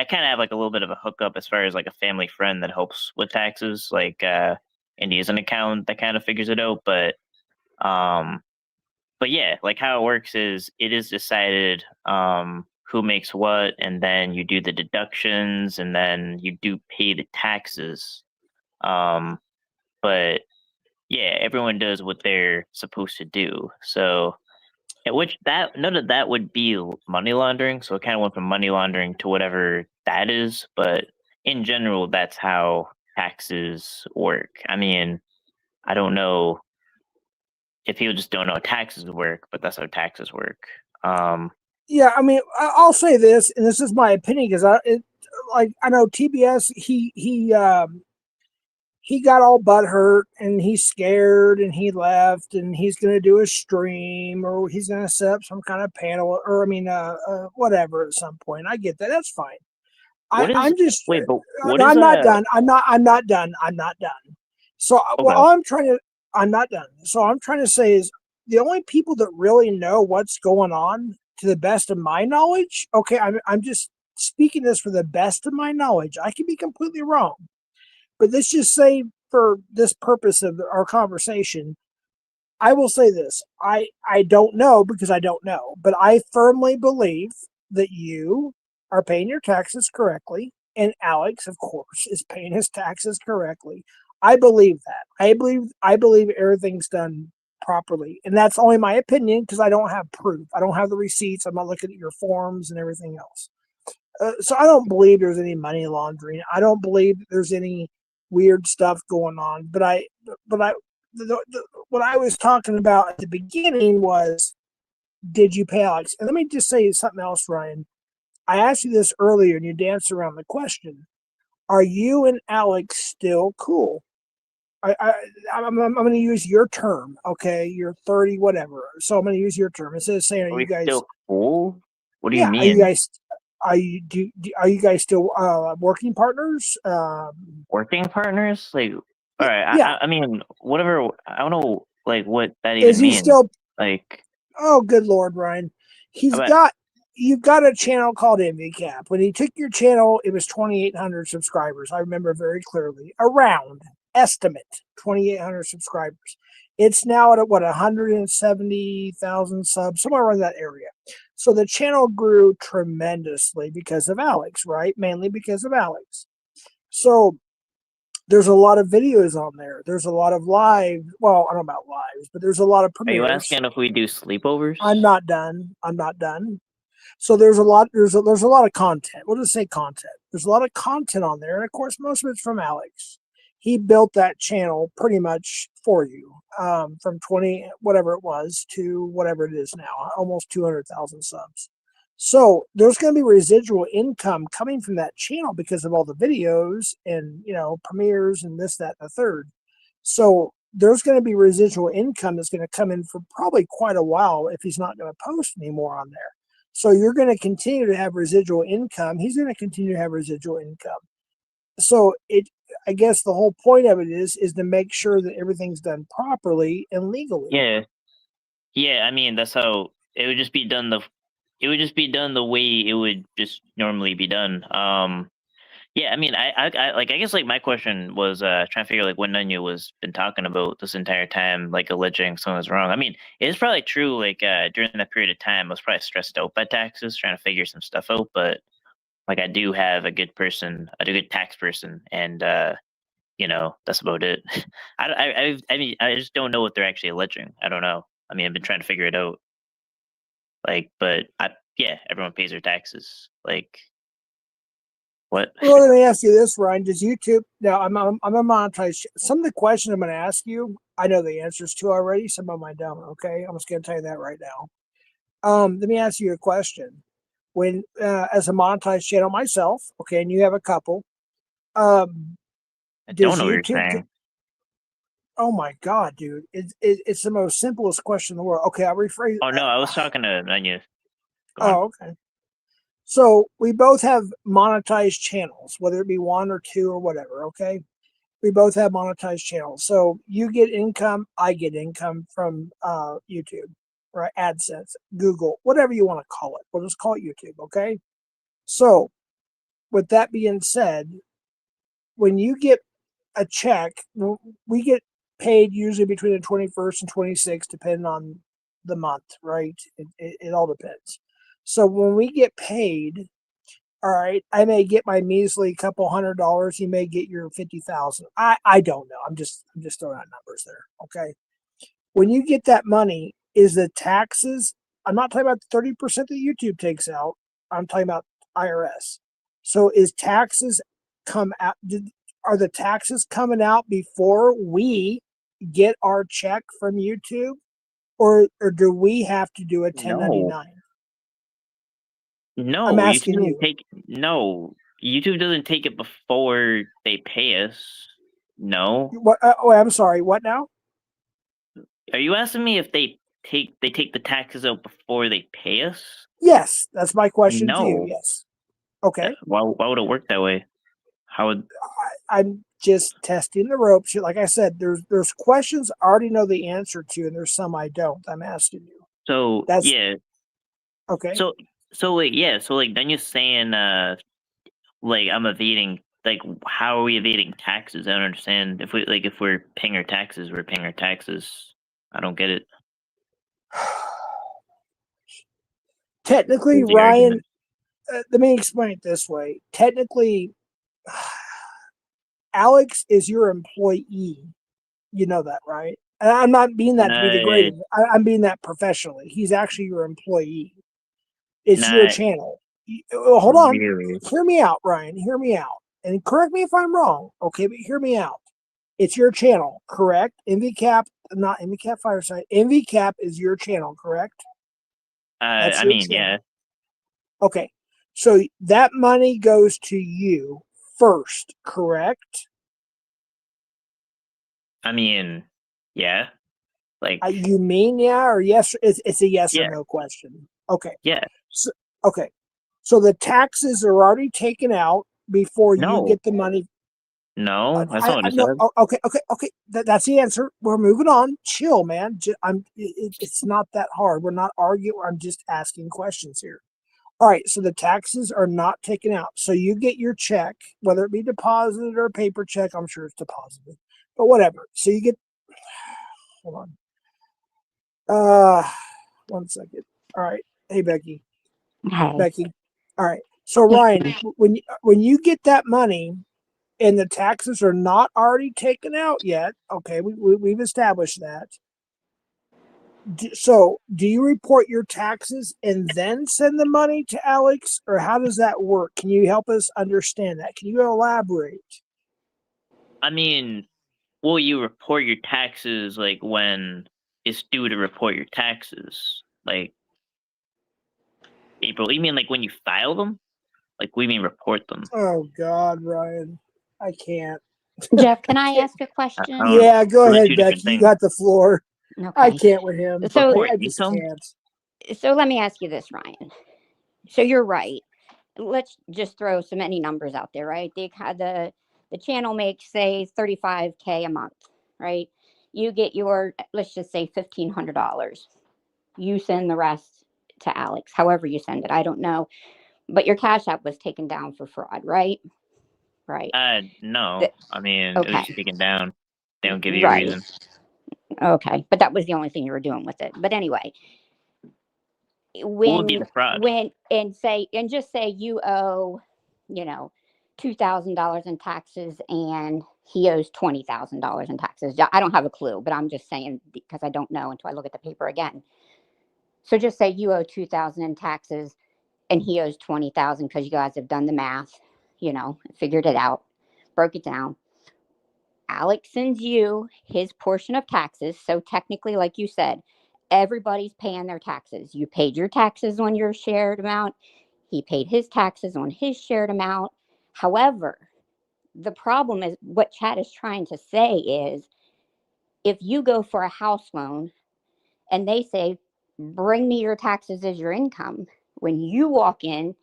kind of have like a little bit of a hookup as far as like a family friend that helps with taxes, like, and he has an account that kind of figures it out, um. But yeah, like how it works is it is decided who makes what, and then you do the deductions, and then you do pay the taxes. Um, but yeah, everyone does what they're supposed to do. So, which that none of that would be money laundering. So it kind of went from money laundering to whatever that is. But in general, that's how taxes work. I mean, I don't know if people just don't know how taxes work, but that's how taxes work. Yeah, I mean, I'll say this, and this is my opinion because I know TBS. He got all butthurt and he's scared and he left and he's going to do a stream or he's going to set up some kind of panel or whatever at some point. I get that. That's fine. What is I'm just wait, but what no, is I'm not done. I'm not done. I'm not done. So Okay. all I'm not done. So I'm trying to say is the only people that really know what's going on, to the best of my knowledge. Okay, I'm just speaking this for the best of my knowledge. I could be completely wrong, but let's just say for this purpose of our conversation, I will say this. I don't know because I don't know, but I firmly believe that you are paying your taxes correctly, and Alex, of course, is paying his taxes correctly. I believe that. I believe everything's done properly, and that's only my opinion because I don't have proof. I don't have the receipts. I'm not looking at your forms and everything else. So I don't believe there's any money laundering. I don't believe there's any weird stuff going on. But what I was talking about at the beginning was, did you pay Alex? And let me just say something else, Ryan. I asked you this earlier, and you danced around the question. Are you and Alex still cool? I'm going to use your term, okay? You're 30, whatever. So I'm going to use your term instead of saying, are "Are we you guys still cool? What do you yeah, are you mean? guys are you guys still working partners? Working partners? Like, all right. Yeah. I mean, whatever. I don't know, like, what that Is even he means. still? Like, Oh, good Lord, Ryan. about You've got a channel called MVCap. When he took your channel, it was 2,800 subscribers. I remember very clearly. Around estimate 2,800 subscribers. It's now at what 170,000 subs, somewhere around that area. So the channel grew tremendously because of Alex, right? Mainly because of Alex. So there's a lot of videos on there. There's a lot of live. Well, I don't know about lives, but there's a lot of are you premieres. asking if we do sleepovers? I'm not done. So there's a lot. There's a lot of content. We'll just say content. There's a lot of content on there, and of course, most of it's from Alex. He built that channel pretty much for you, from 20 whatever it was to whatever it is now, almost 200,000 subs. So there's going to be residual income coming from that channel because of all the videos and premieres and this, that, and the third. So there's going to be residual income that's going to come in for probably quite a while if he's not going to post anymore on there. So you're going to continue to have residual income. He's going to continue to have residual income. So I guess the whole point of it is to make sure that everything's done properly and legally. Yeah. I mean, that's how it would just be done. It would just be done the way it would just normally be done. Yeah, I mean, I guess like my question was trying to figure like what Nunya was been talking about this entire time, like alleging someone was wrong. I mean, it's probably true. Like during that period of time, I was probably stressed out by taxes, trying to figure some stuff out. But like, I do have a good tax person, and that's about it. I mean, I just don't know what they're actually alleging. I don't know. I mean, I've been trying to figure it out. Like, but yeah, everyone pays their taxes. Like, What? Well, let me ask you this, Ryan. Does YouTube now? I'm a monetized. Some of the questions I'm going to ask you, I know the answers to already. Some of them I don't. Okay, I'm just going to tell you that right now. Let me ask you a question. When, as a monetized channel myself, okay, and you have a couple, I does don't know what you're YouTube? saying. Oh my God, dude! It's the most simplest question in the world. Okay, I'll rephrase. Oh no, I was talking to Nanya. Go on. Oh, okay. So we both have monetized channels, whether it be one or two or whatever. Okay, we both have monetized channels. So you get income, I get income from YouTube, right? AdSense, Google, whatever you want to call it. We'll just call it YouTube. Okay. So with that being said, when you get a check, we get paid usually between the 21st and 26th, depending on the month, right? It all depends. So when we get paid, all right, I may get my measly couple $100. You may get your 50,000. I don't know. I'm just throwing out numbers there. Okay. When you get that money, is the taxes? I'm not talking about the 30% that YouTube takes out. I'm talking about IRS. So is taxes come out? Are the taxes coming out before we get our check from YouTube, or do we have to do a 1099? No, I'm YouTube asking doesn't you. take. No, YouTube doesn't take it before they pay us. No. What? Oh, I'm sorry. What now? Are you asking me if they take the taxes out before they pay us? Yes, that's my question to you. No. Yes. Okay. Why would it work that way? How would I'm just testing the ropes. Like I said, there's questions I already know the answer to, and there's some I don't. I'm asking you. so That's yeah. okay. So like yeah, so like then you're saying like I'm evading, like how are we evading taxes? I don't understand. If we're paying our taxes, we're paying our taxes. I don't get it. Technically, Closing Ryan, argument. let me explain it this way. Technically, Alex is your employee. You know that, right? And I'm not being that to be degrading. I'm being that professionally. He's actually your employee. It's your Not channel. Hold on. really. Hear me out, Ryan. Hear me out. And correct me if I'm wrong. Okay, but hear me out. It's your channel, correct? NVCap, not NVCap Fireside. NVCap is your channel, correct? That's I your mean, channel. yeah. Okay. So that money goes to you first, correct? I mean, yeah. Like, You mean yeah or yes? It's a yes or yeah, no question. Okay. yeah. So, okay. So the taxes are already taken out before you No, get the money. no, that's not what I No. said. Okay. That's the answer. We're moving on. Chill, man. It's not that hard. We're not arguing. I'm just asking questions here. All right. So the taxes are not taken out. So you get your check, whether it be deposited or a paper check. I'm sure it's deposited, but whatever. So you get. Hold on. 1 second. All right. Hey, Becky. Hey. Becky. All right. So Ryan, when you get that money and the taxes are not already taken out yet, okay, we've established that. So do you report your taxes and then send the money to Alex, or how does that work? Can you help us understand that? Can you elaborate? I mean, will you report your taxes like when it's due to report your taxes? Like April? You mean like when you file them? Like we mean report them? Oh God, Ryan, I can't. Jeff, can I can't. ask a question? Yeah, go Those are ahead, two different Becky. You things. got the floor. I Okay. can't with him. So- Report I just income? can't. So let me ask you this, Ryan. So you're right. Let's just throw so many numbers out there, right? The channel makes, say, $35K a month, right? You get your, let's just say, $1,500. You send the rest to Alex, however you send it. I don't know. But your Cash App was taken down for fraud, right? Right. No. I mean, it was Okay. taken down. They don't give you a Right. reason. Okay. But that was the only thing you were doing with it. But anyway, What would be the fraud? and just say you owe, $2,000 in taxes and he owes $20,000 in taxes. I don't have a clue, but I'm just saying because I don't know until I look at the paper again. So just say you owe $2,000 in taxes and he owes $20,000 because you guys have done the math. figured it out, broke it down. Alex sends you his portion of taxes. So technically, like you said, everybody's paying their taxes. You paid your taxes on your shared amount. He paid his taxes on his shared amount. However, the problem is what Chad is trying to say is if you go for a house loan and they say, bring me your taxes as your income, when you walk in,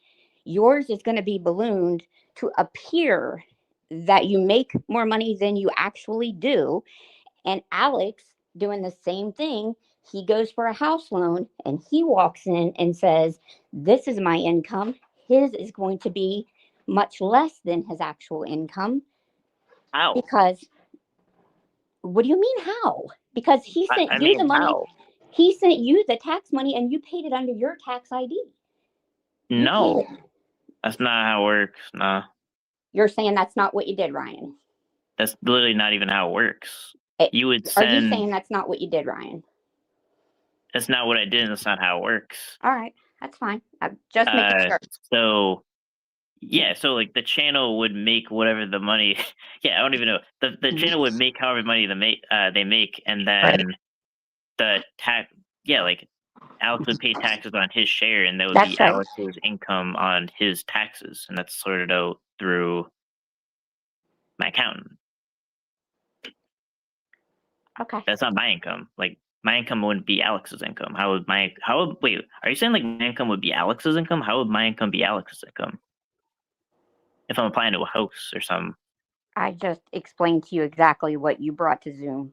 yours is going to be ballooned to appear that you make more money than you actually do. And Alex doing the same thing, he goes for a house loan and he walks in and says, this is my income. His is going to be much less than his actual income. How? Because, what do you mean how? Because he sent I you mean, the money. how? He sent you the tax money and you paid it under your tax ID. You paid No, it. that's not how it works. Nah, You're saying that's not what you did, Ryan. that's literally not even how it works. You would Are you send. saying that's not what you did, Ryan? That's not what I did. And that's not how it works. All right, that's fine. I'm just making sure. So yeah, so like the channel would make whatever the money. Yeah, I don't even know. The channel would make however money they make, and then the tax. Yeah, like Alex would pay taxes on his share, and that would That's be right. Alex's income on his taxes, and that's sorted out through my accountant. Okay. That's not my income. Like my income wouldn't be Alex's income. Wait, are you saying like my income would be Alex's income? How would my income be Alex's income? If I'm applying to a house or something. I just explained to you exactly what you brought to Zoom.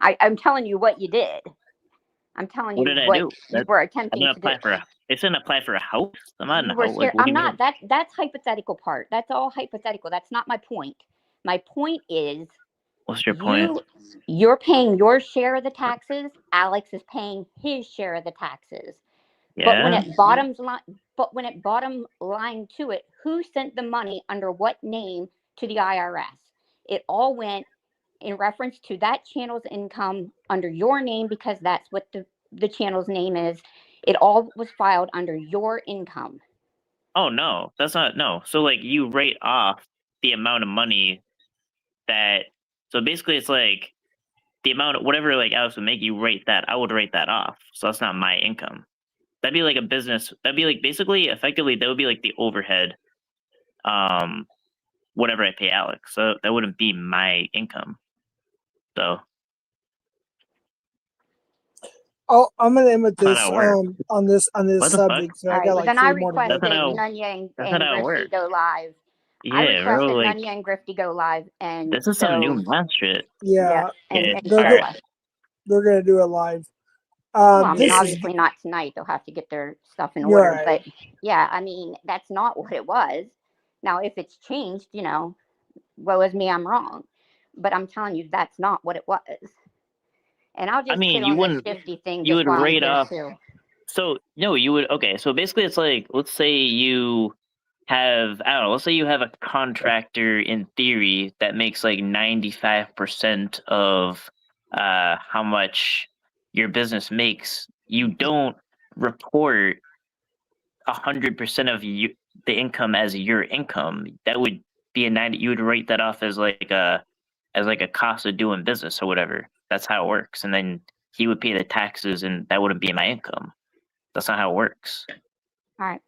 I'm telling you what you did. I'm telling What you did I what do? you were I attempting didn't to apply do. for it didn't apply for a house. I'm not in a You were house. Like, scared. what do I'm you not. mean? That's hypothetical part. That's all hypothetical. That's not my point. My point is What's your point? you're paying your share of the taxes. Alex is paying his share of the taxes. But when Yeah. when it bottom line to it, who sent the money under what name to the IRS? It all went in reference to that channel's income under your name because that's what the channel's name is. It all was filed under your income. Oh no, that's not no. So like you write off the amount of money that. So basically, it's like the amount of whatever like Alex would make. You rate that. I would rate that off. So that's not my income. That'd be like a business. That'd be like basically, effectively, that would be like the overhead. Whatever I pay Alex. So that wouldn't be my income. So Oh, I'm gonna end with That's not this how it works. on this What the fuck? subject. So All I right, got well, like then I 3 more to request That's that go. not how- Nunya that's and not how it Grifty works. go live. I Yeah, request bro. that Like Nunya and Grifty go live and this is some new math shit. Yeah, and Yeah, they're start go- live. they're gonna do it live. Well, I mean, This is obviously not tonight. They'll have to get their stuff in You're order. right. But yeah, I mean, that's not what it was. Now, if it's changed, woe is me, I'm wrong. But I'm telling you, that's not what it was. And I'll just mean, hit you on the wouldn't- shifty thing you just would while I'm rate here off- too. So no, you would okay. So basically, it's like let's say you have I don't know. Let's say you have a contractor in theory that makes like 95% of how much your business makes. You don't report 100% of the income as your income. That would be a 90. You would write that off as like a cost of doing business or whatever. That's how it works. And then he would pay the taxes, and that wouldn't be my income. That's not how it works. All right.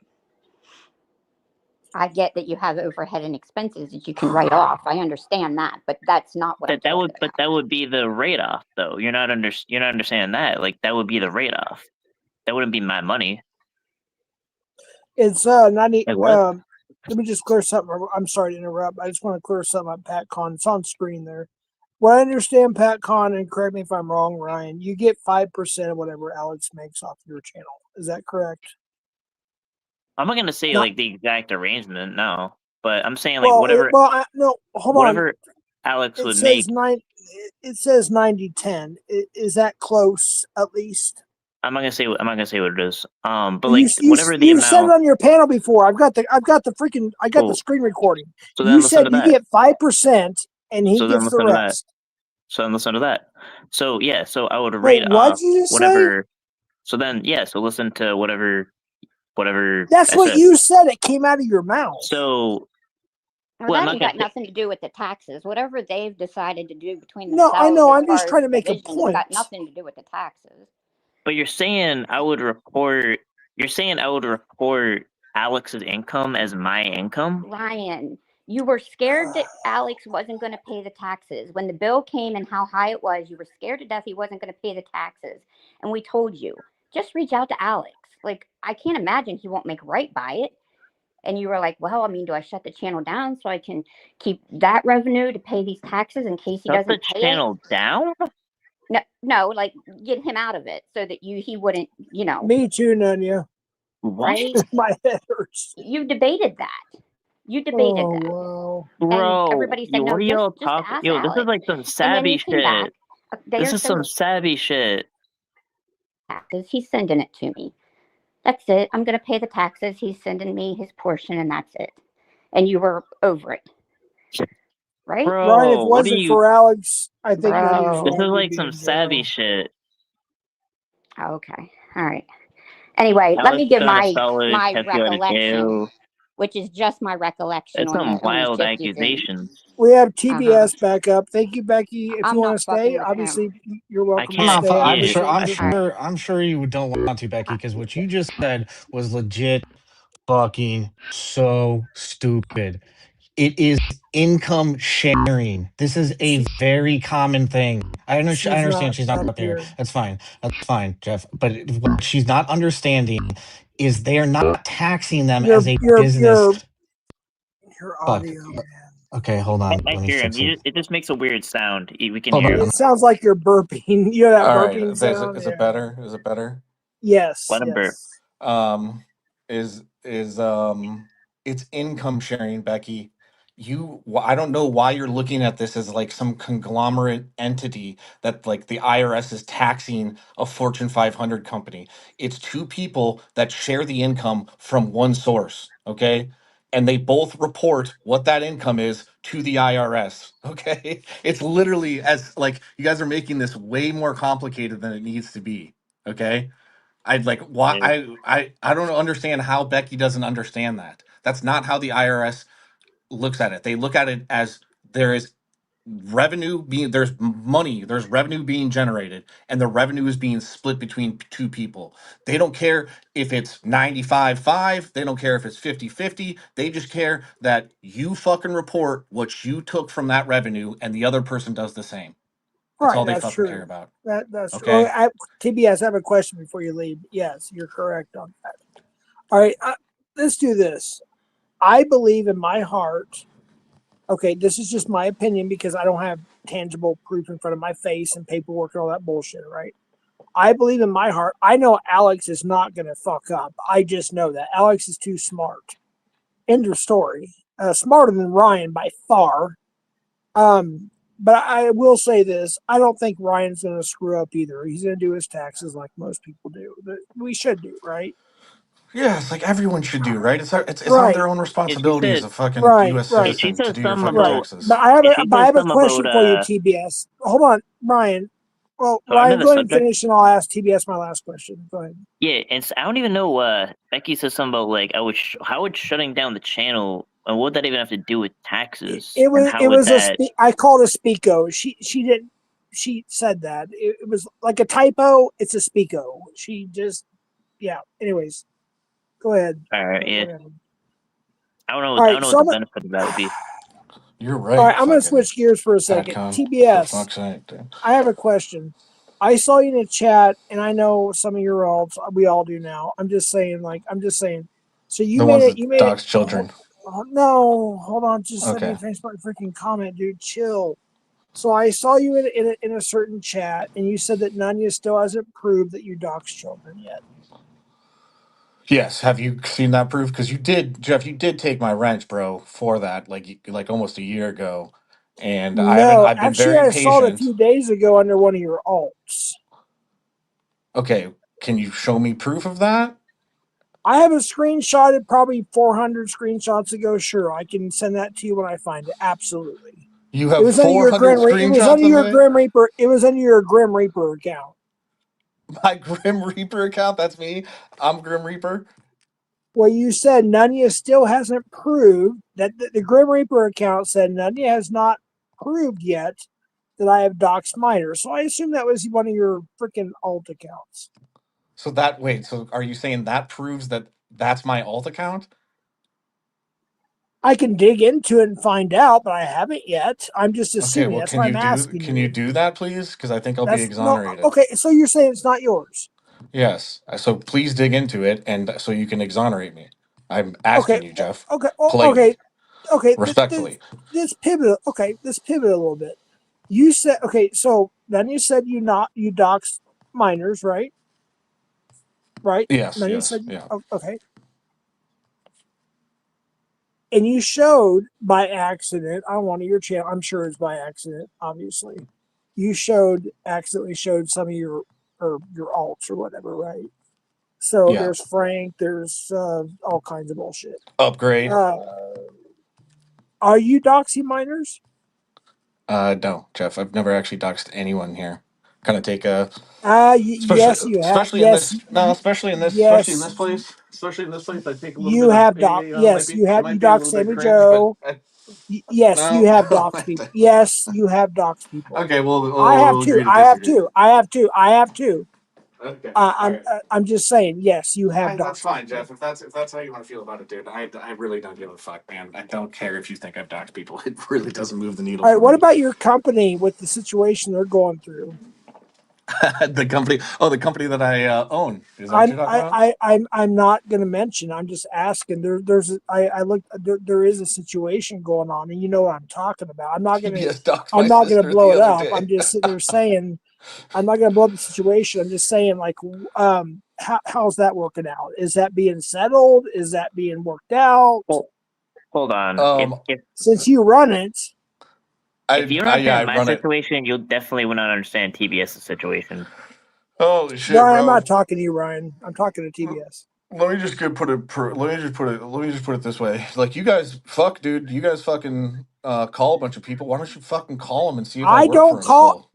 I get that you have overhead and expenses that you can write off. I understand that, but that's not what I'm That talking would, but about. that would be the rate off, though. You're not understanding that. Like that would be the rate off. That wouldn't be my money. It's 90. Like what? Let me just clear something. I'm sorry to interrupt. I just want to clear something up, PatCon. It's on screen there. What I understand, PatCon, and correct me if I'm wrong, Ryan, you get 5% of whatever Alex makes off your channel. Is that correct? I'm not gonna say Not- like the exact arrangement, no. But I'm saying like Well, whatever no, hold on. whatever Alex It would make. says it says 90-10. Is that close at least? I'm not gonna say what it is. But You- like you, whatever the you've said it amount. on your panel before. I've got the Cool. screen recording. So then You listen said to you that. get 5% and he So then gets the listen to that. rest. So then listen to that. So yeah, so I would Wait, rate what off did you just say? whatever. So then yeah, so listen to whatever whatever. That's I what said. you said. It came out of your mouth. So Well, Well, I'm that not ain't gonna got say- nothing to do with the taxes. Whatever they've decided to do between No, themselves. I know. as I'm just far trying as to make a division, it's got point. nothing to do with the taxes. but you're saying I would report. You're saying I would report Alex's income as my income. Ryan, you were scared that Alex wasn't going to pay the taxes. When the bill came and how high it was, you were scared to death he wasn't going to pay the taxes. And we told you, just reach out to Alex. Like, I can't imagine he won't make right by it. And you were like, well, I mean, do I shut the channel down so I can keep that revenue to pay these taxes in case he Shut the doesn't pay channel down. it? No, like get him out of it so that he wouldn't, Me too, Nunya. What, right? My head hurts. You debated that. You debated Oh, that. wow. bro? everybody said, what "No, are y'all just talking? ask Yo, this is Alex." like some And then savvy you came back shit. a day This or is so some savvy shit. taxes. He's sending it to me. That's it. I'm going to pay the taxes. He's sending me his portion, and that's it. And you were over it, right? Bro, Ryan, if it what are wasn't you? for Alex, I think Bro. Nunya's This is dad would like be some in savvy jail. shit. Okay. All right. Anyway, let Alex me is give trying to my sell it, my kept you out of recollection, jail. which is just my recollection That's on some the wild 50 thing. accusations. We have TBS back up. Thank you, Becky. If I'm you want not to fucking stay, with him. obviously you're welcome to can't stay. I I'm see it. sure. appreciate your I'm sure you don't want to, Becky, because what you just said was legit fucking so stupid. It is income sharing. This is a very common thing. I understand she's not up up there. here. That's fine. That's fine, Jeff. But what she's not understanding is they are not taxing them as a business. Your Fuck. audio, man. Okay, hold on. I Let me hear him. fix it. It just makes a weird sound. We can Hold hear on. him. It sounds like you're burping. You know that All right. burping sound? Is it better? Is it better? Yes. Let him burp. yes. It's income sharing, Becky. I don't know why you're looking at this as like some conglomerate entity that like the IRS is taxing a Fortune 500 company. It's two people that share the income from one source, okay? And they both report what that income is to the IRS, okay? It's literally as like you guys are making this way more complicated than it needs to be, okay? I'd like why I don't understand how Becky doesn't understand that. That's not how the IRS looks at it. They look at it as there is there's revenue being generated, and the revenue is being split between two people. They don't care if it's 95-5, they don't care if it's 50-50. They just care that you fucking report what you took from that revenue and the other person does the same. That's all they That's fucking true. care about. That's Okay. true. TBS, I have a question before you leave. Yes, you're correct on that. All right, let's do this. I believe in my heart. Okay, this is just my opinion because I don't have tangible proof in front of my face and paperwork and all that bullshit, right? I believe in my heart. I know Alex is not going to fuck up. I just know that. Alex is too smart. End of story. Smarter than Ryan by far. But I will say this. I don't think Ryan's going to screw up either. He's going to do his taxes like most people do. We should do, right? Yeah, it's like everyone should do, right? It's on Right. their own responsibility as a fucking Right, U.S. right. citizen She to said do your something fucking about- taxes. But I have She a said question something for you, about, TBS. Hold on, Ryan. Well, So under Ryan, the go ahead and subject- finish, and I'll ask TBS my last question. Go ahead. Yeah, and I don't even know. Becky said something about like how would shutting down the channel and what would that even have to do with taxes? It was And how it would was that, I called a speako. She didn't. She said that it was like a typo. It's a speako. She just Anyways, go ahead. All right, Go yeah. ahead. I don't know. All right, I don't know so what the benefit of that would be. You're right. All right, I'm going to fucking switch gears for a second. Adcon. TBS. For fuck's sake, dude. I have a question. I saw you in a chat, and I know some of your olds. We all do now. I'm just saying. So you The made ones it. that You made dox it. children. Oh, no, hold on. Just let me Okay. finish my freaking comment, dude. Chill. So I saw you in a certain chat, and you said that Nunya still hasn't proved that you dox children yet. Yes. Have you seen that proof? Because you did, Jeff. You did take my wrench, bro, for that, like almost a year ago, and I've been actually, very I saw it a patient. few days ago under one of your alts. Okay. Can you show me proof of that? I have a screenshot of probably 400 screenshots ago. Sure, I can send that to you when I find it. Absolutely. You It have was under your 400 Grim. It was screenshots under of your it. Grim Reaper. It was under your Grim Reaper account. My Grim Reaper account. That's me. I'm Grim Reaper. Well, you said Nunya still hasn't proved that the Grim Reaper account said Nunya has not proved yet that I have doxed minors. So I assume that was one of your freaking alt accounts. So are you saying that proves that that's my alt account? I can dig into it and find out, but I haven't yet. I'm just Okay, assuming. well, That's why I'm asking can you do that, please? Because I think I'll be That's no exonerated. okay. So you're saying it's not yours? Yes. So please dig into it, and so you can exonerate me. I'm asking Okay. you, Jeff, Okay. politely, Okay. respectfully. This pivot. Okay. This pivot a little bit. You said okay. So then you said you doxed minors, right? Right. Yes, Then you yes, said yeah. okay. And you showed by accident on one of your channel. I'm sure it's by accident, obviously. You accidentally showed some of your alts or whatever, right? So Yeah. there's Frank, there's all kinds of bullshit. Upgrade. Are you doxing minors? No, Jeff. I've never actually doxed anyone here. Kind of take a Yes, you have. especially in this Yes, place. Especially in this place, I take a little you bit of have doc. Yes, you it have. You might be a dox little bit Sammy cringe, but Joe. Yes, you no. have dox people. Yes, you have dox people. Okay, I have we'll two. agree to I have disagree. two. I have two. I have two. Okay. All right. I'm just saying. Yes, you have That's dox. fine, Jeff. If that's how you want to feel about it, dude, I really don't give a fuck, man. I don't care if you think I've doxed people. It really doesn't move the needle All right. for What me. about your company with the situation they're going through? The company that I own. Is that what you're talking about? I'm not going to mention. I'm just asking. I looked. There is a situation going on, and you know what I'm talking about. I'm not going to. TBS doxed I'm my not going to sister blow the it other up. day. I'm just sitting there saying. I'm not going to blow up the situation. I'm just saying, like, how's that working out? Is that being settled? Is that being worked out? Well, hold on. If Since you run it, if you don't understand my run it. situation, you'll definitely will not understand TBS's situation. Holy shit, Ryan, bro. I'm not talking to you, Ryan. I'm talking to TBS. Let me just put it this way. Like, you guys, fuck, dude. You guys fucking call a bunch of people. Why don't you fucking call them and see if I I work for don't them call still?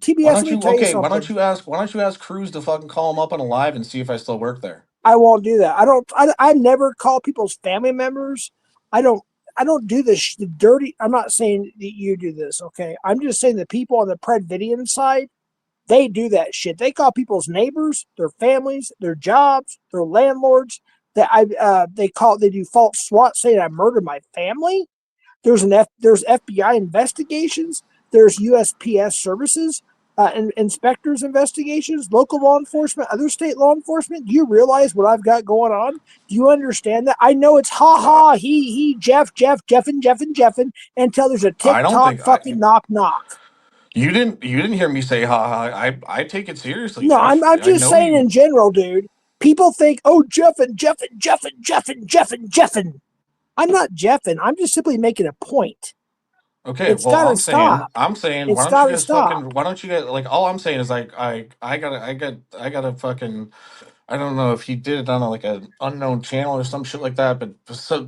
TBS. Why Let don't me you? tell you Okay, something. why don't you ask Cruz to fucking call them up on a live and see if I still work there? I won't do that. I never call people's family members. I don't do this the dirty. I'm not saying that you do this, okay? I'm just saying the people on the Predvidian side, they do that shit. They call people's neighbors, their families, their jobs, their landlords. They do false SWAT saying I murdered my family. There's FBI investigations. There's USPS services. Inspectors investigations, local law enforcement, other state law enforcement. Do you realize what I've got going on? Do you understand that? I know it's he, Jeff, and until there's a I don't TikTok think fucking knock. you didn't hear me say ha ha. I take it seriously, No, Jeff. I'm I just know saying you. in general, dude. People think, oh, Jeffin. I'm not Jeffin. I'm just simply making a point. Okay, It's well, gotta stop. why It's don't you gotta just stop. fucking, why don't you get, like, all I'm saying is, like, I gotta fucking, I don't know if he did it on like an unknown channel or some shit like that, but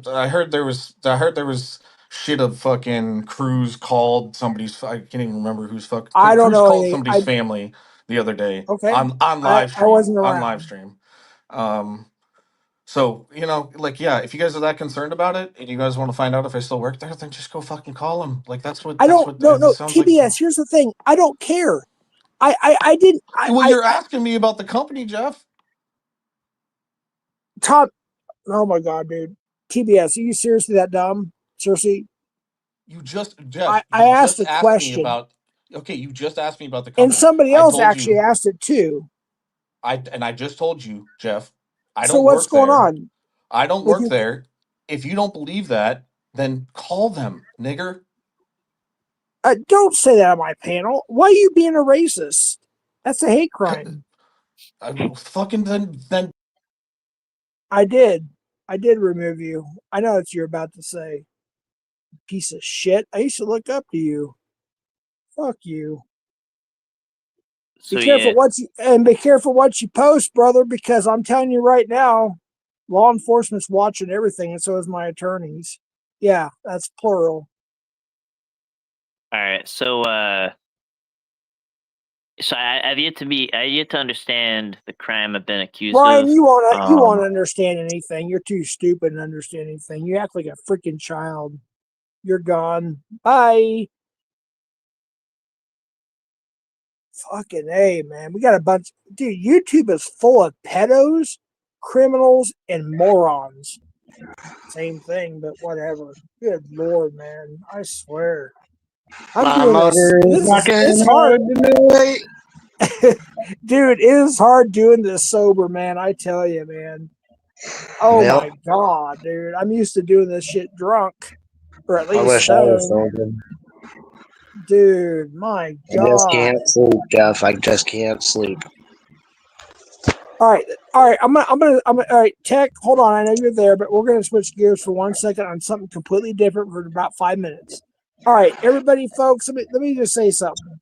I heard there was shit of fucking Cruz called somebody's, I can't even remember who's I don't Cruz know called anything. somebody's family the other day Okay. on I live stream, wasn't around. So, like, yeah, if you guys are that concerned about it and you guys want to find out if I still work there, then just go fucking call him. Like, that's what No, it sounds like. TBS, here's the thing. I don't care. I didn't You're asking me about the company, Jeff. Tom, oh my god, dude. TBS, are you seriously that dumb? Seriously? Jeff, I you asked just a asked me question. about okay, you just asked me about the And company. somebody I else told actually you asked it too. I just told you, Jeff, I So don't what's work going there. on I don't with work your there. If you don't believe that, then call them, nigger. don't say that on my panel. Why are you being a racist? That's a hate crime. Fucking then I did remove you. I know what you're about to say. Piece of shit. I used to look up to you. Fuck you. So Be careful what you post, brother, because I'm telling you right now, law enforcement's watching everything, and so is my attorneys. Yeah, that's plural. All right. So So I've yet to understand the crime I've been accused Brian, of. you won't Um, understand anything. You're too stupid to understand anything. You act like a freaking child. You're gone. Bye. Fucking A, man. We got a bunch. Dude, YouTube is full of pedos, criminals, and morons. Same thing, but whatever. Good Lord, man. I swear. I'm My doing this. motor is It's knocking hard. hard tonight. Dude, it is hard doing this sober, man. I tell you, man. Oh Yep. my God, dude. I'm used to doing this shit drunk. Or at I least wish I was stoned. sober. Dude, my I just God. can't sleep, Jeff. I just can't sleep. All right. I'm gonna. All right, Tech. Hold on. I know you're there, but we're gonna switch gears for 1 second on something completely different for about 5 minutes. All right, everybody, folks. Let me just say something.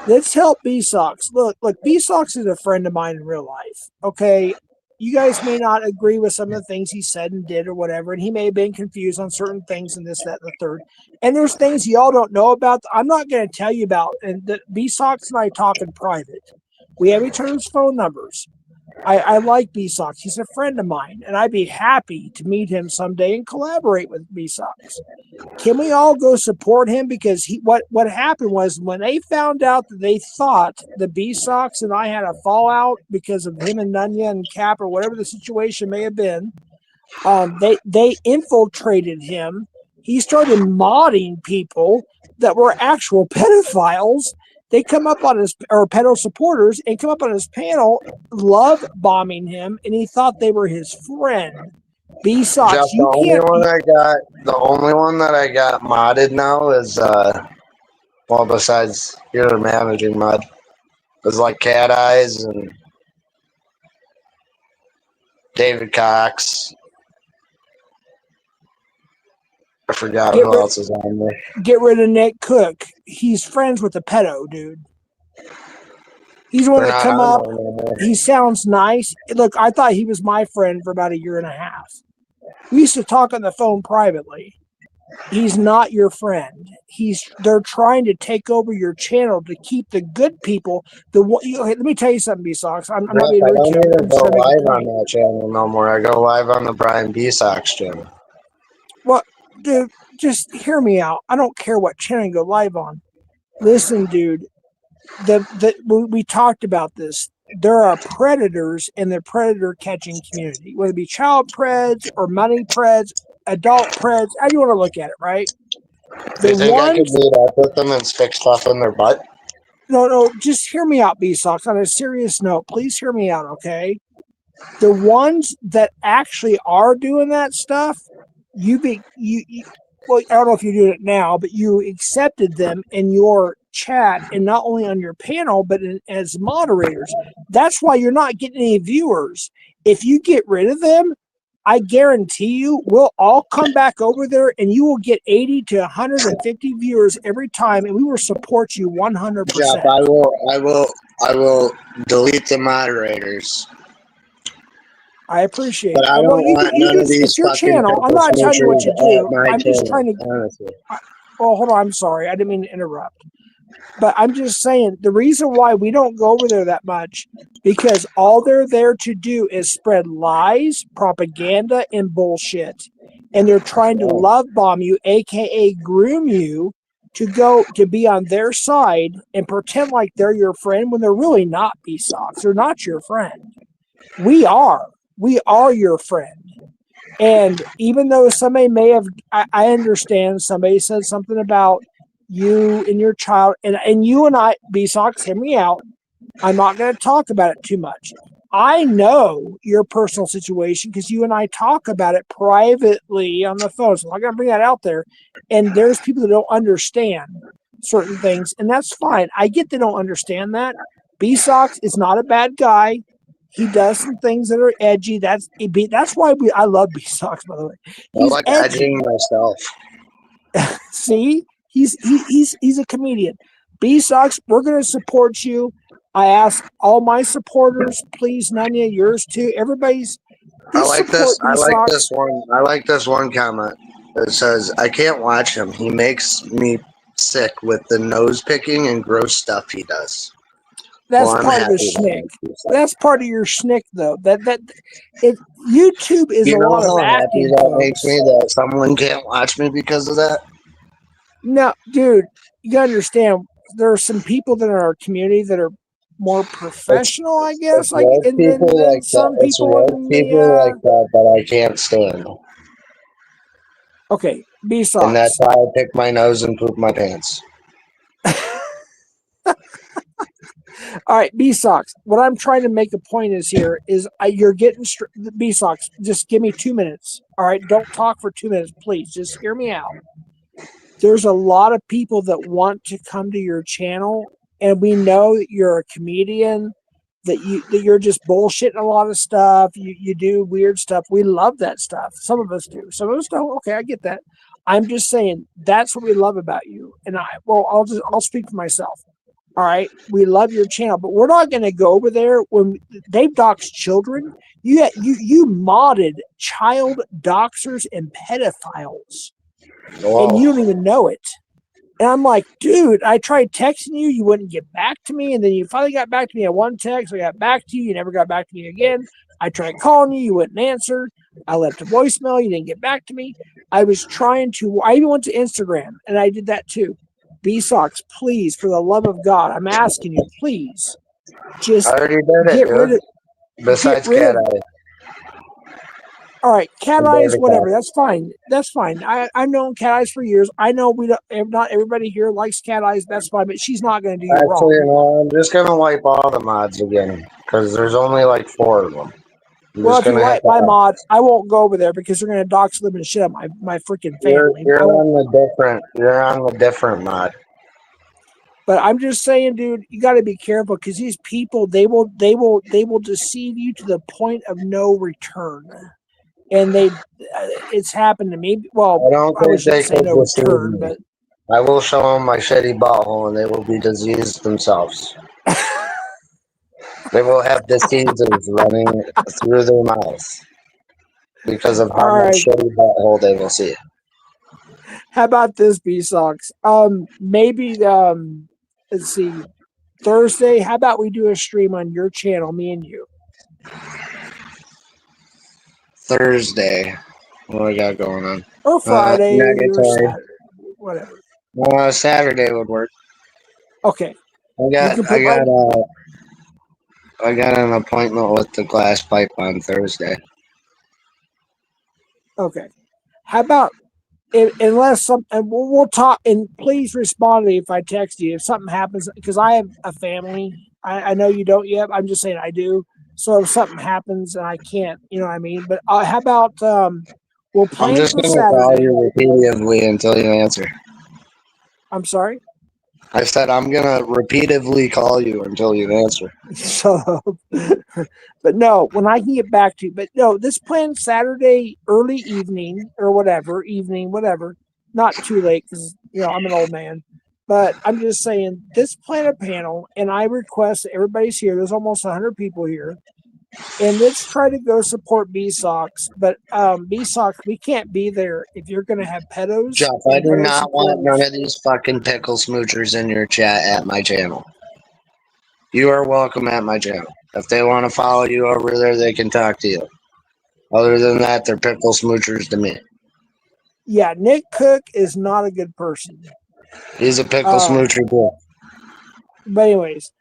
Let's help B-Sox. Look, B-Sox is a friend of mine in real life. Okay, you guys may not agree with some of the things he said and did or whatever, and he may have been confused on certain things and this, that, and the third. And there's things y'all don't know about. I'm not going to tell you about. And that B-Sox and I talk in private. We have each other's phone numbers. I like B-Sox. He's a friend of mine, and I'd be happy to meet him someday and collaborate with B-Sox. Can we all go support him? Because what happened was when they found out that they thought the B-Sox and I had a fallout because of him and Nunya and Cap or whatever the situation may have been, they infiltrated him. He started modding people that were actual pedophiles. They come up on his, or pedo supporters, and come up on his panel, love bombing him, and he thought they were his friend. B-Sox, Jeff, you can't. the only one that I got modded now is well, besides your managing mod, is like Cat Eyes and David Cox. I forgot Get who rid- else is on there. Get rid of Nick Cook. He's friends with the pedo dude. He's the one They're that not come on up. there anymore. He sounds nice. Look, I thought he was my friend for about 1.5 years. We used to talk on the phone privately. He's not your friend. They're trying to take over your channel to keep the good people. Hey, let me tell you something, B-Sox. I'm not Jeff, being I rude to don't you. even I'm just go trying to make live a on point. that channel no more. I go live on the Brian B. Sox channel. Well, dude, just hear me out. I don't care what channel you go live on. Listen, dude. We talked about this. There are predators in the predator catching community, whether it be child preds or money preds, adult preds. How do you want to look at it, right? Do you The think I could ones, meet up with them and stick stuff in their butt? no, just hear me out, B-Sox. On a serious note, please hear me out, okay? The ones that actually are doing that stuff, well, I don't know if you're doing it now, but you accepted them in your chat and not only on your panel, but as moderators. That's why you're not getting any viewers. If you get rid of them, I guarantee you we'll all come back over there and you will get 80 to 150 viewers every time, and we will support you 100%. Jeff, I will delete the moderators. I appreciate But it. I don't want none of these It's your fucking channel. I'm not telling you what you do. at my I'm just channel, trying to. honestly. Well, hold on. I'm sorry. I didn't mean to interrupt. But I'm just saying the reason why we don't go over there that much, because all they're there to do is spread lies, propaganda, and bullshit. And they're trying to love bomb you, aka groom you to be on their side and pretend like they're your friend when they're really not, B-Sox. They're not your friend. We are your friend. And even though somebody may have, I understand somebody said something about you and your child, and you and I, B-Sox, hear me out. I'm not going to talk about it too much. I know your personal situation because you and I talk about it privately on the phone. So I'm not going to bring that out there. And there's people that don't understand certain things, and that's fine. I get they don't understand that. B-Sox is not a bad guy. He does some things that are edgy. That's why I love B-Sox, by the way. He's I like edgy. edging myself. See, he's a comedian. B-Sox, we're going to support you. I ask all my supporters, please, Nunya, yours too. Everybody's. I like this one. I like this one comment. It says, "I can't watch him. He makes me sick with the nose picking and gross stuff he does." That's Well, I'm part of the happy that schnick. makes you sad. That's part of your schnick, though. YouTube is You a know lot of how happy acting, that folks. makes me that someone can't watch me because of that? No, dude, you gotta understand. There are some people that are in our community that are more professional, I guess. It's Like, rare and people then like that. some It's people rare in people like the that I can't stand. okay, B And socks. that's why I pick my nose and poop my pants. All right, B socks. What I'm trying to make a point is here is you're getting B socks. Just give me 2 minutes. All right, don't talk for 2 minutes, please. Just hear me out. There's a lot of people that want to come to your channel, and we know that you're a comedian, that you're just bullshitting a lot of stuff. You do weird stuff. We love that stuff. Some of us do. Some of us don't. Okay, I get that. I'm just saying that's what we love about you. And I'll speak for myself. All right, we love your channel, but we're not going to go over there when they've doxed children. You modded child doxers and pedophiles, and you don't even know it. And I'm like, dude, I tried texting you, you wouldn't get back to me, and then you finally got back to me at one text. I got back to you, you never got back to me again. I tried calling you, you wouldn't answer. I left a voicemail, you didn't get back to me. I even went to Instagram, and I did that too. B-Sox, please, for the love of God, I'm asking you, please, just I already did it, get rid dude. of. Besides rid Cat of- Eye. All right, cat I'm eyes, very whatever. cat. That's fine. That's fine. I've known cat eyes for years. I know not everybody here likes cat eyes. That's fine, but she's not going to do you Actually, wrong. no, I'm just going to wipe all the mods again. Because there's only like 4 of them. I'm Well, just if you gonna have like to my ask. mod, I won't go over there because they're going to dox them and shit up my freaking family. You're I won't, on the different mod. but I'm just saying, dude, you got to be careful because these people they will deceive you to the point of no return, and it's happened to me. Well, I don't I think they shouldn't say could no deceive return, me. but I will show them my shitty butthole and they will be diseased themselves. They will have diseases running through their mouths because of how all much right. shitty butthole they will see. How about this, B-Sox? Maybe let's see, Thursday. How about we do a stream on your channel, me and you? Thursday. What do I got going on? Or Friday or Negatory. Saturday, whatever. Saturday would work. Okay. I got an appointment with the glass pipe on Thursday. Okay. How about unless and we'll talk, and please respond to me if I text you if something happens because I have a family. I know you don't yet. I'm just saying I do. So if something happens and I can't, you know what I mean. But how about we'll plan I'm just for going to call Saturday. you repeatedly until you answer. I'm sorry. I said I'm going to repeatedly call you until you answer. So, but no, when I can get back to you, but no, this planned Saturday early evening or whatever, not too late because, I'm an old man, but I'm just saying this plan a panel and I request that everybody's here. There's almost 100 people here and let's try to go support B-Sox, but B-Sox, we can't be there if you're going to have pedos. Jeff, I do not want none of these fucking pickle smoochers in your chat at my channel. You are welcome at my channel. If they want to follow you over there, they can talk to you. Other than that, they're pickle smoochers to me. Yeah, Nick Cook is not a good person. He's a pickle smoocher too. But anyways,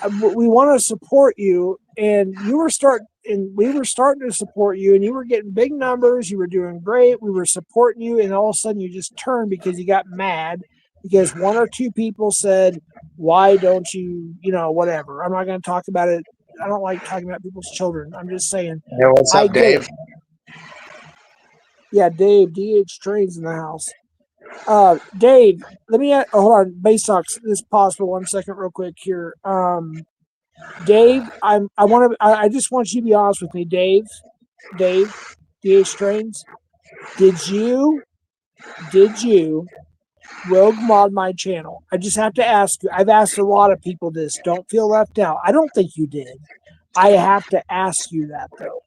we want to support you, and we were starting to support you, and you were getting big numbers. You were doing great. We were supporting you, and all of a sudden you just turned because you got mad because 1 or 2 people said, "Why don't you, whatever?" I'm not going to talk about it. I don't like talking about people's children. I'm just saying. Hey, what's up, Dave? Yeah, Dave. DH Trains in the house. Dave, let me hold on. B-Sox, this pause for 1 second, real quick here. Dave, I just want you to be honest with me, Dave, DH Trains. Did you rogue mod my channel? I just have to ask you. I've asked a lot of people this. Don't feel left out. I don't think you did. I have to ask you that though.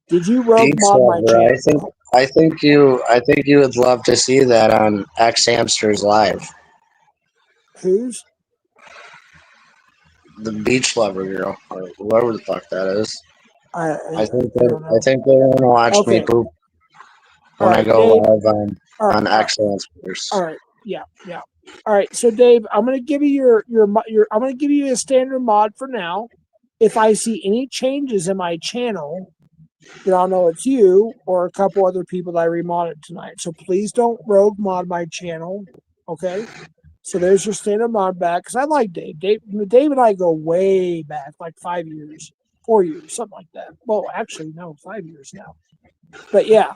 Did you rogue mod my channel? I think you would love to see that on X Hamsters Live. Who's? the beach lover girl or whoever the fuck that is. I I think don't know. they want to watch Okay. me poop All when I right, go Dave. live All right, on Excellence Force. all right. Yeah. All right. So Dave, I'm gonna give you your I'm gonna give you a standard mod for now. If I see any changes in my channel, then I'll know it's you or a couple other people that I remodded tonight. So please don't rogue mod my channel. Okay. So there's your standard mod back because I like Dave. Dave and I go way back, like 5 years, 4 years, something like that. Well, actually, no, 5 years now. But yeah.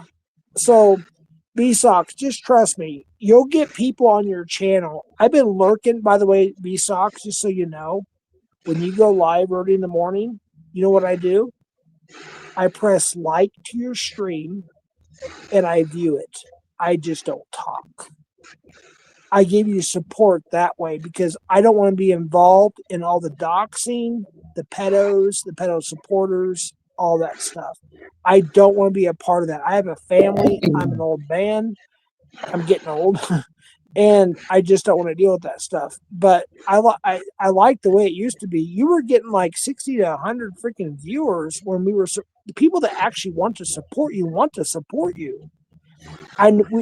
So B-Sox, just trust me. You'll get people on your channel. I've been lurking, by the way, B-Sox, just so you know. When you go live early in the morning, you know what I do? I press like to your stream and I view it. I just don't talk. I give you support that way because I don't want to be involved in all the doxing, the pedo supporters, all that stuff. I don't want to be a part of that. I have a family. I'm an old man. I'm getting old. And I just don't want to deal with that stuff. But I like the way it used to be. You were getting like 60 to 100 freaking viewers when we were the people that actually want to support you.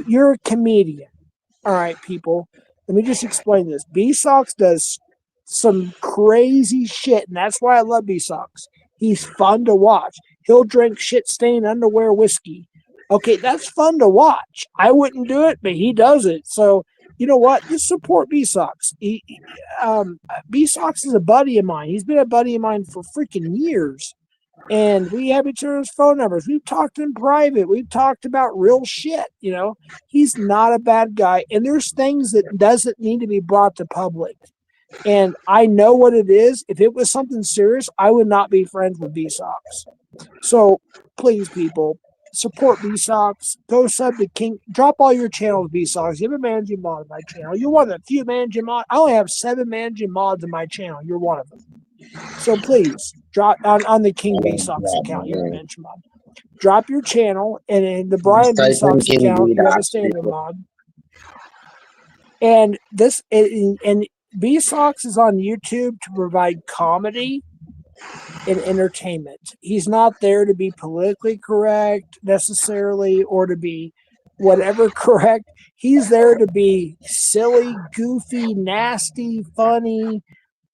You're a comedian. All right, people. Let me just explain this. B-Sox does some crazy shit, and that's why I love B-Sox. He's fun to watch. He'll drink shit-stained underwear whiskey. Okay, that's fun to watch. I wouldn't do it, but he does it. So, you know what? Just support B-Sox. B-Sox is a buddy of mine. He's been a buddy of mine for freaking years. And we have each other's phone numbers. We've talked in private. We've talked about real shit, you know. He's not a bad guy. And there's things that doesn't need to be brought to public. And I know what it is. If it was something serious, I would not be friends with B-Sox. So please, people, support B-Sox. Go sub to King. Drop all your channels, B-Sox. You have a managing mod on my channel. You're one of the few managing mods. I only have 7 managing mods on my channel. You're one of them. So please drop on the King B-Sox account. You're a managing mod. Drop your channel, and in the Brian B-Sox account, you have a standard mod. And and B-Sox is on YouTube to provide comedy and entertainment. He's not there to be politically correct necessarily or to be whatever correct. He's there to be silly, goofy, nasty, funny,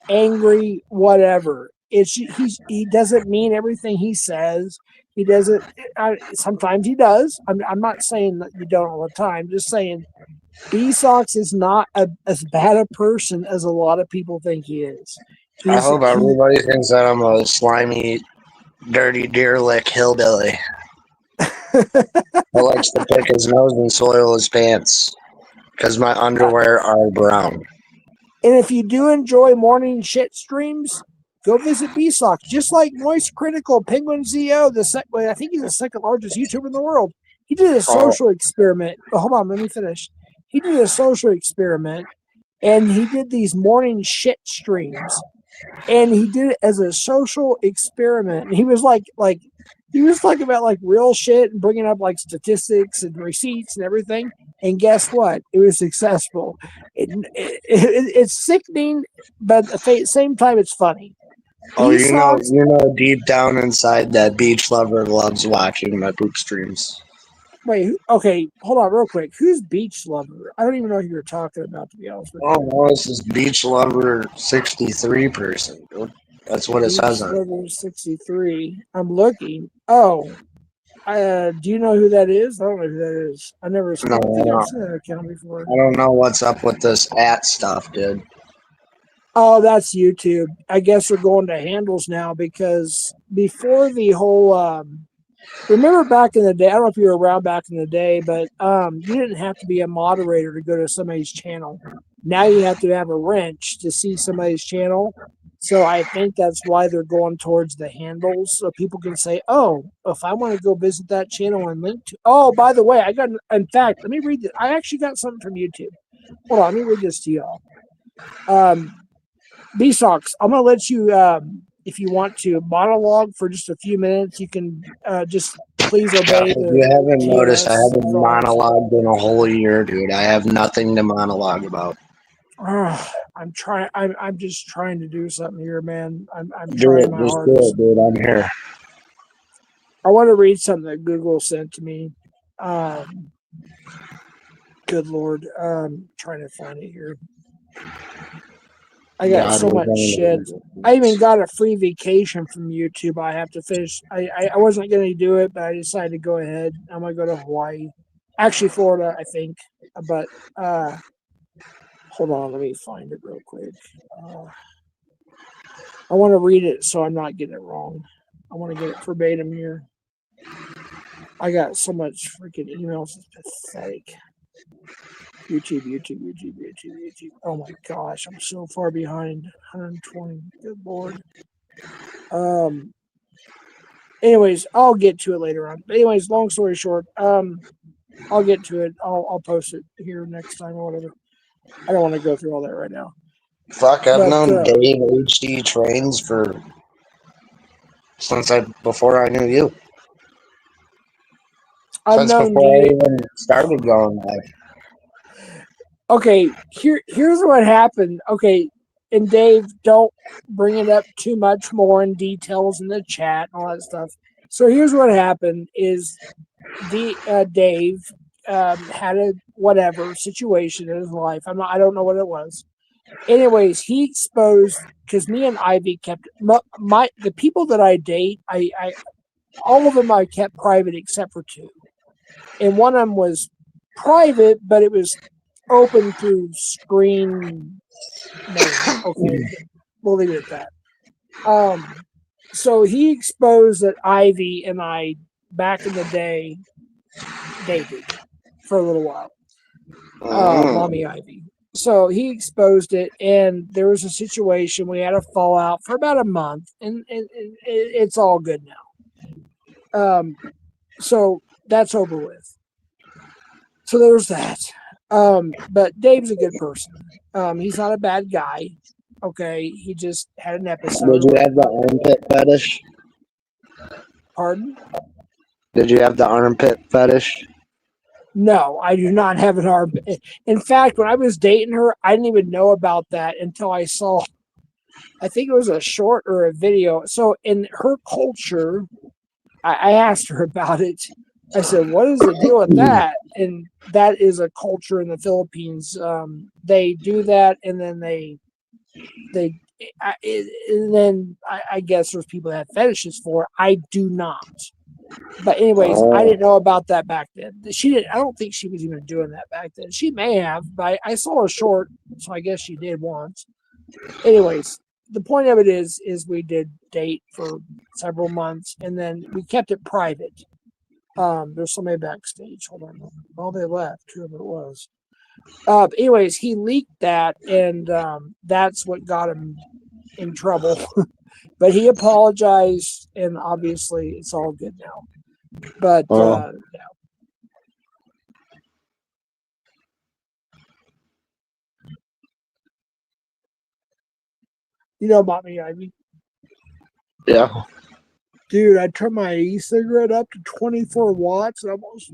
angry, whatever. He doesn't mean everything he says. He doesn't. Sometimes he does. I'm not saying that you don't all the time. Just saying, B-Sox is not as bad a person as a lot of people think he is. I hope everybody thinks that I'm a slimy, dirty deer lick hillbilly that likes to pick his nose and soil his pants because my underwear are brown. And if you do enjoy morning shit streams, go visit B-Sox. Just like Noise Critical, Penguin ZO, I think he's the second largest YouTuber in the world. He did a social experiment. Oh, hold on, let me finish. He did a social experiment, and he did these morning shit streams. And he did it as a social experiment. He was he was talking about like real shit and bringing up like statistics and receipts and everything. And guess what? It was successful. It's sickening, but at the same time, it's funny. Oh, you know, deep down inside that beach lover loves watching my poop streams. Wait, okay, hold on real quick. Who's Beach Lover? I don't even know who you're talking about, to be honest with you. Oh, no, this is Beach Lover 63 person. Dude. That's what it says on it. Beach Lover 63. I'm looking. Oh, do you know who that is? I don't know who that is. I never seen that account before. I don't know what's up with this stuff, dude. Oh, that's YouTube. I guess they're going to handles now because before the whole remember back in the day, I don't know if you were around back in the day, but you didn't have to be a moderator to go to somebody's channel. Now you have to have a wrench to see somebody's channel. So I think that's why they're going towards the handles, so people can say, oh, if I want to go visit that channel and link to, oh, by the way, in fact, let me read this. I actually got something from YouTube. Hold on, let me read this to y'all. B-Sox, I'm going to let you, if you want to monologue for just a few minutes, you can just please obey. If you haven't noticed, I haven't monologued in a whole year, dude. I have nothing to monologue about. I I'm trying. I'm just trying to do something here, man. I'm Do it. trying my Just do hardest. it, dude. I'm here. I want to read something that Google sent to me. Good Lord. Trying to find it here. I got God, so we're much going shit. to- I even got a free vacation from YouTube. I have to finish. I wasn't going to do it, but I decided to go ahead. I'm going to go to Hawaii. Actually, Florida, I think. But hold on. Let me find it real quick. I want to read it so I'm not getting it wrong. I want to get it verbatim here. I got so much freaking emails. It's pathetic. YouTube. Oh my gosh, I'm so far behind. 120. Good Lord. Anyways, I'll get to it later on. But anyways, long story short, I'll get to it. I'll post it here next time or whatever. I don't want to go through all that right now. Fuck, I've But, known Dave HD Trains before I knew you. I've Since known before I Dave. even started going live. Okay, here's what happened. Okay, and Dave, don't bring it up too much more in details in the chat and all that stuff. So here's what happened: is Dave had a whatever situation in his life. I don't know what it was. Anyways, he exposed because me and Ivy kept the people that I date. I all of them I kept private except for two, and one of them was private, but it was open through screen name. Okay, we'll leave it at that. So he exposed that Ivy and I back in the day dated for a little while. Mommy Ivy. So he exposed it, and there was a situation. We had a fallout for about a month, and it's all good now. So that's over with. So there's that. But Dave's a good person. He's not a bad guy. Okay, he just had an episode. Did you have the armpit fetish? Pardon? Did you have the armpit fetish? No, I do not have an arm. In fact, when I was dating her, I didn't even know about that until I saw, I think it was a short or a video. So in her culture, I asked her about it. I said, what is the deal with that? And that is a culture in the Philippines. They do that, and then I guess there's people that have fetishes for it. I do not. But anyways, I didn't know about that back then. She didn't. I don't think she was even doing that back then. She may have, but I saw a short, so I guess she did once. Anyways, the point of it is we did date for several months, and then we kept it private. There's somebody backstage. Hold on. Oh, they left. Whoever it was. Anyways, he leaked that, and that's what got him in trouble. But he apologized, and obviously it's all good now. But yeah. You know about me, Ivy? Yeah. Dude, I turned my e-cigarette up to 24 watts and almost,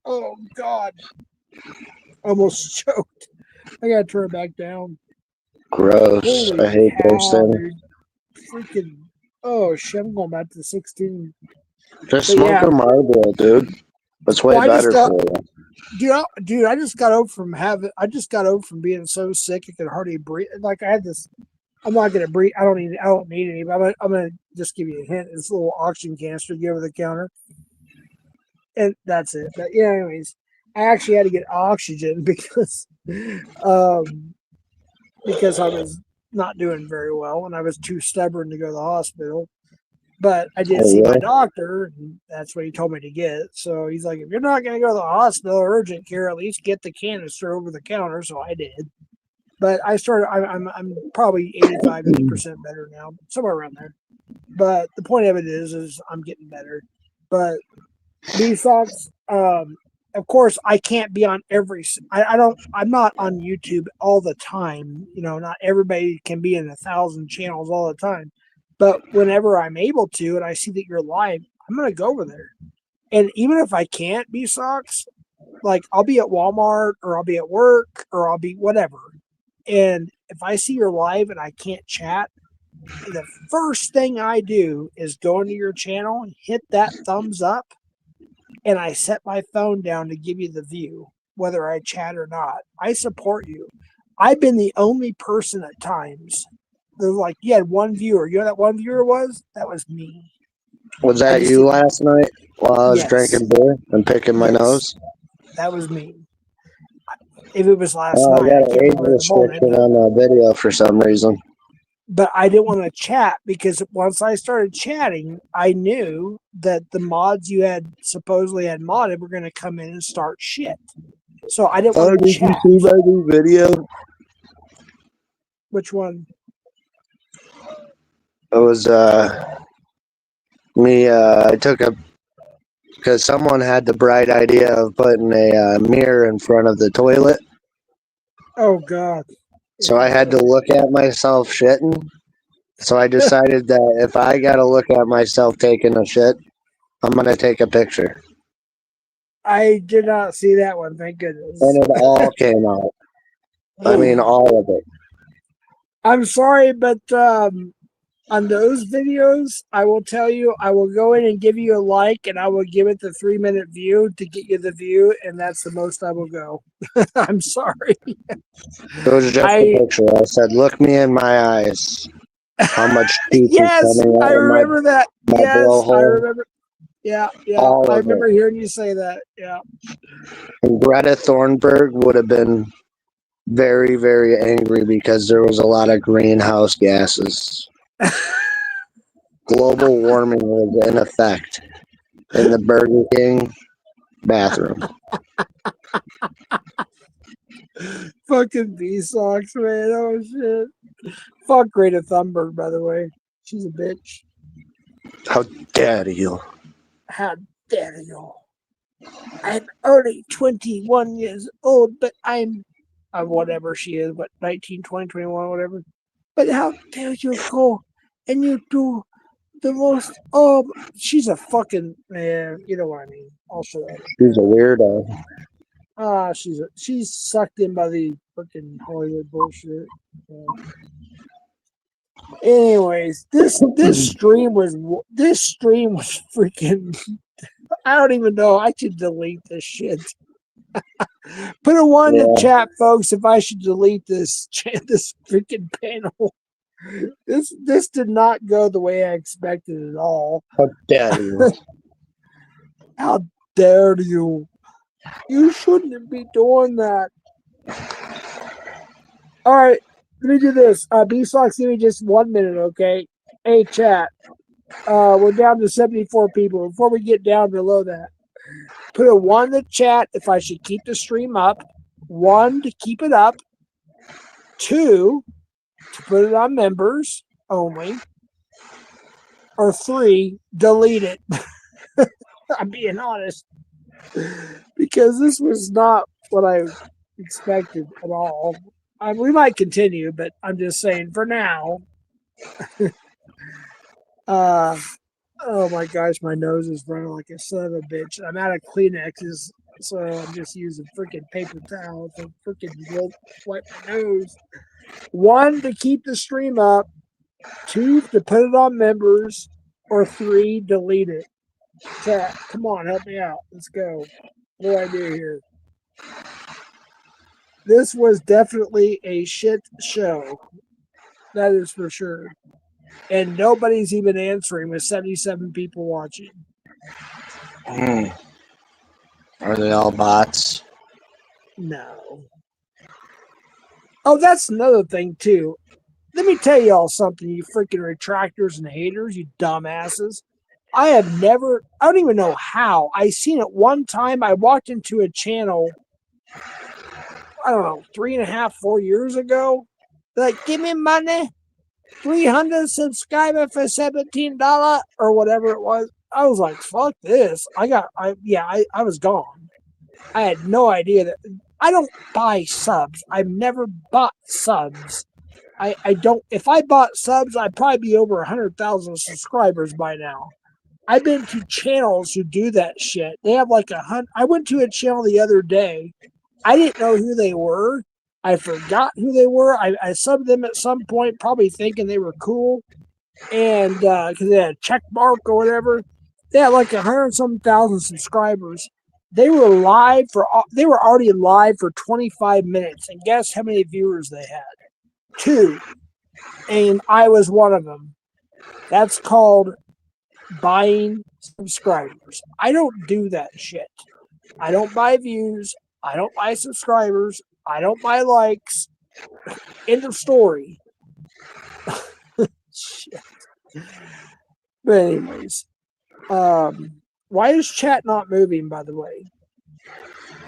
oh God, almost choked. I gotta turn it back down. Gross. Holy I hate those cow, things. dude. Freaking, oh shit, I'm going back to the 16. Just But smoke yeah. a Marlboro, dude. That's way Well, better for you. Dude, I just got over from being so sick I could hardly breathe. Like I had this. I'm not gonna breathe. I don't need any. But I'm gonna just give you a hint. It's a little oxygen canister you over the counter, and that's it. But yeah, anyways, I actually had to get oxygen because I was not doing very well and I was too stubborn to go to the hospital. But I did see my doctor, and that's what he told me to get. So he's like, if you're not going to go to the hospital or urgent care, at least get the canister over the counter. So I did. But I'm probably 85-80% better now, somewhere around there. But the point of it is I'm getting better. But these thoughts, of course, I can't be on I'm not on YouTube all the time. You know, not everybody can be in 1,000 channels all the time. But whenever I'm able to, and I see that you're live, I'm going to go over there. And even if I can't be socks, like I'll be at Walmart or I'll be at work or I'll be whatever. And if I see you're live and I can't chat, the first thing I do is go into your channel, hit that thumbs up, and I set my phone down to give you the view, whether I chat or not. I support you. I've been the only person at times. They're like, you had one viewer. You know what that one viewer was? That was me. Was that just you didn't- last night while I was Yes. drinking beer and picking my Yes. nose? That was me. If it was last Oh, I night, I got can't an age remember at the moment, restriction on the video for some reason. but I didn't want to chat because once I started chatting, I knew that the mods you had supposedly had modded were going to come in and start shit. So I didn't Oh, want to did you chat. see my new video? Which one? It was me. I took a because someone had the bright idea of putting a mirror in front of the toilet, Oh God! so I had to look at myself shitting. So I decided that if I got to look at myself taking a shit, I'm gonna take a picture, I did not see that one. Thank goodness. and it all came out. I mean, all of it. I'm sorry, but on those videos, I will tell you, I will go in and give you a like, and I will give it the 3-minute view to get you the view, and that's the most I will go. I'm sorry. It was just a picture. I said, "Look me in my eyes. How much teeth Yes, is coming out I of my remember that. my Yes, I blowhole?" remember. Yeah, All I of remember hearing you say that. Yeah. And Greta Thunberg would have been very, very angry because there was a lot of greenhouse gases. Global warming was in effect in the Burger King bathroom. Fucking B-Socks, man. Oh, shit. Fuck Greta Thunberg, by the way. She's a bitch. How dare you? How dare you? I'm only 21 years old, but I'm whatever she is, what, 19, 20, 21, whatever. But how dare you go and you do the most, she's a fucking, man, you know what I mean. I'll shut up. She's a weirdo. She's sucked in by the fucking Hollywood bullshit. Yeah. Anyways, this stream was freaking. I don't even know. I should delete this shit. Put a one in the chat, folks. If I should delete this freaking panel. This did not go the way I expected at all. How dare you? How dare you? You shouldn't be doing that. All right, let me do this. B-Sox, give me just 1 minute, okay? Hey, chat. We're down to 74 people. Before we get down below that, put a 1 in the chat if I should keep the stream up. 1 to keep it up. 2 to put it on members only. Or 3, delete it. I'm being honest. Because this was not what I expected at all. We might continue, but I'm just saying for now. Oh my gosh, my nose is running like a son of a bitch. I'm out of Kleenexes, so I'm just using freaking paper towels to freaking wipe my nose. 1 to keep the stream up, 2 to put it on members, or 3 delete it. Chat, come on, help me out. Let's go. What do I do here? This was definitely a shit show. That is for sure. And nobody's even answering with 77 people watching. Are they all bots? No. Oh, that's another thing, too. Let me tell y'all something, you freaking retractors and haters, you dumbasses. I don't even know how. I seen it one time. I walked into a channel, I don't know, 3.5, 4 years ago. Like, give me money. 300 subscriber for $17 or whatever it was. I was like, fuck this. I was gone. I had no idea that I don't buy subs. I've never bought subs. I don't, if I bought subs, I'd probably be over 100,000 subscribers by now. I've been to channels who do that shit. They have like 100. I went to a channel the other day. I didn't know who they were. I forgot who they were. I subbed them at some point, probably thinking they were cool, and because they had a check mark or whatever. They had like 100-some thousand subscribers. They were live for. They were already live for 25 minutes, and guess how many viewers they had? 2, and I was one of them. That's called buying subscribers. I don't do that shit. I don't buy views. I don't buy subscribers. I don't buy likes. End of story. Shit. But anyways, why is chat not moving? By the way,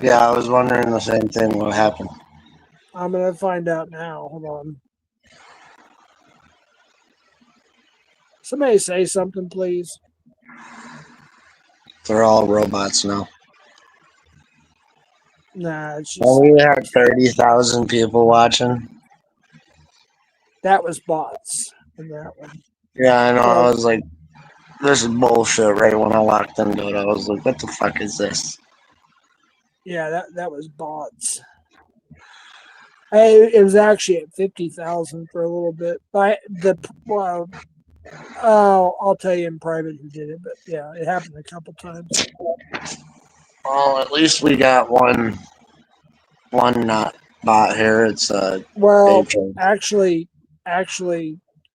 Yeah, I was wondering the same thing. What happened? I'm gonna find out now. Hold on. Somebody say something, please. They're all robots now. Nah, it's Well, just we had 30,000 people watching. that was bots in that one. Yeah, I know. I Well, was like, this is bullshit right when I walked into it. I was like, what the fuck is this? yeah, that was bots. It was actually at 50,000 for a little bit. But I'll tell you in private who did it. But yeah, it happened a couple times. Well, at least we got one not bot here. It's Well, Dave Jones. actually,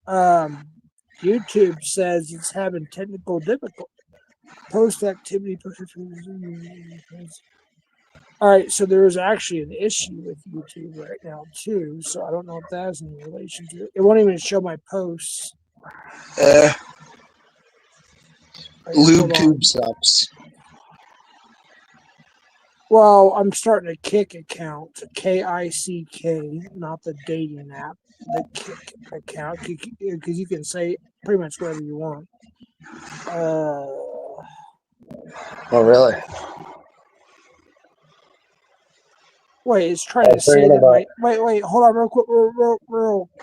YouTube says it's having technical difficulty. Post activity. All right, so there is actually an issue with YouTube right now too. So I don't know if that has any relation to it. It won't even show my posts. Eh, Wait, hold on. LubeTube sucks. Well, I'm starting a Kick account, Kick, not the dating app, the Kick account, because you can say pretty much whatever you want. Oh, really? Wait, it's trying to say that my wait, hold on, real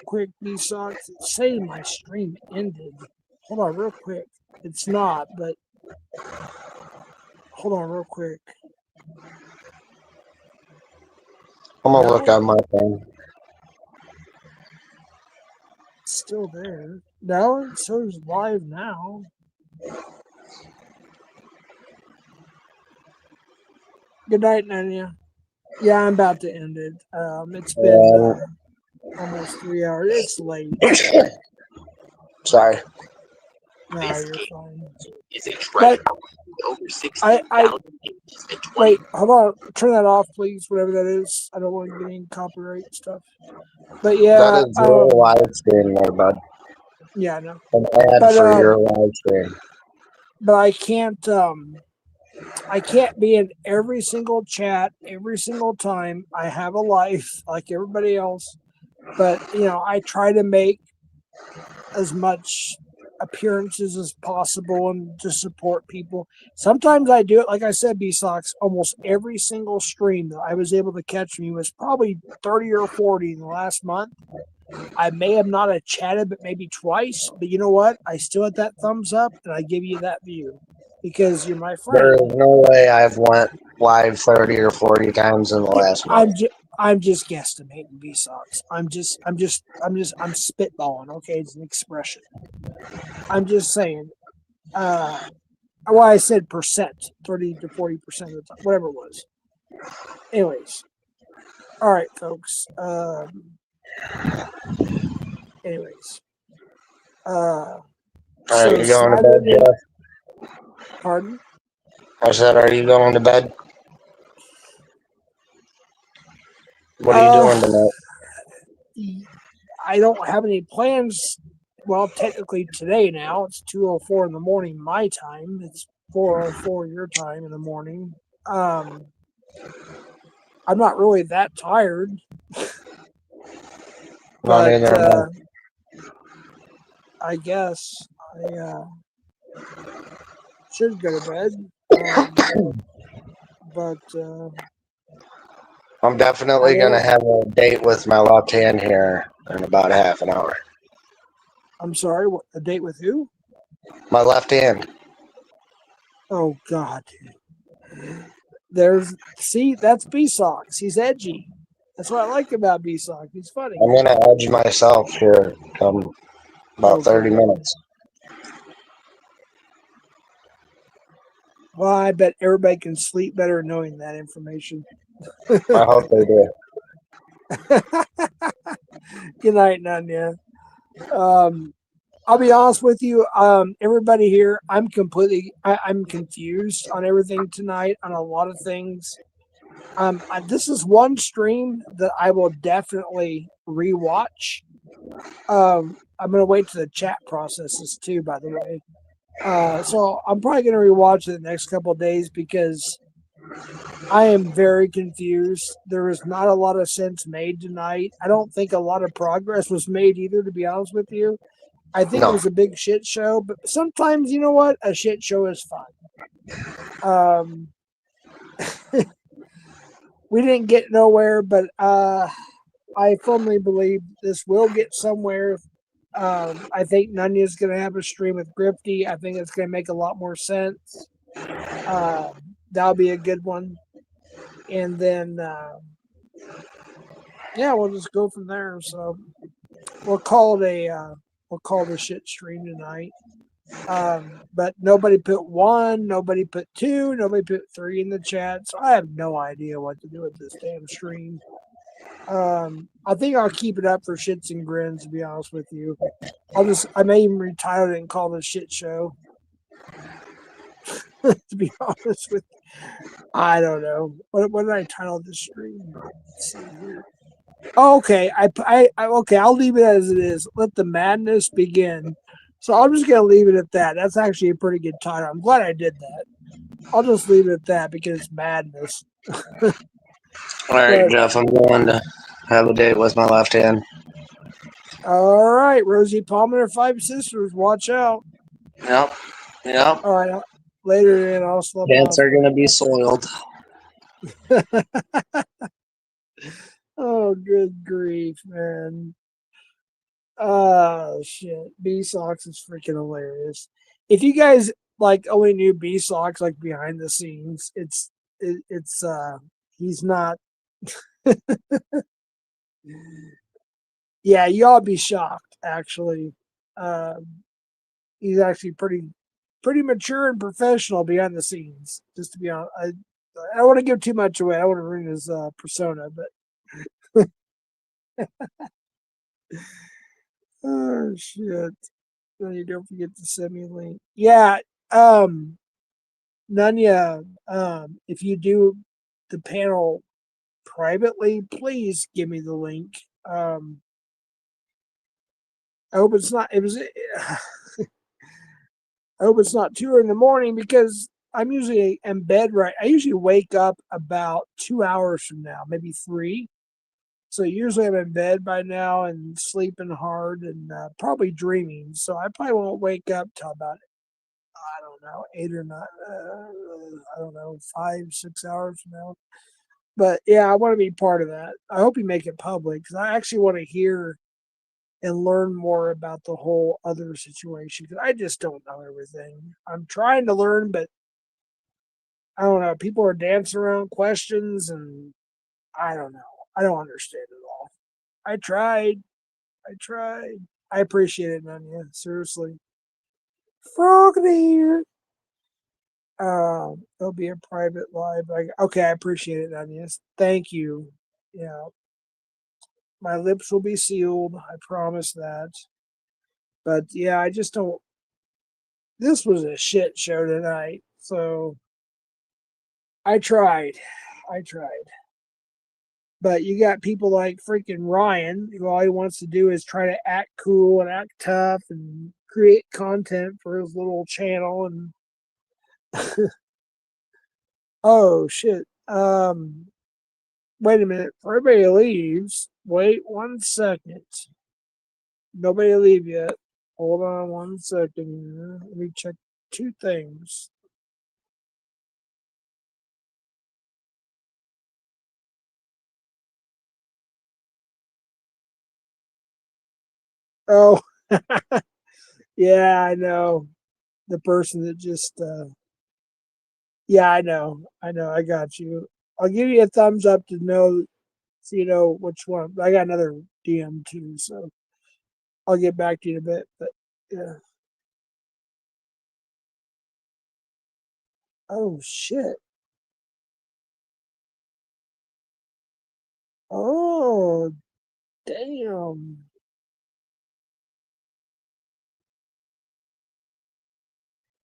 quick, B-Socks. It's saying my stream ended. Hold on, real quick. It's not, but hold on, real quick. I'm gonna look on my phone. It's still there. No, it shows live now. Good night, Nanya. Yeah, I'm about to end it. It's been almost 3 hours. It's late. Sorry. No, you're fine. But wait, hold on. Turn that off, please. Whatever that is. I don't want to get any copyright stuff. But yeah, That is your live stream there, bud. yeah, no. An ad for your live stream. But I can't be in every single chat every single time. I have a life like everybody else. But I try to make as much appearances as possible and to support people. Sometimes I do it, like I said, B-Socks, almost every single stream that I was able to catch me was probably 30 or 40 in the last month. I may have not have chatted, but maybe twice. But you know what? I still had that thumbs up, and I give you that view because you're my friend. There is no way I've went live 30 or 40 times in the last month. I'm just guesstimating, B-Socks. I'm spitballing. Okay, it's an expression. I'm just saying. Well, I said percent, 30 to 40% of the time, whatever it was. Anyways, all right, folks. Anyways, Are you going to bed, Jeff? Pardon? I said, are you going to bed? What are you doing tonight? I don't have any plans. Well, technically today now. It's 2:04 in the morning my time. It's 4:04 your time in the morning. I'm not really that tired. But I guess I should go to bed. But I'm definitely going to have a date with my left hand here in about half an hour. I'm sorry, what, a date with who? My left hand. Oh, God. That's B-Socks. He's edgy. That's what I like about B-Sock. He's funny. I'm gonna edge myself here. Come about 30 minutes. Well, I bet everybody can sleep better knowing that information. I hope they do. Good night, Nanya. I'll be honest with you. Everybody here, I'm confused on everything tonight, on a lot of things. This is one stream that I will definitely rewatch. I'm gonna wait till the chat processes too, by the way. So I'm probably gonna rewatch it the next couple of days because I am very confused. There was not a lot of sense made tonight. I don't think a lot of progress was made either, to be honest with you. I think it No. was a big shit show, but sometimes, you know what? A shit show is fun. We didn't get nowhere, but I firmly believe this will get somewhere. I think Nunya's going to have a stream with Grifty. I think it's going to make a lot more sense. That'll be a good one. And then, yeah, we'll just go from there. So we'll call it a shit stream tonight. But nobody put 1, nobody put 2, nobody put 3 in the chat. So I have no idea what to do with this damn stream. I think I'll keep it up for shits and grins, to be honest with you. I may even retire it and call it a shit show. To be honest with you. I don't know. What did I title this stream? Let's see here. Oh, okay. Okay, I'll leave it as it is. Let the madness begin. So I'm just gonna leave it at that. That's actually a pretty good title. I'm glad I did that. I'll just leave it at that because it's madness. All right, Jeff, I'm going to have a date with my left hand. All right, Rosie Palmer and 5 sisters. Watch out. Yep. All right, later then I'll slip Pants off. are going to be soiled. Oh, good grief, man. Oh, shit. B-Socks is freaking hilarious. If you guys only knew B-Socks behind the scenes, it's he's not. Yeah, y'all be shocked, actually. He's actually pretty mature and professional behind the scenes, just to be honest. I don't want to give too much away. I don't want to ruin his persona, but oh shit. Then you don't forget to send me a link. Yeah, Nanya, if you do the panel privately, please give me the link. I hope it's not I hope it's not 2 in the morning because I'm usually in bed I usually wake up about 2 hours from now, maybe 3. So usually I'm in bed by now and sleeping hard and probably dreaming. So I probably won't wake up till about, I don't know, 8 or 9, I don't know, 5, 6 hours from now. But yeah, I want to be part of that. I hope you make it public because I actually want to hear and learn more about the whole other situation because I just don't know everything. I'm trying to learn, but I don't know. People are dancing around questions and I don't know. I don't understand it all. I tried. I appreciate it, Nanya. Seriously. Frog here. There'll be a private live. Okay, I appreciate it, Nanya. Thank you. Yeah. My lips will be sealed. I promise that. But yeah, I just don't. This was a shit show tonight. So I tried. But you got people like freaking Ryan, who all he wants to do is try to act cool and act tough and create content for his little channel. And oh shit. Wait a minute. Before everybody leaves, wait 1 second. Nobody leave yet. Hold on 1 second. Let me check 2 things. Oh, yeah, I know. The person that just, yeah, I know. I got you. I'll give you a thumbs up to know so you know which one. I got another DM too, so I'll get back to you in a bit. But yeah. Oh shit. Oh damn.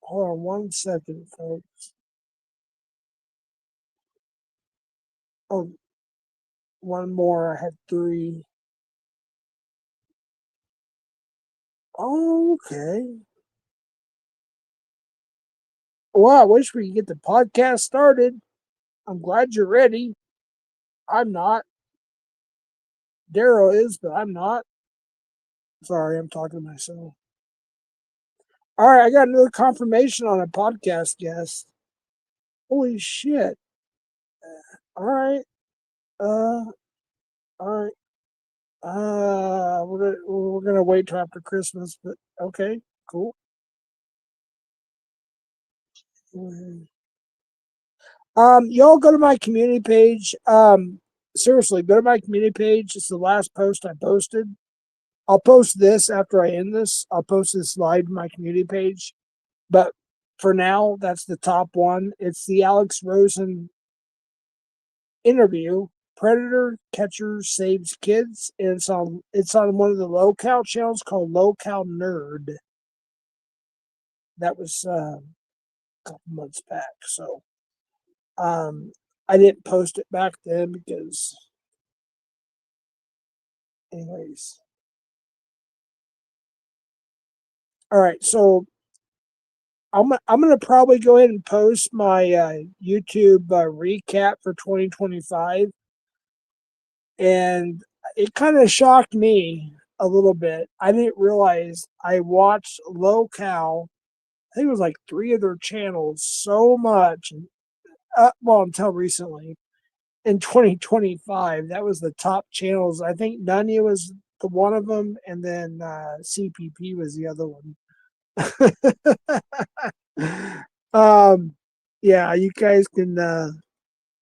Hold on 1 second, folks. Oh, one more. I had 3. Oh, okay. Well, I wish we could get the podcast started. I'm glad you're ready. I'm not. Daryl is, but I'm not. Sorry, I'm talking to myself. All right, I got another confirmation on a podcast guest. Holy shit. All right. All right. We're gonna wait till after Christmas, but okay, cool. Y'all go to my community page. Seriously, go to my community page. It's the last post I posted. I'll post this after I end this. I'll post this live to my community page. But for now, that's the top one. It's the Alex Rosen interview. Predator Catcher Saves Kids. And it's on one of the low-cal channels called Low-Cal Nerd. That was a couple months back. So I didn't post it back then because anyways. All right, so I'm gonna probably go ahead and post my YouTube recap for 2025, and it kind of shocked me a little bit. I didn't realize I watched Low-Cal. I think it was like 3 of their channels so much, well, until recently in 2025. That was the top channels. I think Nunya was the one of them, and then CPP was the other one. Yeah, you guys can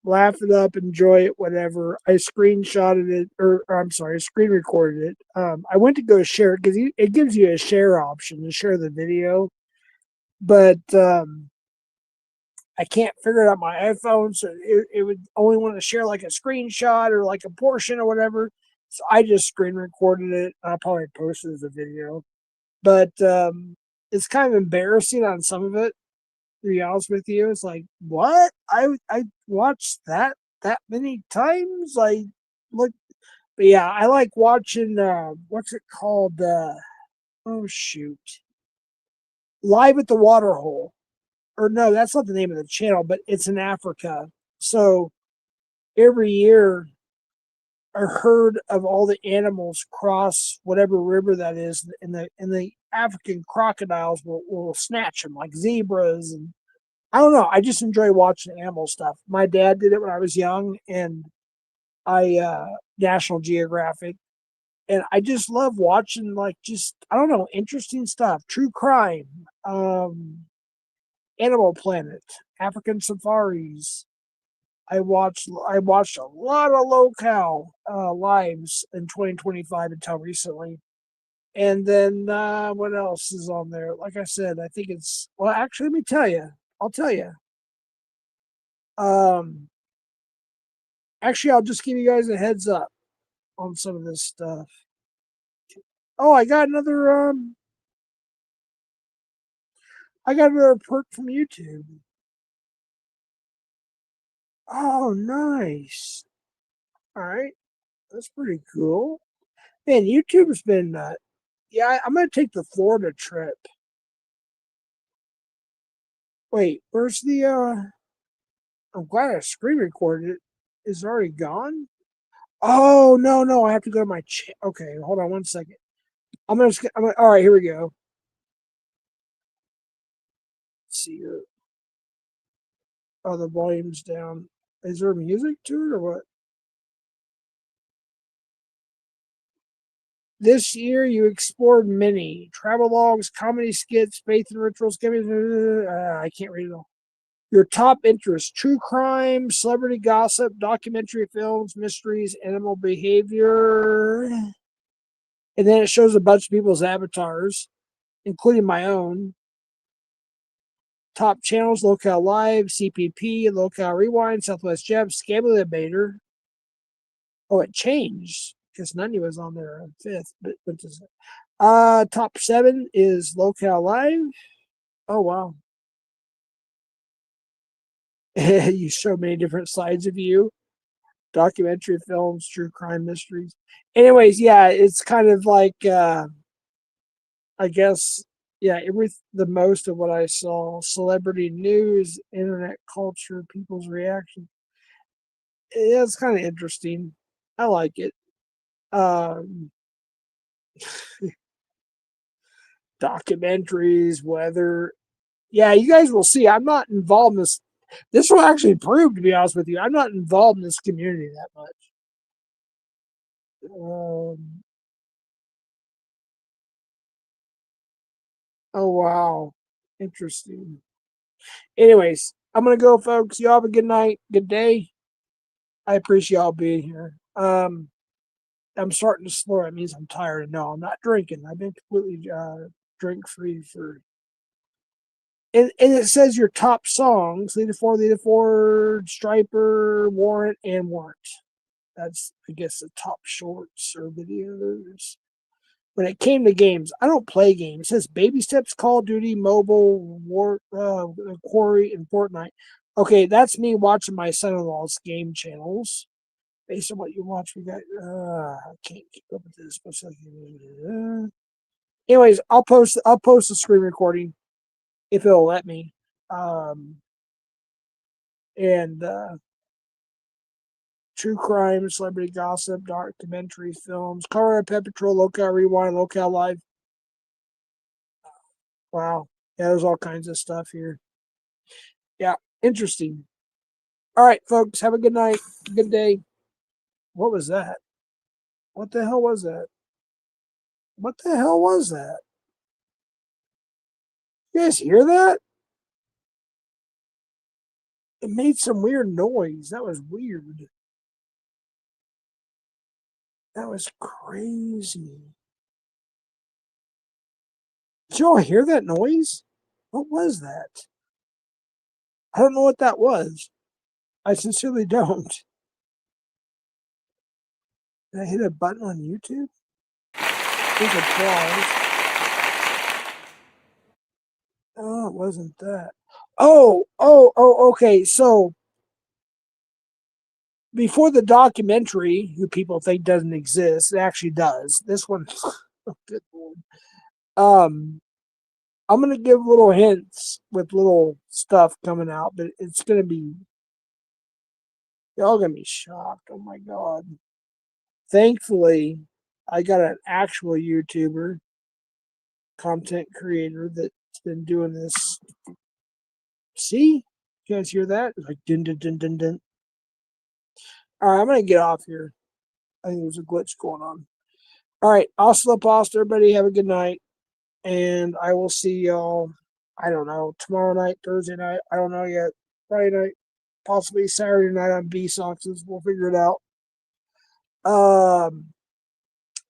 laugh it up, enjoy it, whatever. I screenshotted it, or I'm sorry, I screen recorded it. I went to go share it because it gives you a share option to share the video, but I can't figure it out my iPhone, so it would only want to share like a screenshot or like a portion or whatever. So I just screen recorded it. I'll probably post it as a video, but it's kind of embarrassing on some of it. To be honest with you, it's like what I watched that many times. I look, but yeah, I like watching. What's it called? Oh shoot, Live at the Waterhole. Or no, that's not the name of the channel, but it's in Africa. So every year, a herd of all the animals cross whatever river that is, and the African crocodiles will snatch them like zebras. And I don't know. I just enjoy watching animal stuff. My dad did it when I was young, and I National Geographic, and I just love watching like just I don't know interesting stuff, true crime, Animal Planet, African safaris. I watched a lot of Low-Cal lives in 2025 until recently. And then what else is on there? Like I said, I think it's well. Actually, let me tell you. I'll tell you. Actually, I'll just give you guys a heads up on some of this stuff. Oh, I got another perk from YouTube. Oh, nice. All right, that's pretty cool. Man, YouTube's been yeah, I'm gonna take the Florida trip. Wait, where's the I'm glad I screen recorded it. Is it already gone? Oh no, I have to go to my okay, hold on 1 second. I'm gonna all right, here we go. Let's see here. Oh, the volume's down. Is there music to it or what? This year, you explored many travel logs, comedy skits, faith and rituals. I can't read it all. Your top interests: true crime, celebrity gossip, documentary films, mysteries, animal behavior. And then it shows a bunch of people's avatars, including my own. Top channels: Locale Live, CPP, Locale Rewind, Southwest Jeff, Scammy Debater. Oh, it changed because Nunya was on there on 5th. But what does it? Top 7 is Locale Live. Oh, wow. You show many different sides of you. Documentary films, true crime mysteries. Anyways, yeah, it's kind of like, I guess, yeah, the most of what I saw: celebrity news, internet culture, people's reaction. Yeah, it's kind of interesting. I like it. Documentaries, weather. Yeah, you guys will see. I'm not involved in this. This will actually prove, to be honest with you, I'm not involved in this community that much. Oh, wow. Interesting. Anyways, I'm going to go, folks. You all have a good night, good day. I appreciate y'all being here. I'm starting to slur. It means I'm tired. No, I'm not drinking. I've been completely drink free for. And it says your top songs: Leader Ford, Striper, Warrant, and Warrant. That's, I guess, the top shorts or videos. When it came to games, I don't play games. It says Baby Steps, Call of Duty, Mobile, Quarry, and Fortnite. Okay, that's me watching my son-in-law's game channels. Based on what you watch, we got. I can't keep up with this. Anyways, I'll post the screen recording if it'll let me. And true crime, celebrity gossip, documentary films, Colorado Pet Patrol, Locale Rewind, Locale Live. Wow. Yeah, there's all kinds of stuff here. Yeah, interesting. All right, folks, have a good night. Good day. What was that? What the hell was that? What the hell was that? You guys hear that? It made some weird noise. That was weird. That was crazy. Did you all hear that noise? What was that? I don't know what that was. I sincerely don't. Did I hit a button on YouTube? There's applause. Oh, it wasn't that. Oh, okay. So before the documentary, who people think doesn't exist, it actually does. This one, good Lord. I'm gonna give little hints with little stuff coming out, but it's gonna be, y'all gonna be shocked. Oh my God. Thankfully, I got an actual YouTuber, content creator that's been doing this. See? You guys hear that? It's like dun dun dun dun dun. All right, I'm gonna get off here. I think there's a glitch going on. All right, hasta la pasta, everybody. Have a good night, and I will see y'all. I don't know, tomorrow night, Thursday night. I don't know yet. Friday night, possibly Saturday night on B Soxes. We'll figure it out.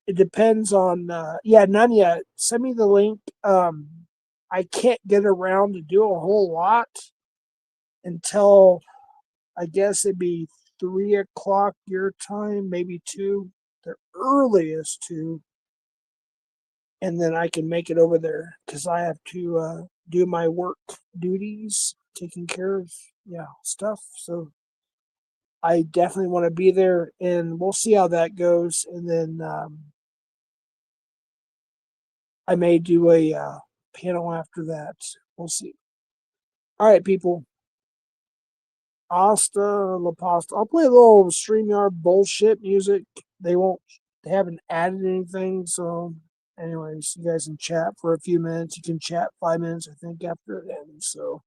It depends on. Yeah, none yet. Send me the link. I can't get around to do a whole lot until, I guess it'd be 3:00 your time, maybe 2, the earliest 2, and then I can make it over there because I have to do my work duties, taking care of stuff. So I definitely want to be there, and we'll see how that goes. And then I may do a panel after that. We'll see. All right, people. Hasta la pasta. I'll play a little StreamYard bullshit music. They haven't added anything. So, anyways, you guys can chat for a few minutes. You can chat 5 minutes, I think, after it ends. So,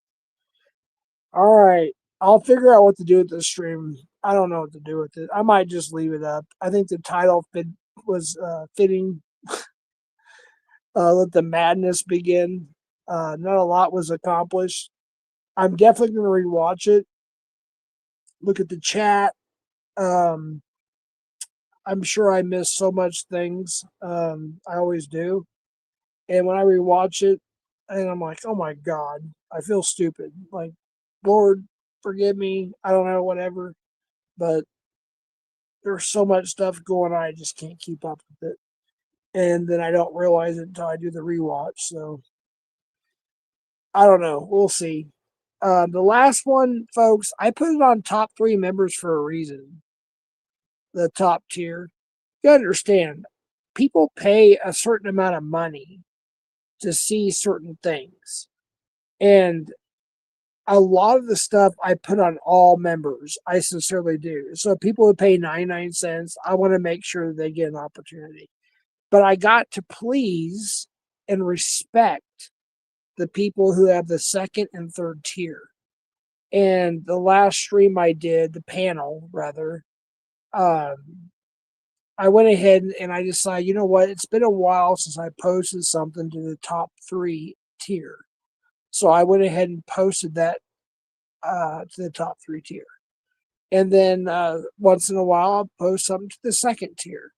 all right. I'll figure out what to do with this stream. I don't know what to do with it. I might just leave it up. I think the title was fitting. Let the madness begin. Not a lot was accomplished. I'm definitely going to rewatch it. Look at the chat. I'm sure I miss so much things. I always do. And when I rewatch it, and I'm like, oh my God, I feel stupid. Like, Lord, forgive me. I don't know, whatever. But there's so much stuff going on, I just can't keep up with it. And then I don't realize it until I do the rewatch. So I don't know. We'll see. The last one, folks, I put it on top 3 members for a reason. The top tier. You understand, people pay a certain amount of money to see certain things. And a lot of the stuff I put on all members. I sincerely do. So people who pay 99 cents, I want to make sure that they get an opportunity. But I got to please and respect the people who have the second and third tier. And the last stream I did, the panel rather, I went ahead and I decided, you know what? It's been a while since I posted something to the top 3 tier. So I went ahead and posted that to the top 3 tier. And then once in a while, I'll post something to the second tier.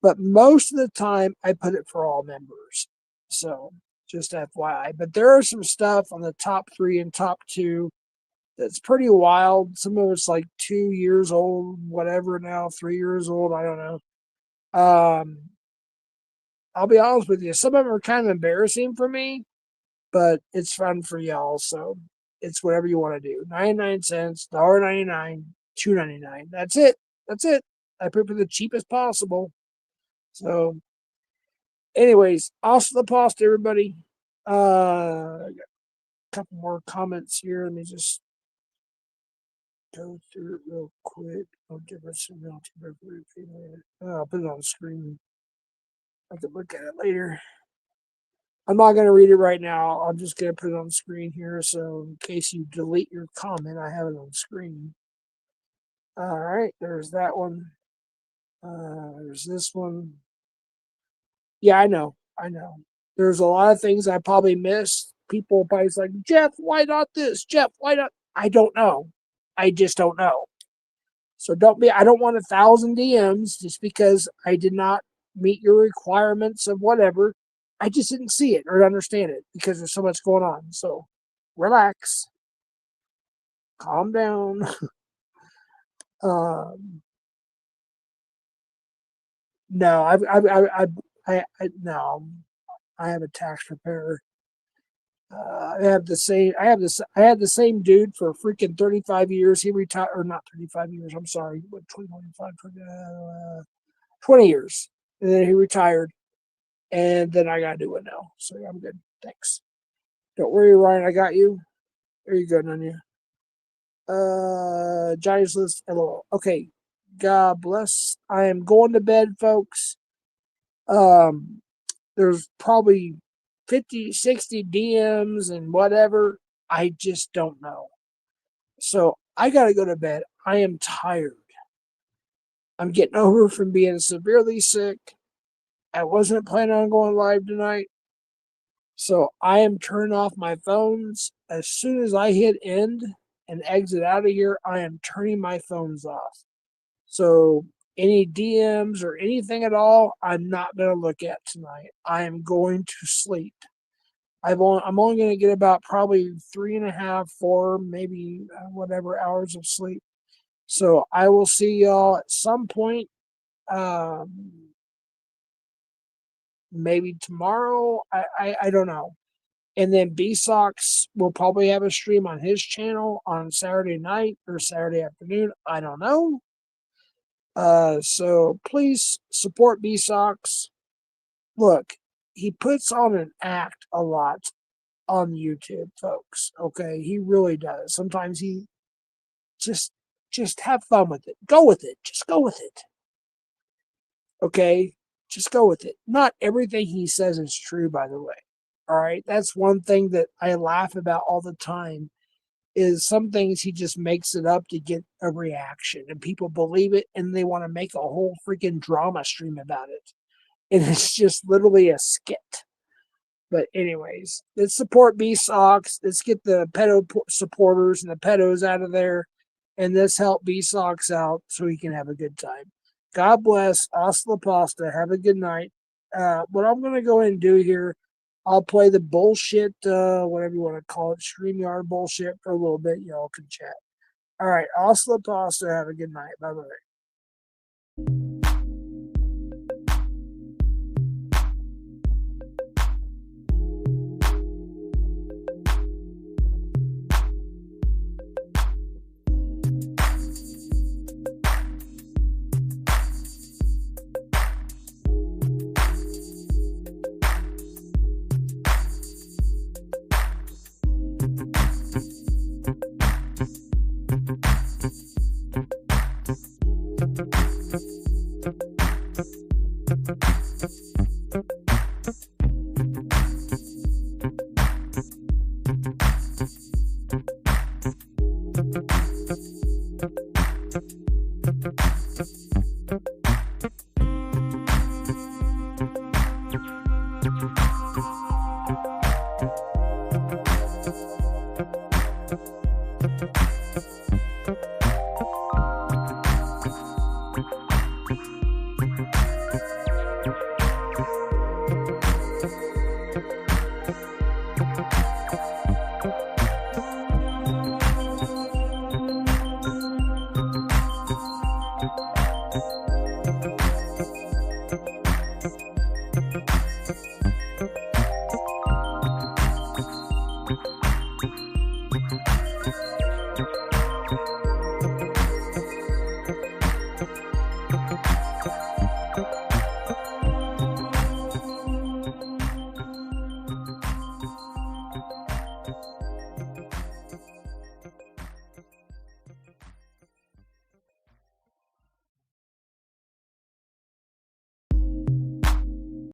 But most of the time, I put it for all members. So just FYI. But there are some stuff on the top 3 and top 2 that's pretty wild. Some of it's like 2 years old, whatever now, 3 years old. I don't know. I'll be honest with you. Some of them are kind of embarrassing for me, but it's fun for y'all. So it's whatever you want to do. 99 cents, $1.99, $2.99. That's it. That's it. I put it for the cheapest possible. So, anyways, also the post, everybody. I got a couple more comments here. Let me just go through it real quick. No difference in I'll put it on the screen. I can look at it later. I'm not going to read it right now. I'm just going to put it on the screen here. So in case you delete your comment, I have it on the screen. All right. There's that one. There's this one. Yeah, I know. There's a lot of things I probably missed. People probably like, Jeff, why not this? Jeff, why not? I don't know. I just don't know. So I don't want 1,000 DMs just because I did not meet your requirements of whatever. I just didn't see it or understand it because there's so much going on. So relax. Calm down. No, no. I have a tax preparer. I had the same dude for freaking 35 years. He retired, or not 35 years. I'm sorry. What, 20 years. And then he retired. And then I got to do it now. So I'm good. Thanks. Don't worry, Ryan. I got you. There you go, Nunya. Johnny's List. LOL. Okay. God bless. I am going to bed, folks. There's probably 50, 60 DMs and whatever. I just don't know. So I got to go to bed. I am tired. I'm getting over from being severely sick. I wasn't planning on going live tonight. So I am turning off my phones. As soon as I hit end and exit out of here, I am turning my phones off. So any DMs or anything at all, I'm not going to look at tonight. I am going to sleep. I'm only going to get about probably 3.5, 4, maybe whatever hours of sleep. So I will see y'all at some point. Maybe tomorrow. I don't know. And then B-Sox will probably have a stream on his channel on Saturday night or Saturday afternoon. I don't know. So please support B-Sox. Look, he puts on an act a lot on YouTube, folks. Okay, he really does. Sometimes he just have fun with it. Go with it. Just go with it. Okay, just go with it. Not everything he says is true, by the way. All right, that's one thing that I laugh about all the time. Is some things he just makes it up to get a reaction, and people believe it, and they want to make a whole freaking drama stream about it. And it's just literally a skit. But anyways, let's support BSOX. Let's get the pedo supporters and the pedos out of there, and let's help BSOX out so he can have a good time. God bless. Hasta la pasta. Have a good night. What I'm going to go ahead and do here, I'll play the bullshit, whatever you want to call it, StreamYard bullshit for a little bit. Y'all can chat. All right. Hasta la pasta. Have a good night. Bye-bye.